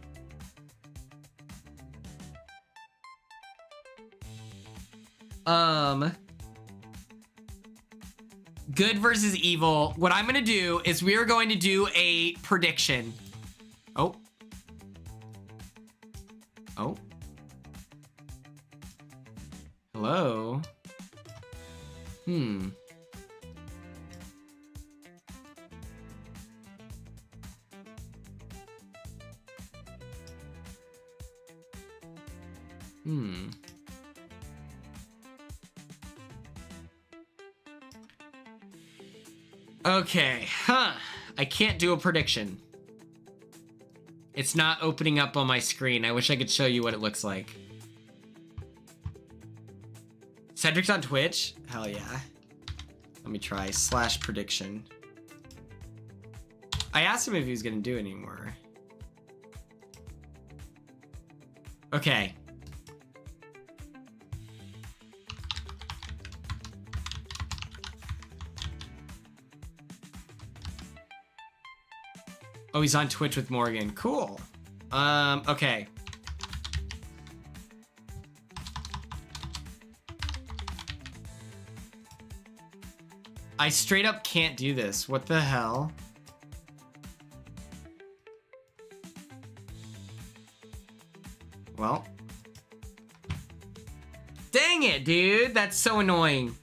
Good versus evil. What I'm gonna do is we are going to do a prediction. Oh. Hello. Okay, I can't do a prediction. It's not opening up on my screen. I wish I could show you what it looks like. Cedric's on Twitch? Hell yeah. Let me try /prediction. I asked him if he was gonna do it anymore. Okay. Oh, he's on Twitch with Morgan. Cool. Okay. I straight up can't do this. What the hell? Well. Dang it, dude. That's so annoying.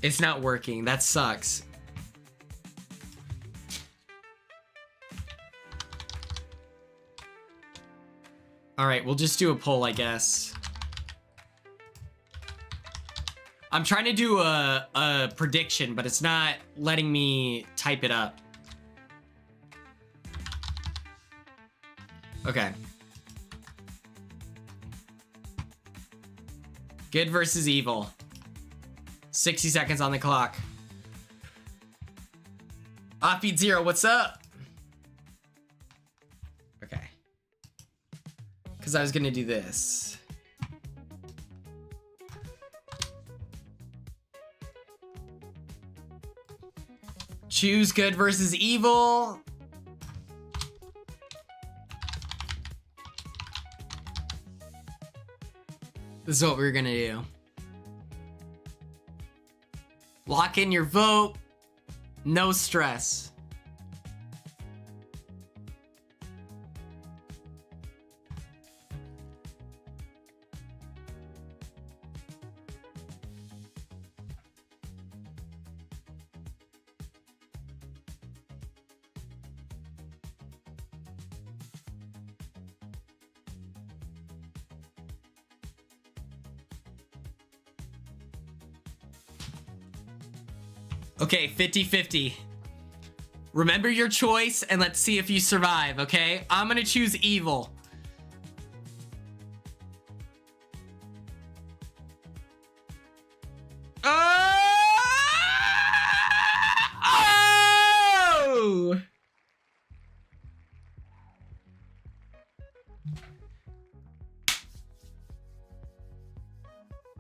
It's not working. That sucks. All right, we'll just do a poll, I guess. I'm trying to do a prediction, but it's not letting me type it up. Okay. Good versus evil. 60 seconds on the clock. Offbeat Zero, what's up? Okay. Because I was going to do this. Choose good versus evil. This is what we're going to do. Lock in your vote. No stress. Okay, 50-50. Remember your choice and let's see if you survive, okay? I'm gonna choose evil. Oh!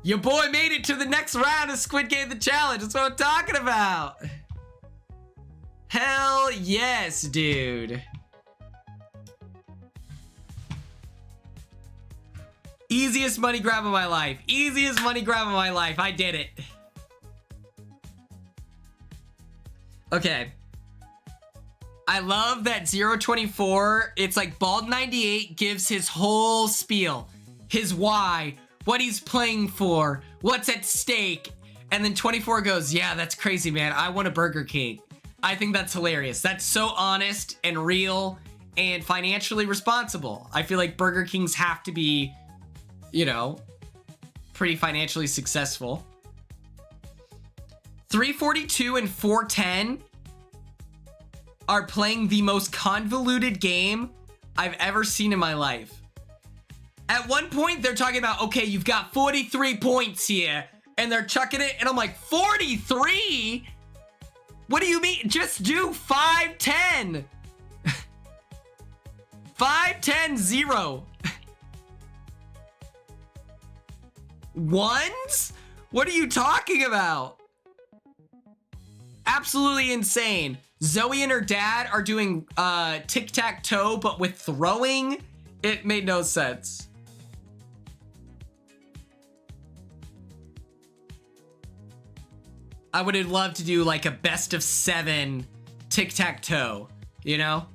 Your boy made it to the next round of Squid Game the Challenge. That's what I'm talking about. Hell yes, dude. Easiest money grab of my life. Easiest money grab of my life. I did it. Okay. I love that 024, it's like Bald 98 gives his whole spiel, his why, what he's playing for, what's at stake. And then 24 goes, yeah, that's crazy, man. I want a Burger King. I think that's hilarious. That's so honest and real and financially responsible. I feel like Burger Kings have to be, you know, pretty financially successful. 342 and 410 are playing the most convoluted game I've ever seen in my life. At one point, they're talking about, okay, you've got 43 points here, and they're chucking it, and I'm like, 43? What do you mean? Just do 510. 510 0. Ones? What are you talking about? Absolutely insane. Zoe and her dad are doing tic-tac-toe, but with throwing. It made no sense. I would have loved to do like a best of 7 tic-tac-toe, you know?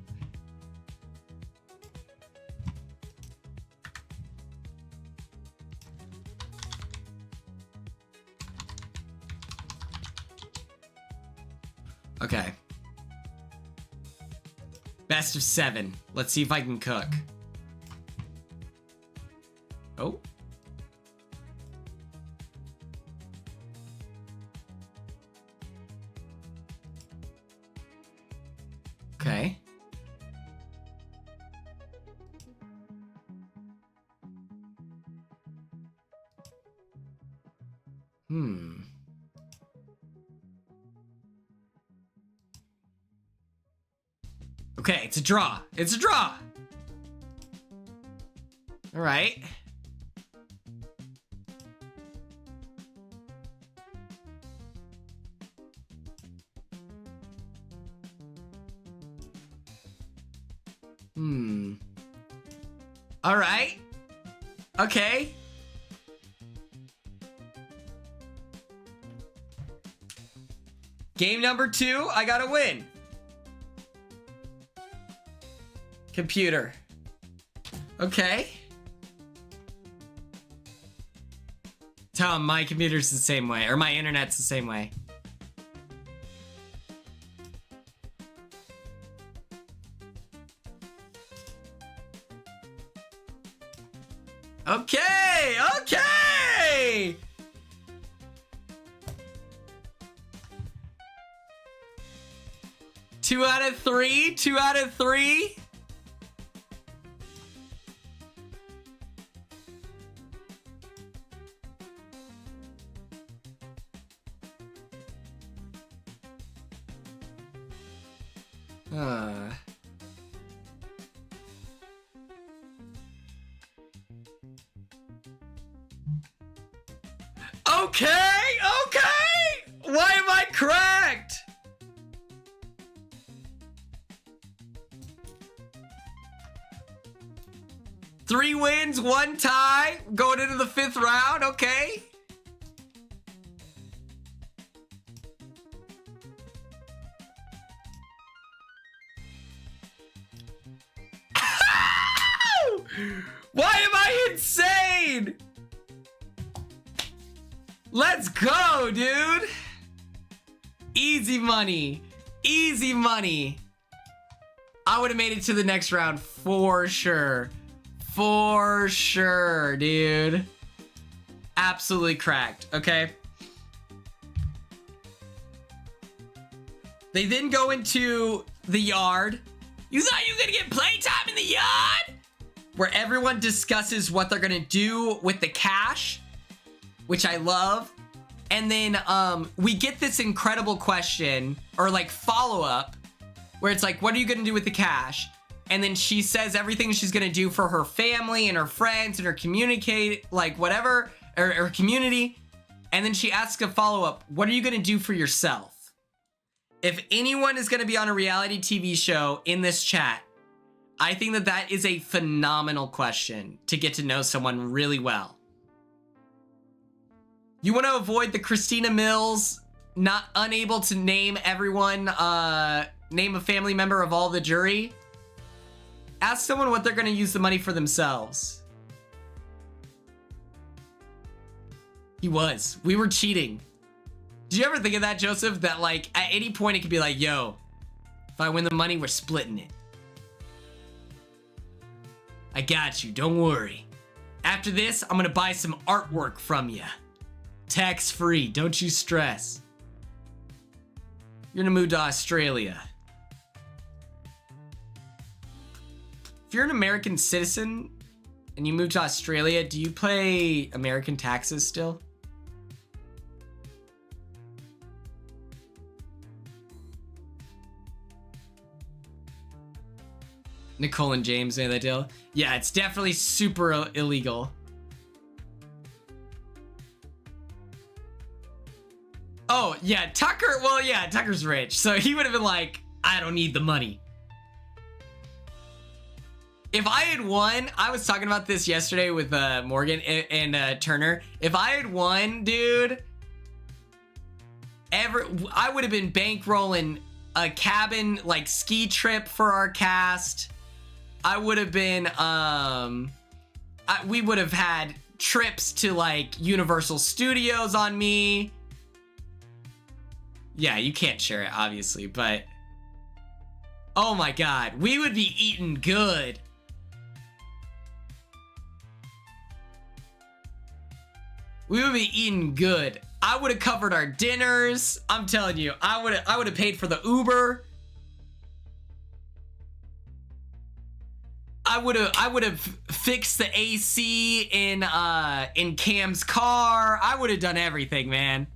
Okay. Best of 7. Let's see if I can cook. Oh. Okay. Okay, it's a draw. It's a draw. All right. All right. Okay. Game number 2, I gotta win. Computer. Okay. Tom, my computer's the same way, or my internet's the same way. Okay, okay! Two out of three. Okay! Why am I cracked? Three wins, 1 tie, going into the 5th round, okay. Why am I insane? Let's go, dude. Easy money. Easy money. I would have made it to the next round for sure. For sure, dude. Absolutely cracked, okay? They then go into the yard. You thought you were gonna get playtime in the yard? Where everyone discusses what they're gonna do with the cash, which I love. And then we get this incredible question, or like follow-up, where it's like, what are you gonna do with the cash? And then she says everything she's gonna do for her family and her friends and her communicate, like whatever, or her community. And then she asks a follow-up, what are you gonna do for yourself? If anyone is gonna be on a reality TV show in this chat, I think that that is a phenomenal question to get to know someone really well. You want to avoid the Christina Mills not unable to name everyone, name a family member of all the jury. Ask someone what they're gonna use the money for themselves. He was. We were cheating. Did you ever think of that, Joseph? That like at any point it could be like, yo, if I win the money, we're splitting it. I got you, don't worry. After this, I'm gonna buy some artwork from you. Tax free, don't you stress. You're gonna move to Australia. If you're an American citizen and you move to Australia, do you pay American taxes still? Nicole and James made that deal. Yeah, it's definitely super illegal. Oh, yeah, Tucker, well, yeah, Tucker's rich. So he would have been like, I don't need the money. If I had won, I was talking about this yesterday with Morgan and Turner. If I had won, dude, I would have been bankrolling a cabin, like, ski trip for our cast. I would have been, we would have had trips to, like, Universal Studios on me. Yeah, you can't share it, obviously, but... Oh my god, we would be eating good. We would be eating good. I would have covered our dinners. I'm telling you, I would have paid for the Uber. I would have fixed the AC in Cam's car. I would have done everything, man.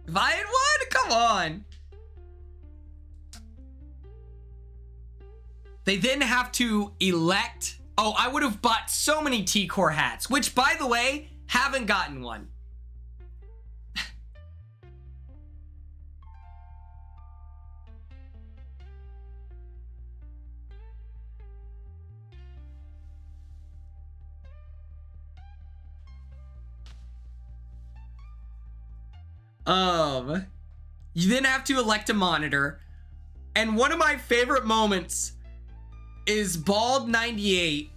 If I had won, come on. They then have to elect. Oh, I would have bought so many T-Core hats, which, by the way, haven't gotten one. You then have to elect a monitor. And one of my favorite moments is Bald 98.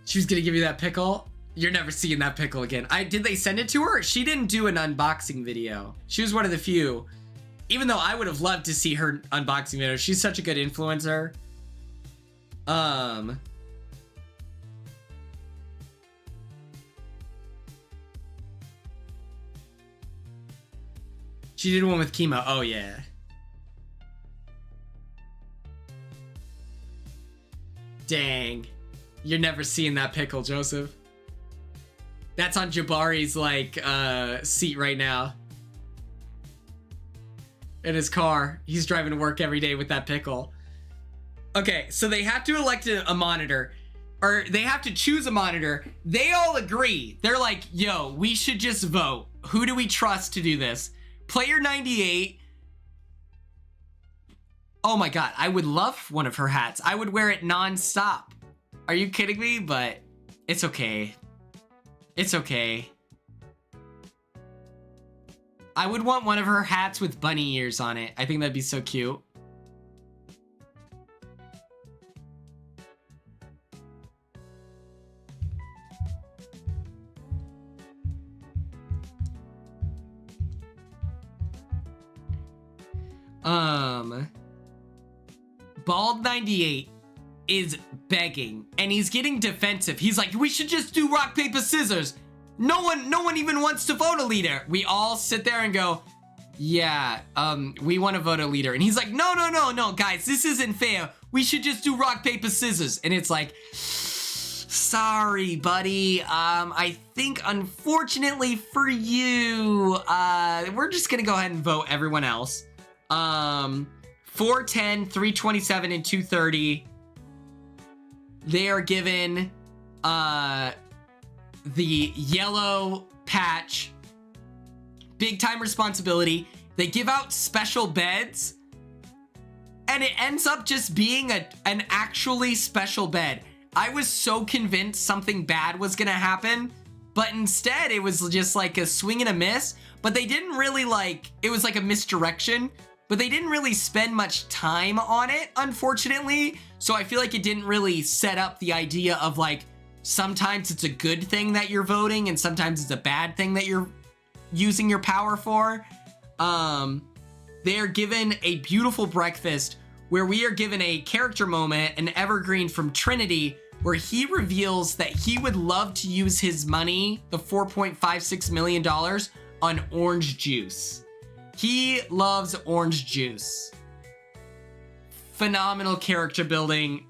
She was gonna give you that pickle. You're never seeing that pickle again. Did they send it to her? She didn't do an unboxing video. She was one of the few. Even though I would have loved to see her unboxing video. She's such a good influencer. She did one with chemo. Oh, yeah. Dang. You're never seeing that pickle, Joseph. That's on Jabari's, like, seat right now. In his car. He's driving to work every day with that pickle. Okay, so they have to elect a monitor. Or they have to choose a monitor. They all agree. They're like, yo, we should just vote. Who do we trust to do this? Player 98. Oh my god, I would love one of her hats. I would wear it non-stop. Are you kidding me? But it's okay. It's okay. I would want one of her hats with bunny ears on it. I think that'd be so cute. Bald 98 is begging and he's getting defensive. He's like, we should just do rock, paper, scissors. No one even wants to vote a leader. We all sit there and go, yeah, we want to vote a leader. And he's like, no, guys, this isn't fair. We should just do rock, paper, scissors. And it's like, sorry, buddy. I think unfortunately for you, we're just gonna go ahead and vote everyone else. 410, 327, and 230. They are given the yellow patch. Big time responsibility. They give out special beds. And it ends up just being an actually special bed. I was so convinced something bad was gonna happen, but instead it was just like a swing and a miss. But they didn't really it was like a misdirection, but they didn't really spend much time on it, unfortunately. So I feel like it didn't really set up the idea of sometimes it's a good thing that you're voting and sometimes it's a bad thing that you're using your power for. They're given a beautiful breakfast where we are given a character moment, an evergreen from Trinity, where he reveals that he would love to use his money, the $4.56 million, on orange juice. He loves orange juice. Phenomenal character building.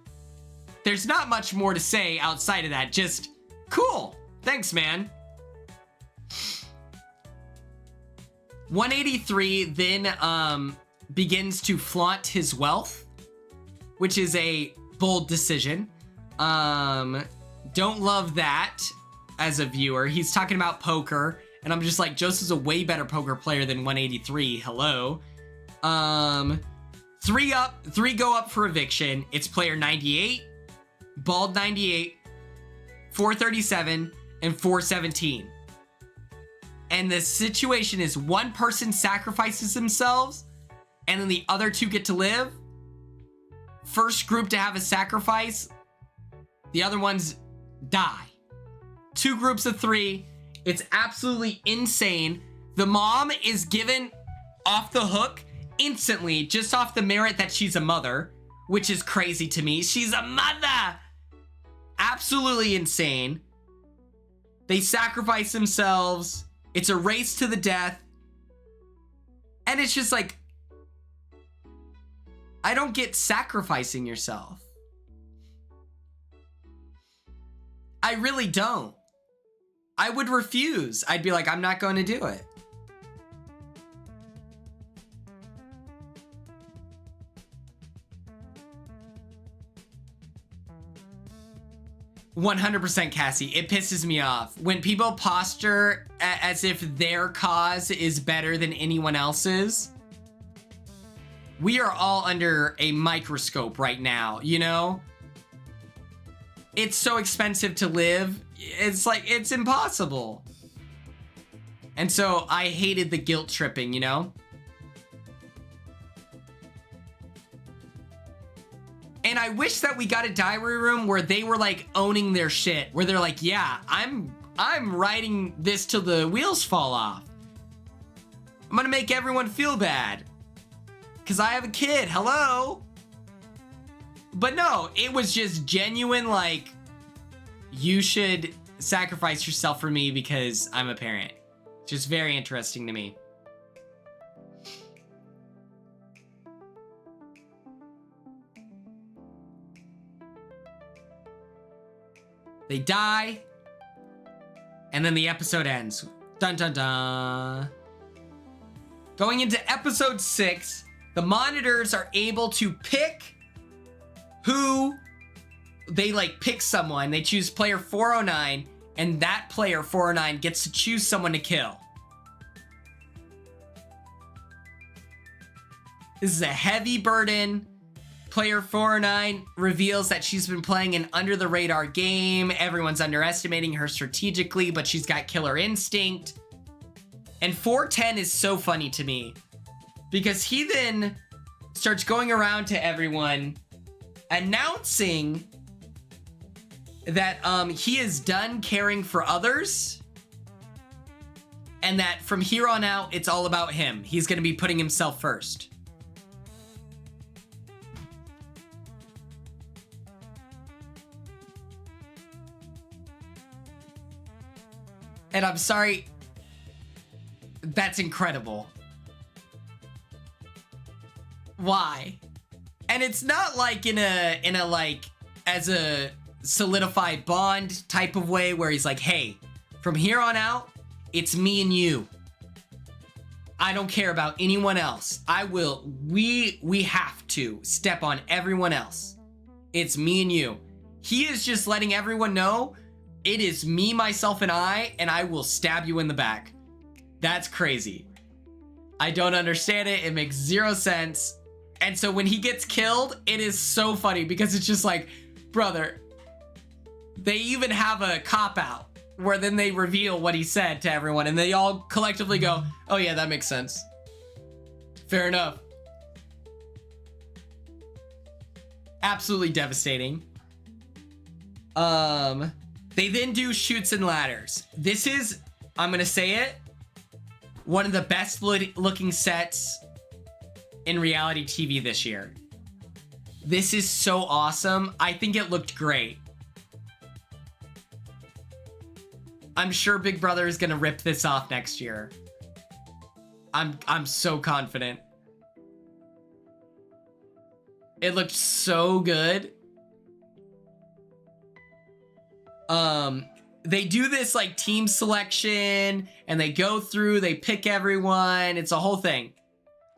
There's not much more to say outside of that. Just cool. Thanks, man. 183 then begins to flaunt his wealth, which is a bold decision. Don't love that as a viewer. He's talking about poker, and I'm just like, Joseph's a way better poker player than 183. Hello. 3 go up for eviction. It's player 98, bald 98, 437, and 417. And the situation is one person sacrifices themselves and then the other 2 get to live. First group to have a sacrifice, the other ones die. 2 groups of 3. It's absolutely insane. The mom is given off the hook instantly, just off the merit that she's a mother, which is crazy to me. She's a mother. Absolutely insane. They sacrifice themselves. It's a race to the death. And it's just like, I don't get sacrificing yourself. I really don't. I would refuse. I'd be like, I'm not going to do it. "100% Cassie, it pisses me off when people posture as if their cause is better than anyone else's. We are all under a microscope right now, you know? It's so expensive to live. It's like, it's impossible. And so I hated the guilt tripping, you know? And I wish that we got a diary room where they were like owning their shit, where they're like, yeah, I'm writing this till the wheels fall off. I'm gonna make everyone feel bad because I have a kid. Hello. But no, it was just genuine, like, you should sacrifice yourself for me because I'm a parent. Just very interesting to me. They die, and then the episode ends. Dun dun dun. Going into episode 6, the monitors are able to pick who they like pick someone. They choose player 409, and that player 409 gets to choose someone to kill. This is a heavy burden. Player 409 reveals that she's been playing an under-the-radar game. Everyone's underestimating her strategically, but she's got killer instinct. And 410 is so funny to me because he then starts going around to everyone announcing that he is done caring for others and that from here on out, it's all about him. He's going to be putting himself first. And I'm sorry, that's incredible. Why? And it's not like in a like as a solidified bond type of way where he's like, hey, from here on out, it's me and you. I don't care about anyone else. We have to step on everyone else. It's me and you. He is just letting everyone know it is me, myself, and I will stab you in the back. That's crazy. I don't understand it. It makes zero sense. And so when he gets killed, it is so funny because it's just like, brother, they even have a cop-out where then they reveal what he said to everyone and they all collectively go, oh yeah, that makes sense. Fair enough. Absolutely devastating. They then do Chutes and Ladders. This is, I'm gonna say it, one of the best looking sets in reality TV this year. This is so awesome. I think it looked great. I'm sure Big Brother is gonna rip this off next year. I'm so confident. It looked so good. They do this like team selection and they go through, they pick everyone. It's a whole thing.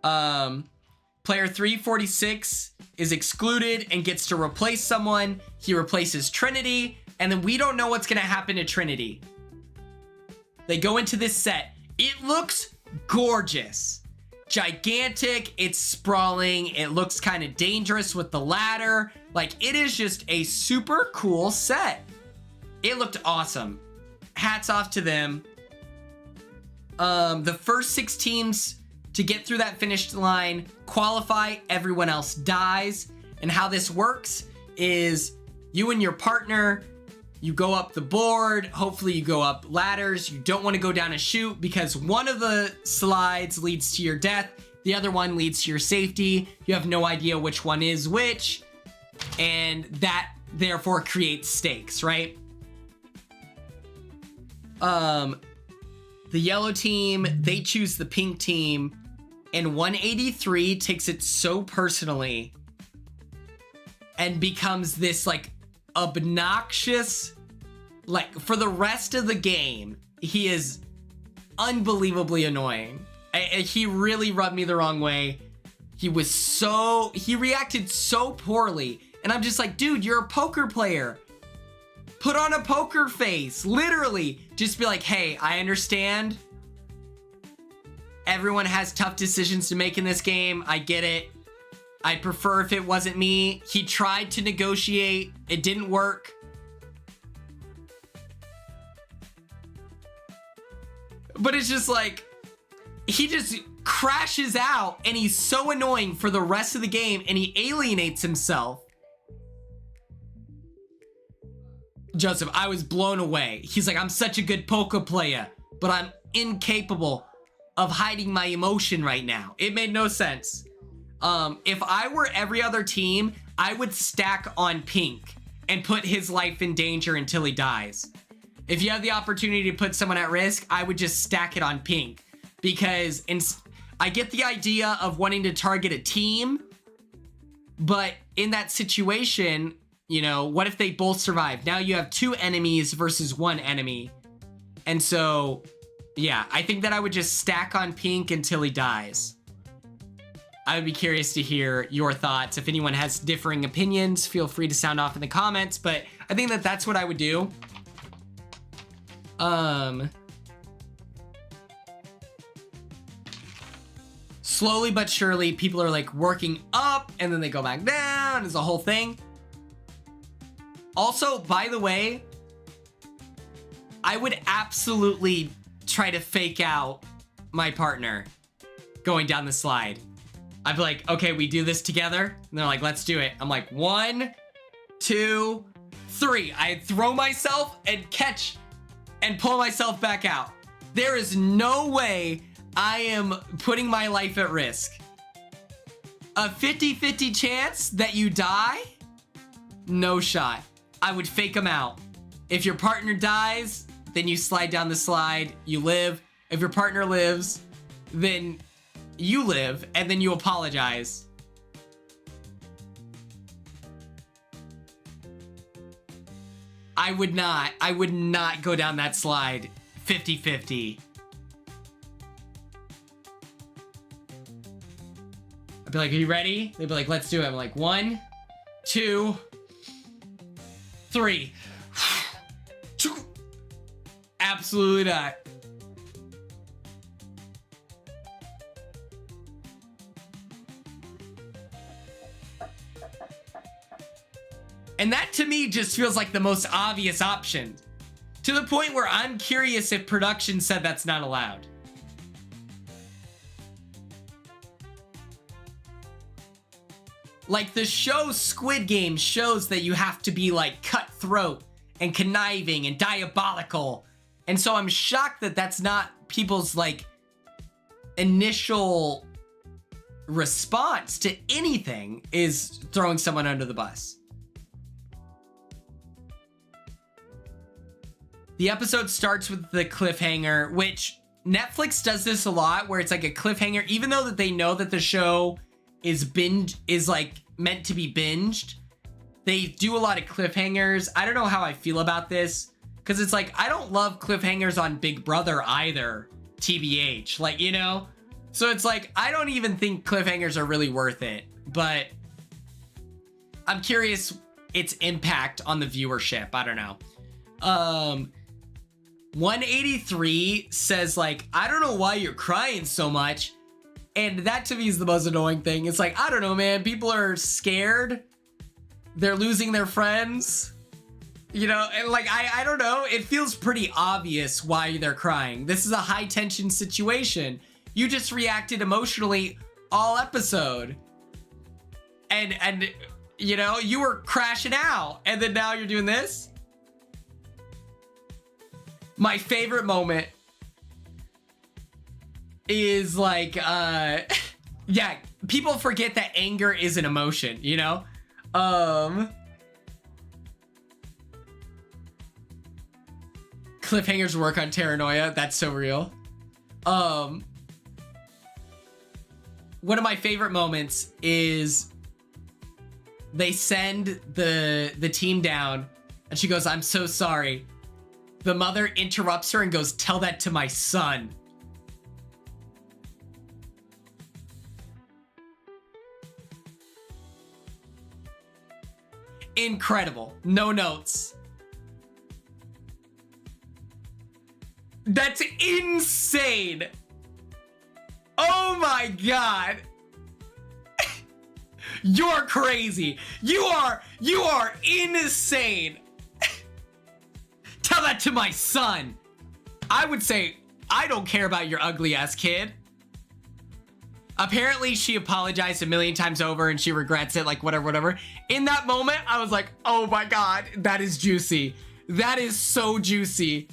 Player 346 is excluded and gets to replace someone. He replaces Trinity, and then we don't know what's gonna happen to Trinity. They go into this set. It looks gorgeous. Gigantic, it's sprawling, it looks kind of dangerous with the ladder. Like, it is just a super cool set. It looked awesome. Hats off to them. The first 6 teams to get through that finish line qualify, everyone else dies. And how this works is you and your partner, you go up the board, hopefully you go up ladders. You don't want to go down a chute because one of the slides leads to your death, the other one leads to your safety. You have no idea which one is which, and that therefore creates stakes, right? The yellow team, they choose the pink team, and 183 takes it so personally and becomes this like obnoxious, like for the rest of the game, he is unbelievably annoying. He really rubbed me the wrong way. He reacted so poorly. And I'm just like, dude, you're a poker player. Put on a poker face, literally. Just be like, hey, I understand. Everyone has tough decisions to make in this game. I get it. I'd prefer if it wasn't me. He tried to negotiate. It didn't work. But it's just like, he just crashes out and he's so annoying for the rest of the game and he alienates himself. Joseph, I was blown away. He's like, I'm such a good poker player, but I'm incapable of hiding my emotion right now. It made no sense. If I were every other team, I would stack on pink and put his life in danger until he dies. If you have the opportunity to put someone at risk, I would just stack it on pink because I get the idea of wanting to target a team, but in that situation, you know, what if they both survive? Now you have 2 enemies versus 1 enemy. And so, yeah, I think that I would just stack on pink until he dies. I would be curious to hear your thoughts. If anyone has differing opinions, feel free to sound off in the comments, but I think that that's what I would do. Slowly but surely, people are like working up and then they go back down. It's a whole thing. Also, by the way, I would absolutely try to fake out my partner going down the slide. I'd be like, okay, we do this together. And they're like, let's do it. I'm like, 1, 2, 3. I throw myself and catch and pull myself back out. There is no way I am putting my life at risk. A 50-50 chance that you die? No shot. I would fake them out. If your partner dies, then you slide down the slide, you live. If your partner lives, then you live, and then you apologize. I would not go down that slide 50-50. I'd be like, are you ready? They'd be like, let's do it. I'm like, 1, 2, 3. Absolutely not. And that to me just feels like the most obvious option. To the point where I'm curious if production said that's not allowed. Like the show Squid Game shows that you have to be like cutthroat and conniving and diabolical. And so I'm shocked that that's not people's like initial response to anything is throwing someone under the bus. The episode starts with the cliffhanger, which Netflix does this a lot, where it's like a cliffhanger, even though that they know that the show is like meant to be binged. They do a lot of cliffhangers. I don't know how I feel about this, because it's like, I don't love cliffhangers on Big Brother either, TBH, like, you know? So it's like, I don't even think cliffhangers are really worth it, but I'm curious its impact on the viewership. I don't know. 183 says like, I don't know why you're crying so much. And that to me is the most annoying thing. It's like, I don't know, man. People are scared. They're losing their friends. You know, and like, I don't know. It feels pretty obvious why they're crying. This is a high tension situation. You just reacted emotionally all episode. And you know, you were crashing out. And then now you're doing this. My favorite moment is like, yeah, people forget that anger is an emotion, you know? Cliffhangers work on Terranoia. That's so real. One of my favorite moments is they send the team down and she goes, I'm so sorry. The mother interrupts her and goes, tell that to my son. Incredible. No notes. That's insane. Oh my God. You're crazy. You are insane. Tell that to my son. I would say, I don't care about your ugly ass kid. Apparently she apologized a million times over and she regrets it, like whatever. In that moment, I was like, oh my God, that is juicy. That is so juicy.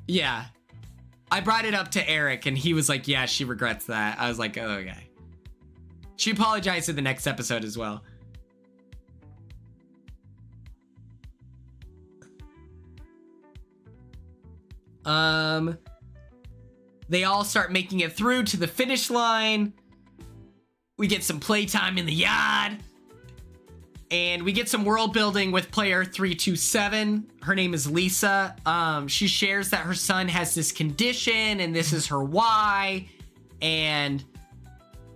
Yeah. I brought it up to Eric and he was like, yeah, she regrets that. I was like, oh, okay. She apologized in the next episode as well. They all start making it through to the finish line. We get some playtime in the yard. And we get some world building with player 327. Her name is Lisa. She shares that her son has this condition and this is her why. And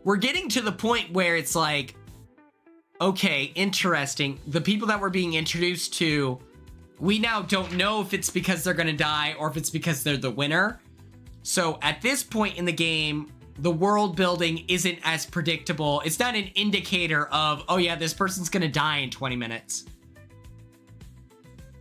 we're getting to the point where it's like, okay, interesting. The people that we're being introduced to, we now don't know if it's because they're gonna die or if it's because they're the winner. So at this point in the game, the world building isn't as predictable. It's not an indicator of, oh yeah, this person's gonna die in 20 minutes.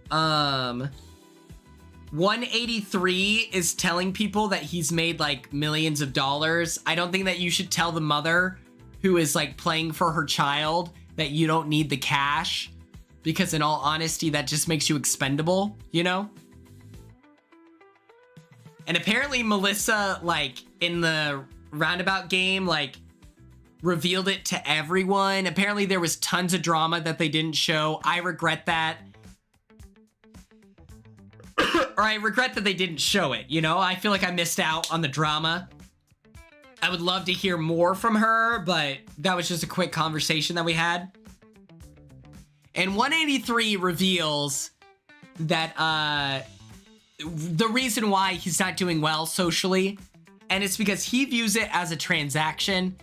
183 is telling people that he's made like millions of dollars. I don't think that you should tell the mother who is like playing for her child that you don't need the cash, because in all honesty, that just makes you expendable, you know? And apparently Melissa, like in the roundabout game, like revealed it to everyone. Apparently there was tons of drama that they didn't show. I regret that. Or I regret that they didn't show it, you know? I feel like I missed out on the drama. I would love to hear more from her, but that was just a quick conversation that we had. And 183 reveals that the reason why he's not doing well socially, and it's because he views it as a transaction.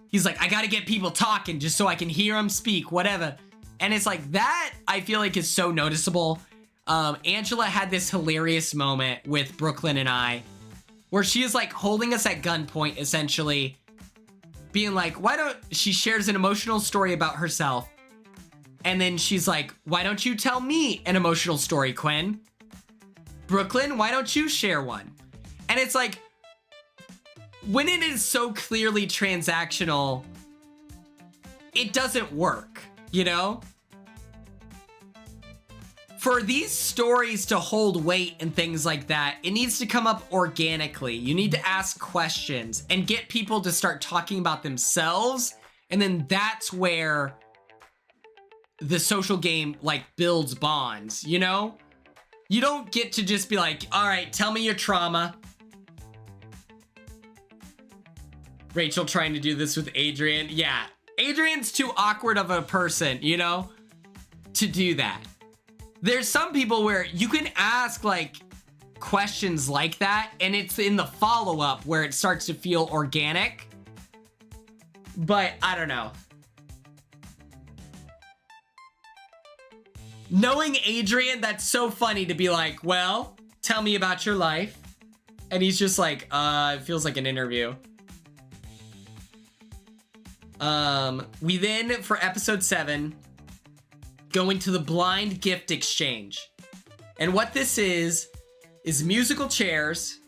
He's like, I gotta get people talking just so I can hear them speak, whatever. And it's like, that I feel like is so noticeable. Angela had this hilarious moment with Brooklyn and I where she is like holding us at gunpoint, essentially being like, why don't, she shares an emotional story about herself. And then she's like, why don't you tell me an emotional story, Quinn? Brooklyn, why don't you share one? And it's like, when it is so clearly transactional, it doesn't work, you know? For these stories to hold weight and things like that, it needs to come up organically. You need to ask questions and get people to start talking about themselves. And then that's where the social game like builds bonds, you know? You don't get to just be like, all right, tell me your trauma. Rachel trying to do this with Adrian. Yeah, Adrian's too awkward of a person, you know, to do that. There's some people where you can ask like questions like that and it's in the follow-up where it starts to feel organic. But I don't know. Knowing Adrian, that's so funny to be like, well, tell me about your life. And he's just like, it feels like an interview. We then, for episode 7, go into the blind gift exchange. And what this is musical chairs.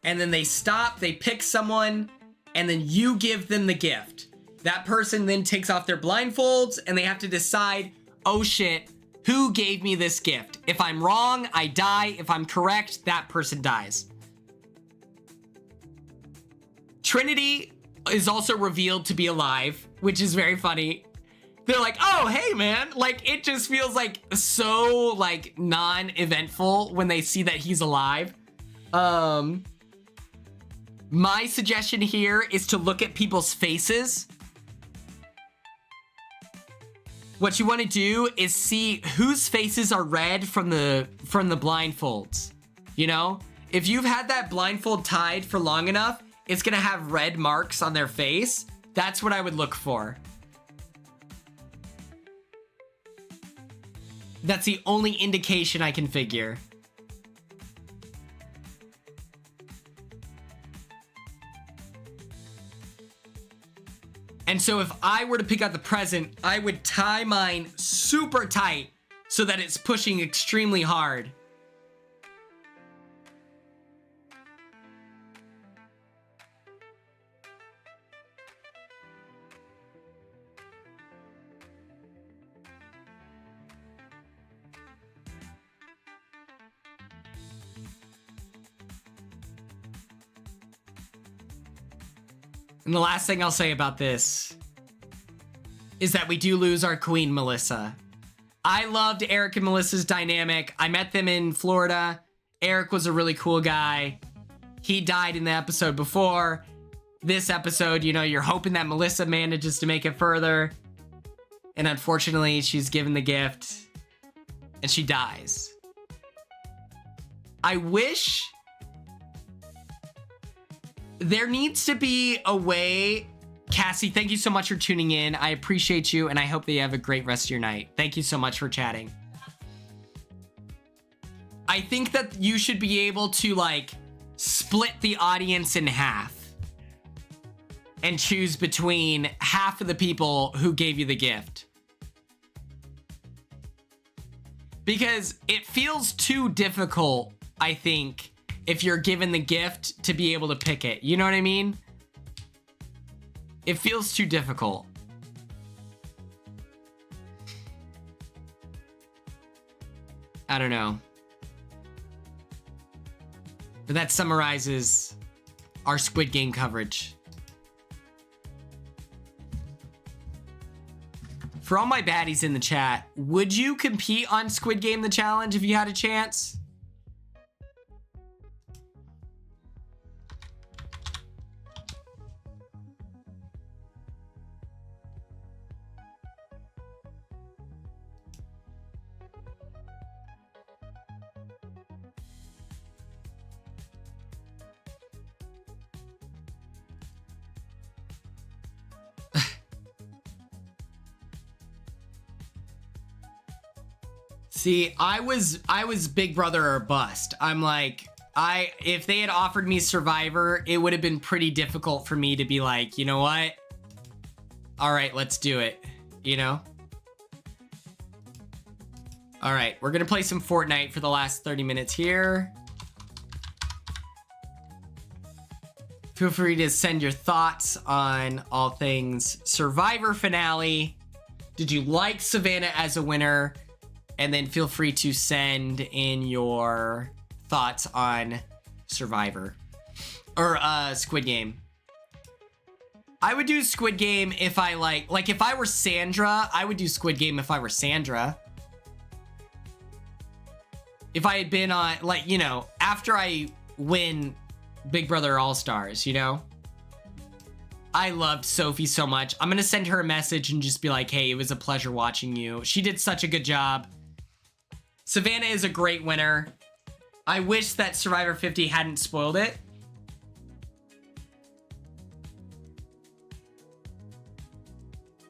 And then they stop, they pick someone, and then you give them the gift. That person then takes off their blindfolds and they have to decide, oh shit, who gave me this gift? If I'm wrong, I die. If I'm correct, that person dies. Trinity is also revealed to be alive, which is very funny. They're like, oh, hey, man. Like, it just feels like so, like, non-eventful when they see that he's alive. My suggestion here is to look at people's faces. What you want to do is see whose faces are red from the blindfolds. You know, if you've had that blindfold tied for long enough, it's gonna have red marks on their face. That's what I would look for. That's the only indication I can figure. And so if I were to pick out the present, I would tie mine super tight so that it's pushing extremely hard. And the last thing I'll say about this is that we do lose our queen, Melissa. I loved Eric and Melissa's dynamic. I met them in Florida. Eric was a really cool guy. He died in the episode before. This episode, you know, you're hoping that Melissa manages to make it further. And unfortunately, she's given the gift and she dies. I wish there needs to be a way. Cassie, thank you so much for tuning in. I appreciate you, and I hope that you have a great rest of your night. Thank you so much for chatting. I think that you should be able to, like, split the audience in half and choose between half of the people who gave you the gift. Because it feels too difficult, I think, if you're given the gift to be able to pick it. You know what I mean? It feels too difficult. I don't know. But that summarizes our Squid Game coverage. For all my baddies in the chat, would you compete on Squid Game the Challenge if you had a chance? See, I was Big Brother or bust. I'm like, if they had offered me Survivor, it would have been pretty difficult for me to be like, you know what? All right, let's do it. You know? All right, we're gonna play some Fortnite for the last 30 minutes here. Feel free to send your thoughts on all things Survivor finale. Did you like Savannah as a winner? And then feel free to send in your thoughts on Survivor or Squid Game. I would do Squid Game if I like if I were Sandra, I would do Squid Game if I were Sandra. If I had been on, like, you know, after I win Big Brother All-Stars, you know? I loved Sophie so much. I'm gonna send her a message and just be like, hey, it was a pleasure watching you. She did such a good job. Savannah is a great winner. I wish that Survivor 50 hadn't spoiled it.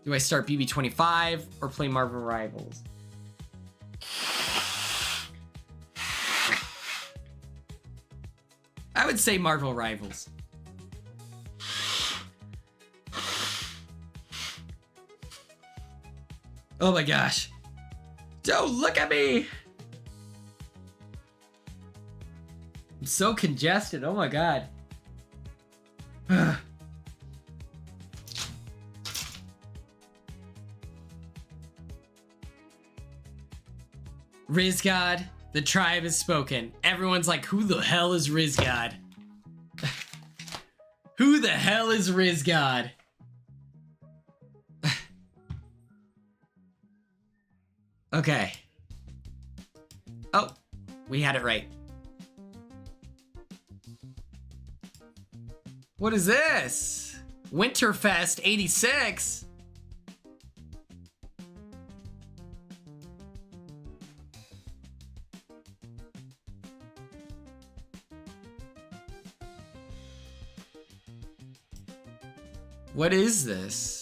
Do I start BB25 or play Marvel Rivals? I would say Marvel Rivals. Oh my gosh. Don't look at me. I'm so congested. Oh my God. Rizgod, the tribe has spoken. Everyone's like, who the hell is Rizgod? Who the hell is Rizgod? Okay. Oh, we had it right. What is this? Winterfest 86? What is this?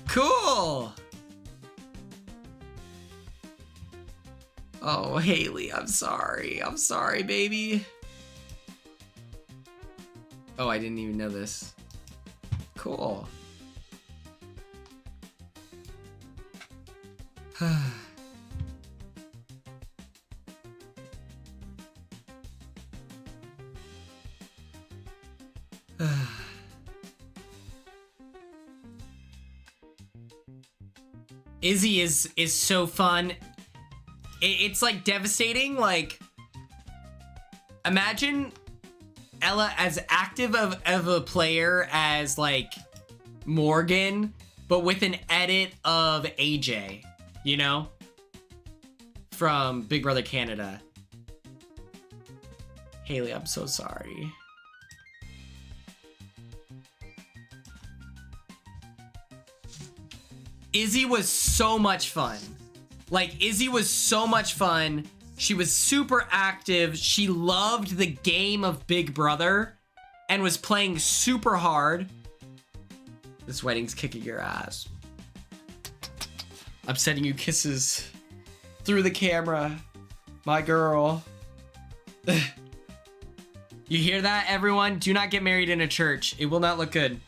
Cool. Oh, Haley, I'm sorry. I'm sorry, baby. Oh, I didn't even know this. Cool. Izzy is so fun. It's like devastating. Like, imagine Ella as active of a player as like Morgan, but with an edit of AJ, you know, from Big Brother Canada. Haley, I'm so sorry. Izzy was so much fun. Like, Izzy was so much fun. She was super active. She loved the game of Big Brother and was playing super hard. This wedding's kicking your ass. I'm sending you kisses through the camera, my girl. You hear that, everyone? Do not get married in a church. It will not look good.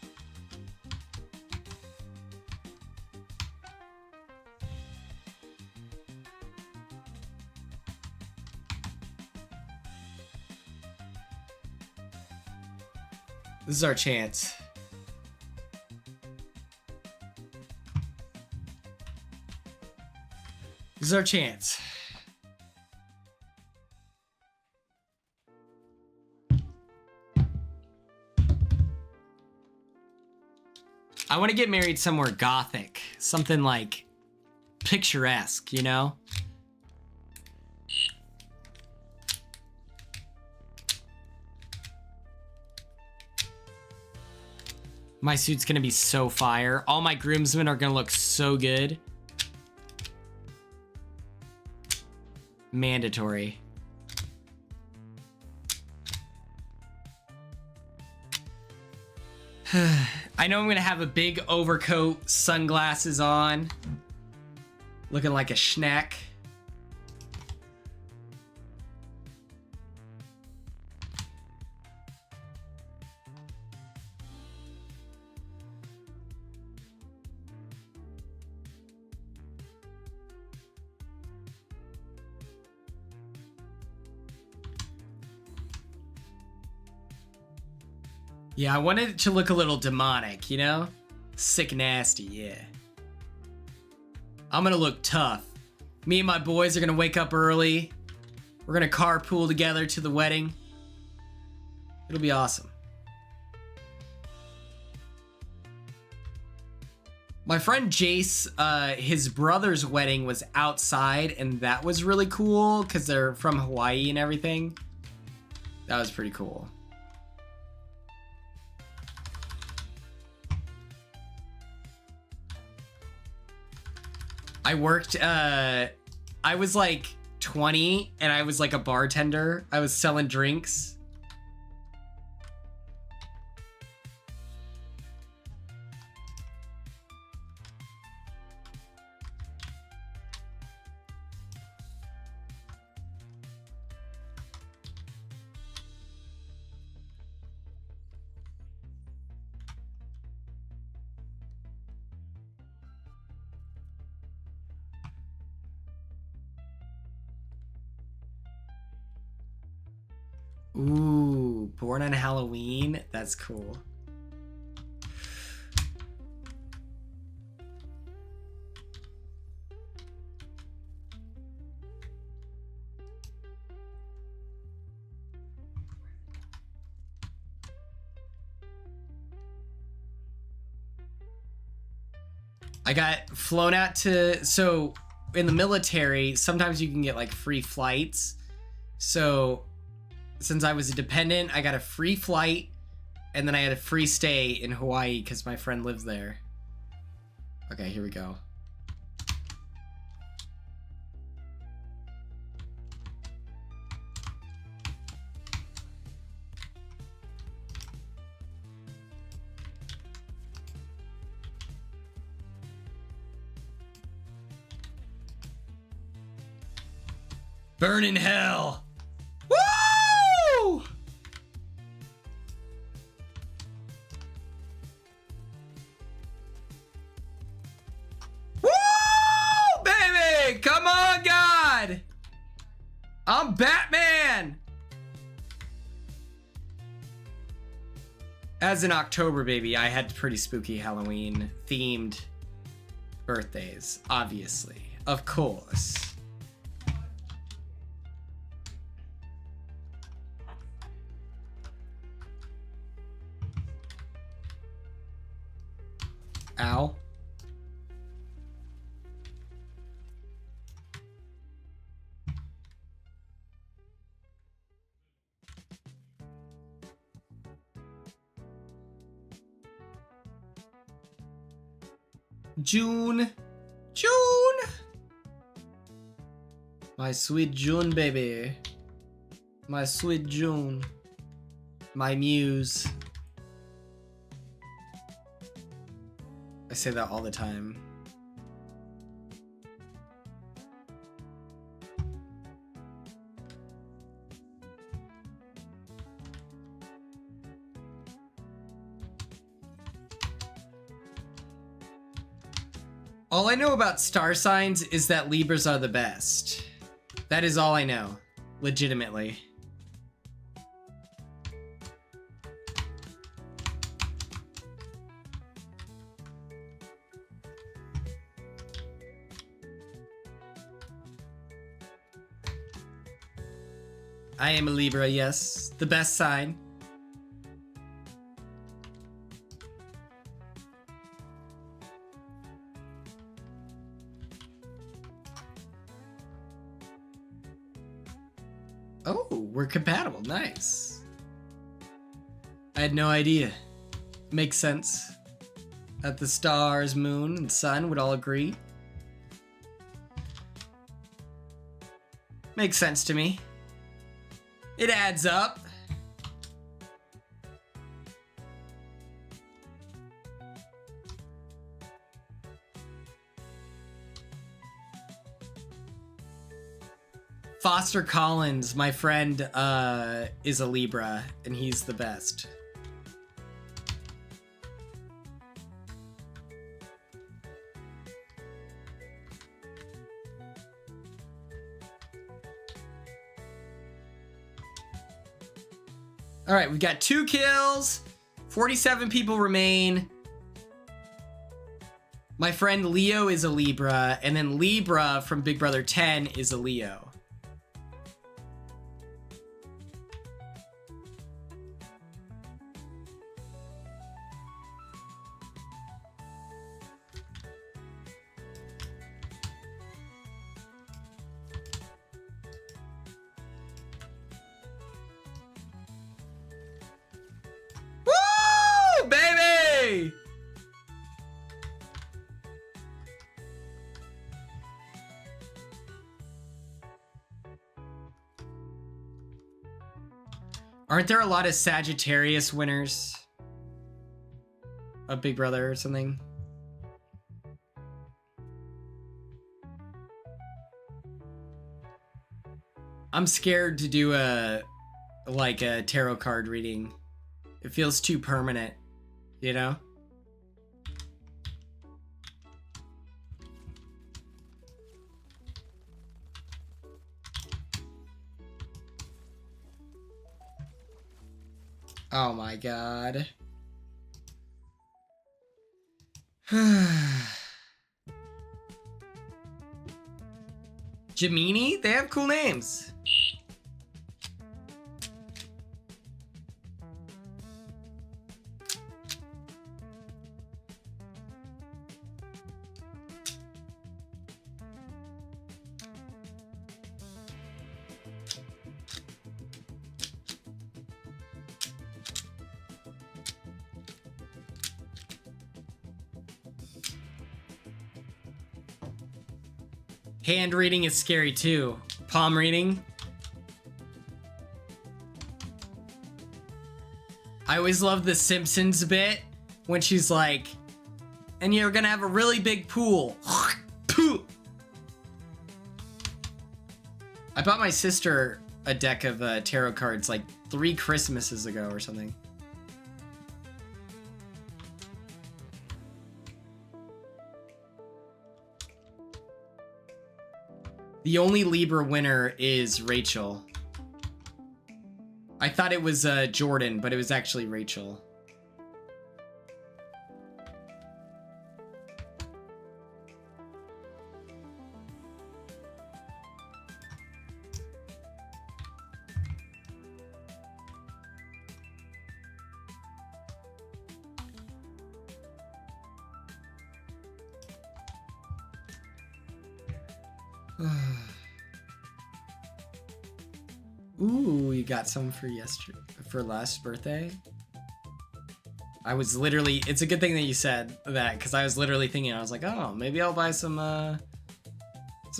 This is our chance. This is our chance. I want to get married somewhere gothic. Something like picturesque, you know? My suit's gonna be so fire. All my groomsmen are gonna look so good. Mandatory. I know I'm gonna have a big overcoat, sunglasses on, looking like a schneck. Yeah, I wanted it to look a little demonic, you know? Sick nasty, yeah. I'm gonna look tough. Me and my boys are gonna wake up early. We're gonna carpool together to the wedding. It'll be awesome. My friend Jace, his brother's wedding was outside, and that was really cool because they're from Hawaii and everything. That was pretty cool. I worked, I was like 20 and I was like a bartender. I was selling drinks. Ooh, born on Halloween? That's cool. I got flown out to, so in the military, sometimes you can get like free flights. So since I was a dependent, I got a free flight, and then I had a free stay in Hawaii because my friend lives there. Okay, here we go. Burn in hell! Woo! Woo, baby! Come on, God! I'm Batman! As in October, baby, I had pretty spooky Halloween themed birthdays, obviously. Of course. Ow. June. June. My sweet June, baby. My sweet June. My muse. I say that all the time. All I know about star signs is that Libras are the best. That is all I know, legitimately. I am a Libra, yes. The best sign. Oh, we're compatible. Nice. I had no idea. Makes sense. That the stars, moon, and sun would all agree. Makes sense to me. It adds up. Foster Collins, my friend, is a Libra, and he's the best. All right, we've got 2 kills. 47 people remain. My friend Leo is a Libra, and then Libra from Big Brother 10 is a Leo. Woo, baby! Aren't there a lot of Sagittarius winners of Big Brother or something? I'm scared to do a tarot card reading. It feels too permanent, you know? Oh my god. Gemini? They have cool names. Hand reading is scary too. Palm reading. I always love the Simpsons bit when she's like, and you're gonna have a really big pool. I bought my sister a deck of tarot cards like 3 Christmases ago or something. The only Libra winner is Rachel. I thought it was Jordan, but it was actually Rachel. Ooh, you got some for last birthday? I was literally, it's a good thing that you said that, because I was literally thinking, I was like, oh, maybe I'll buy some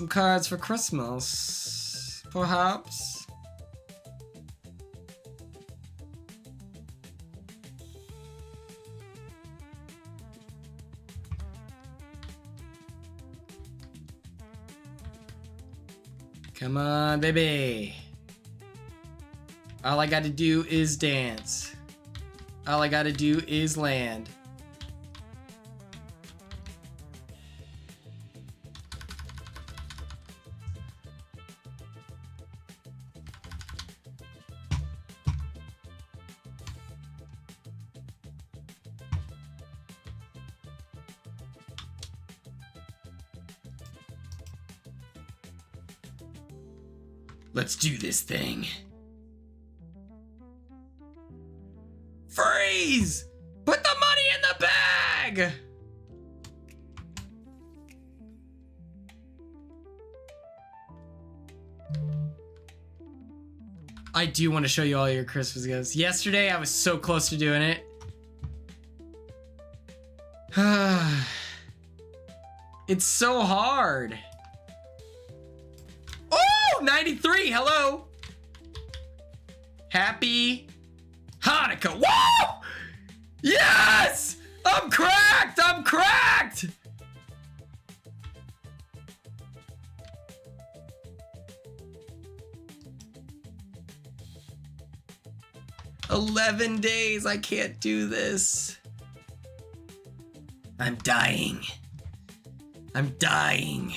cards for Christmas, perhaps. Come on, baby. All I gotta do is dance. All I gotta do is land. Let's do this thing. Freeze! Put the money in the bag! I do want to show you all your Christmas gifts. Yesterday, I was so close to doing it. It's so hard. Oh, 93. Hello. Happy Hanukkah. Whoa! Yes! I'm cracked! I'm cracked! "11 days. I can't do this. I'm dying. I'm dying."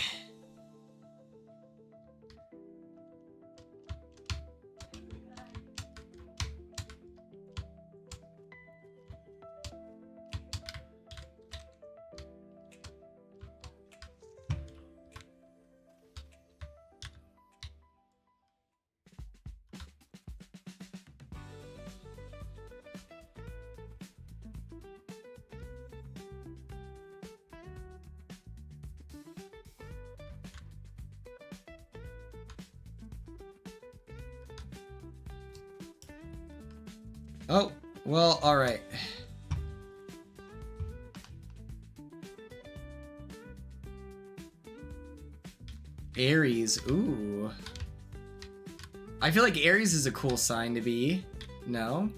Oh, well, all right. Aries, ooh. I feel like Aries is a cool sign to be. No?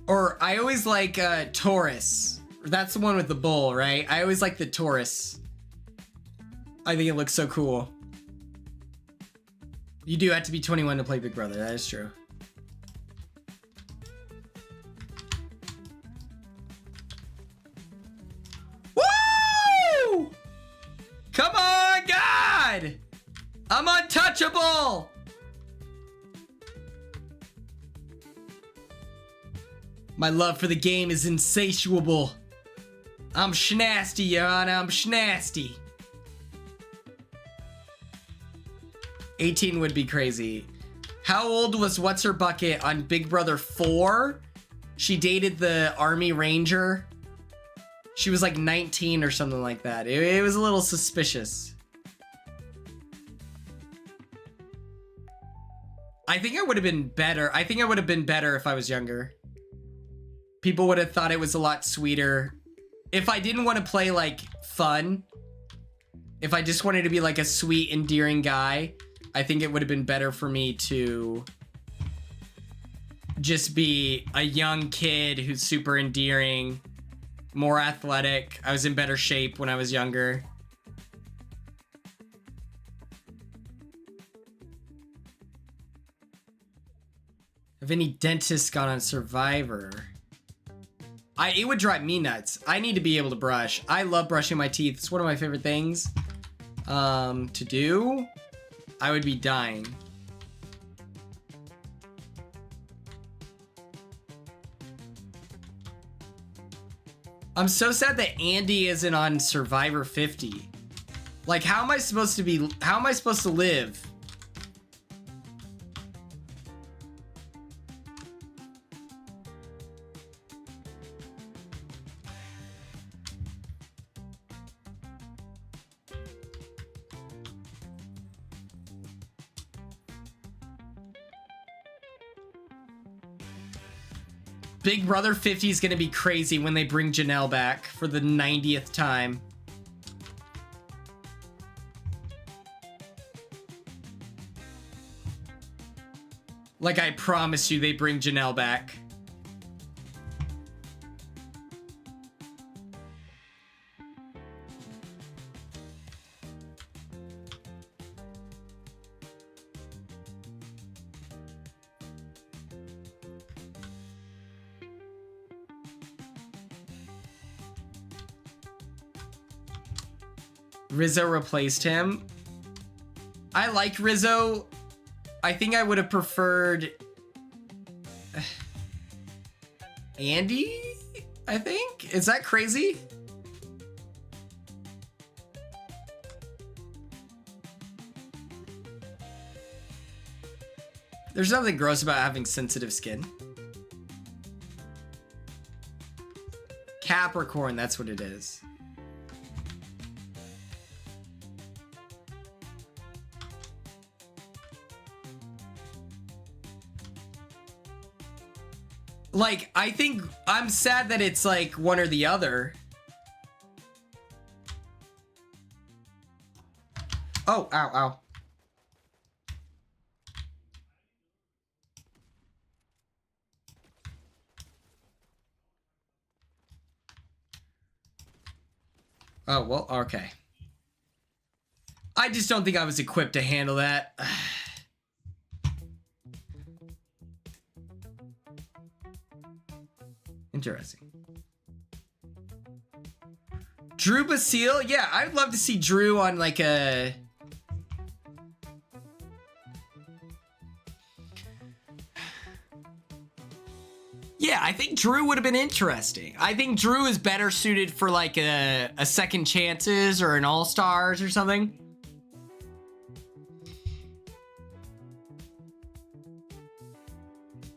Or I always like Taurus. That's the one with the bull, right? I always like the Taurus. I think it looks so cool. You do have to be 21 to play Big Brother. That is true. Woo! Come on, God! I'm untouchable! My love for the game is insatiable. I'm schnasty, Your Honor. I'm schnasty. 18 would be crazy. How old was What's Her Bucket on Big Brother 4? She dated the Army Ranger. She was like 19 or something like that. It was a little suspicious. I think I would have been better. I think I would have been better if I was younger. People would have thought it was a lot sweeter. If I didn't want to play like fun, if I just wanted to be like a sweet, endearing guy, I think it would have been better for me to just be a young kid who's super endearing, more athletic. I was in better shape when I was younger. Have any dentists gone on Survivor? It would drive me nuts. I need to be able to brush. I love brushing my teeth. It's one of my favorite things to do. I would be dying. I'm so sad that Andy isn't on Survivor 50. Like, how am I supposed to live? Big Brother 50 is going to be crazy when they bring Janelle back for the 90th time. Like, I promise you they bring Janelle back. Rizzo replaced him. I like Rizzo. I think I would have preferred Andy, I think. Is that crazy? There's nothing gross about having sensitive skin. Capricorn, that's what it is. Like, I think I'm sad that it's like one or the other. Oh, ow, ow. Oh, well, okay. I just don't think I was equipped to handle that. Interesting. Drew Basile? Yeah, I'd love to see Drew on like a... Yeah, I think Drew would have been interesting. I think Drew is better suited for like a second chances or an all-stars or something.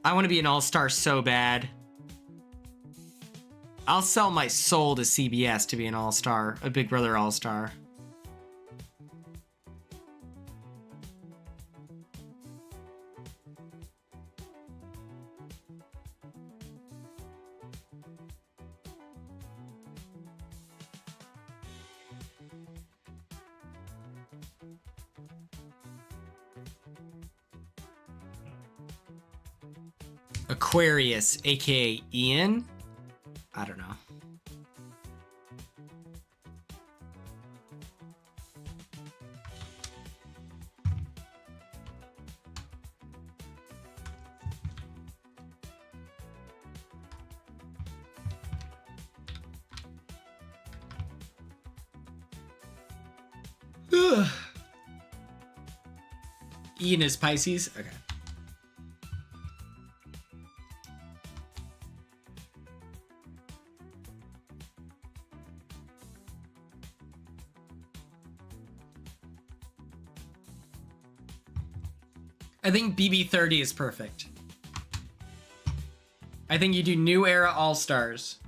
I want to be an all-star so bad. I'll sell my soul to CBS to be an all-star, a Big Brother all-star. Aquarius, aka Ian? I don't know. Ugh. Ian is Pisces? Okay. I think BB30 is perfect. I think you do New Era All-Stars.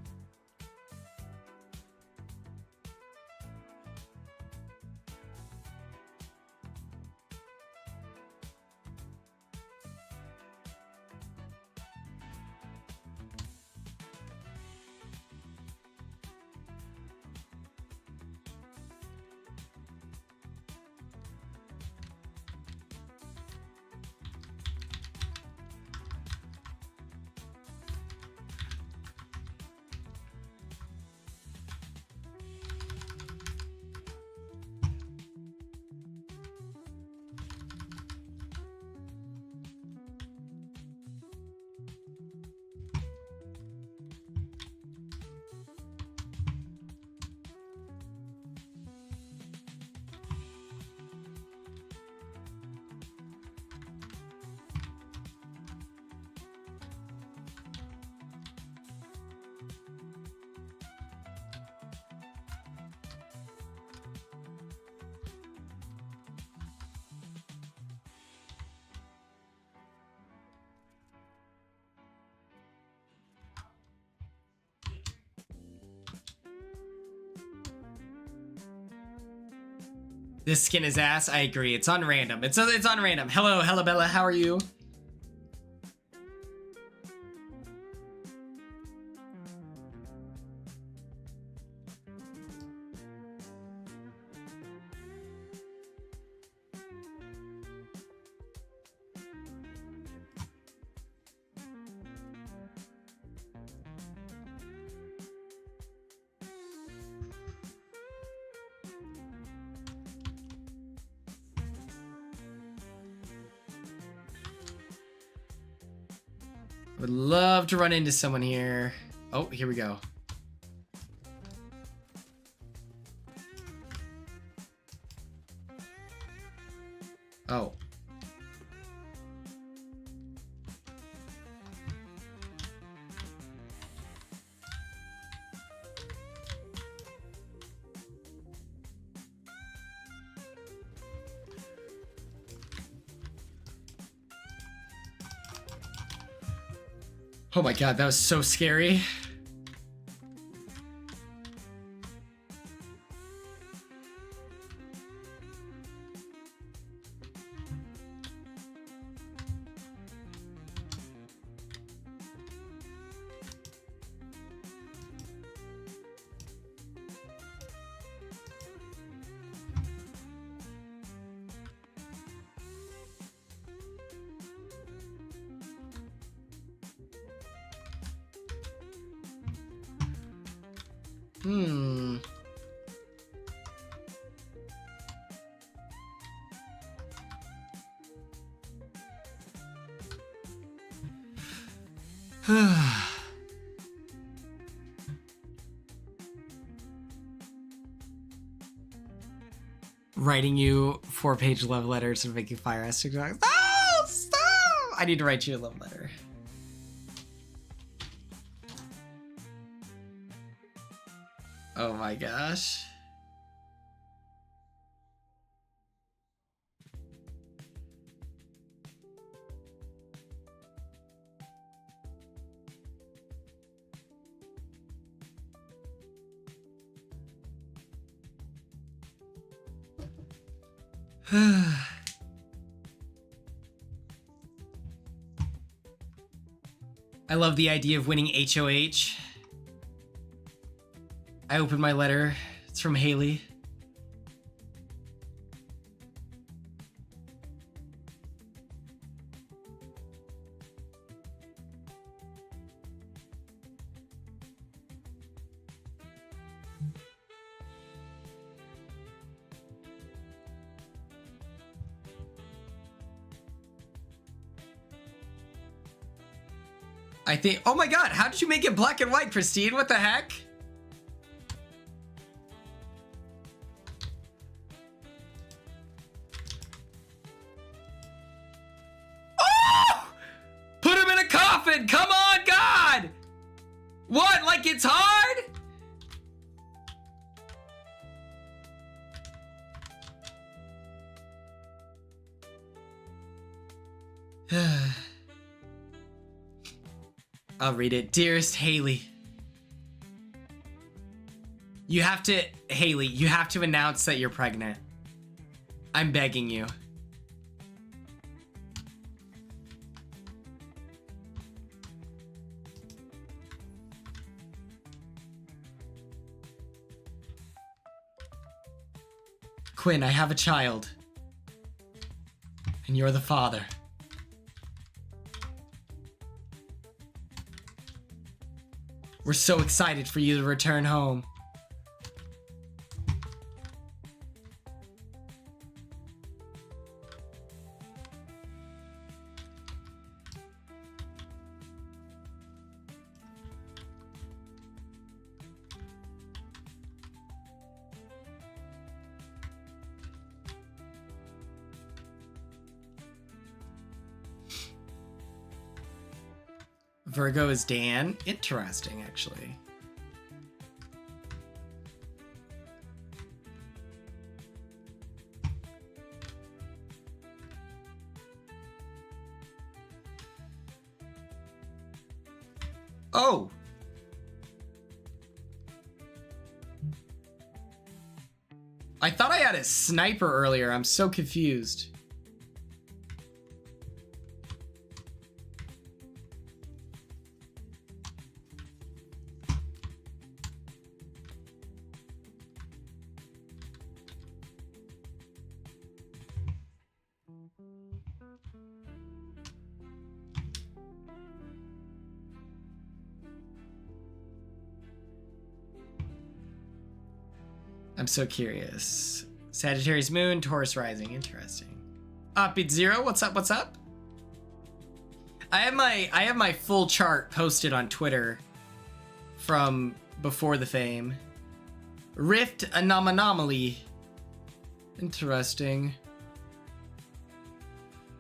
This skin is ass. I agree. It's on random. It's on random. Hello, Bella. How are you? Would love to run into someone here. Oh, here we go. Oh. Oh my god, that was so scary. Writing you 4-page love letters and making fire ass TikToks. Oh, stop! I need to write you a love letter. Oh my gosh. I love the idea of winning HOH. I opened my letter. It's from Haley. I think, oh my god, how did you make it black and white, Christine? What the heck? Oh! Put him in a coffin! Come on, God! What, like it's hard? I'll read it. Dearest Haley. You have to, Haley, you have to announce that you're pregnant. I'm begging you. Quinn, I have a child. And you're the father. We're so excited for you to return home. Virgo is Dan. Interesting, actually. Oh! I thought I had a sniper earlier. I'm so confused. I'm so curious. Sagittarius moon, Taurus rising. Interesting. Upbeat Zero, what's up? What's up? I have my full chart posted on Twitter from before the fame. Rift anomaly. Interesting.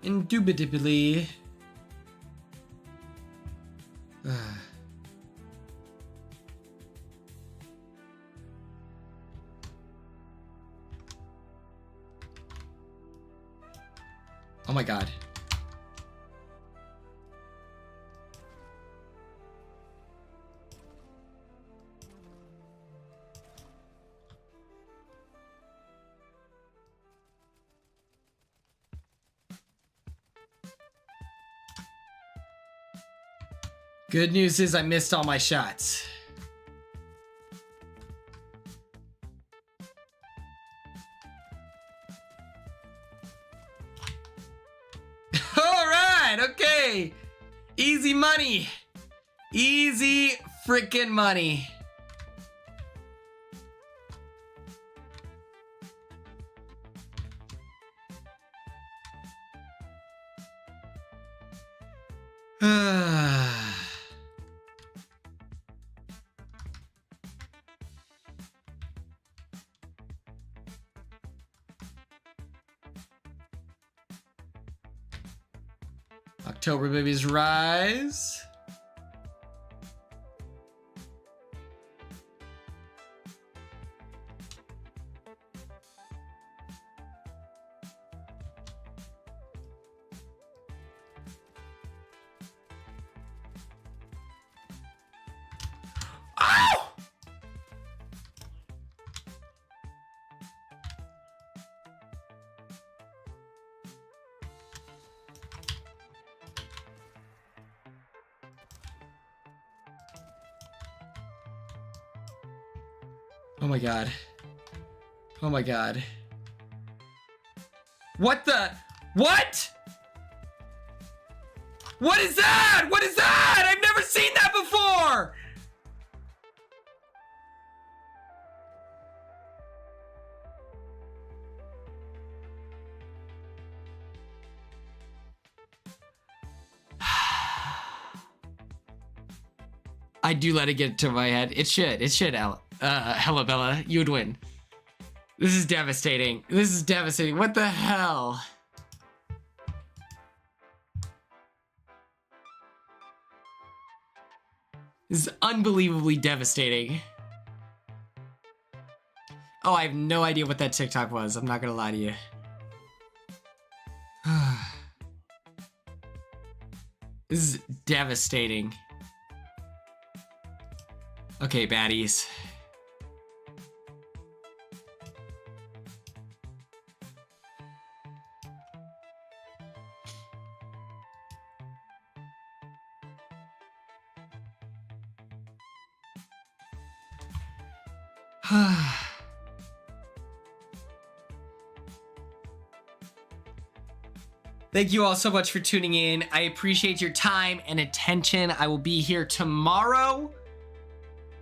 Indubitably. Oh my god. Good news is I missed all my shots. Okay, easy money, easy freaking money. October Babies Rise. Oh my god. Oh my god. What the? What? What is that? What is that? I've never seen that before! I do let it get to my head. It should. It should, Hello, Bella. You would win. This is devastating. This is devastating. What the hell? This is unbelievably devastating. Oh, I have no idea what that TikTok was. I'm not gonna lie to you. This is devastating. Okay, baddies. Thank you all so much for tuning in. I appreciate your time and attention. I will be here tomorrow,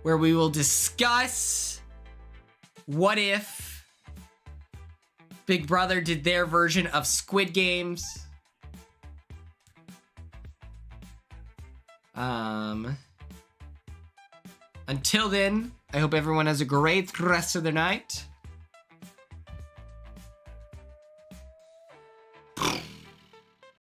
where we will discuss what if Big Brother did their version of Squid Games. Until then, I hope everyone has a great rest of their night.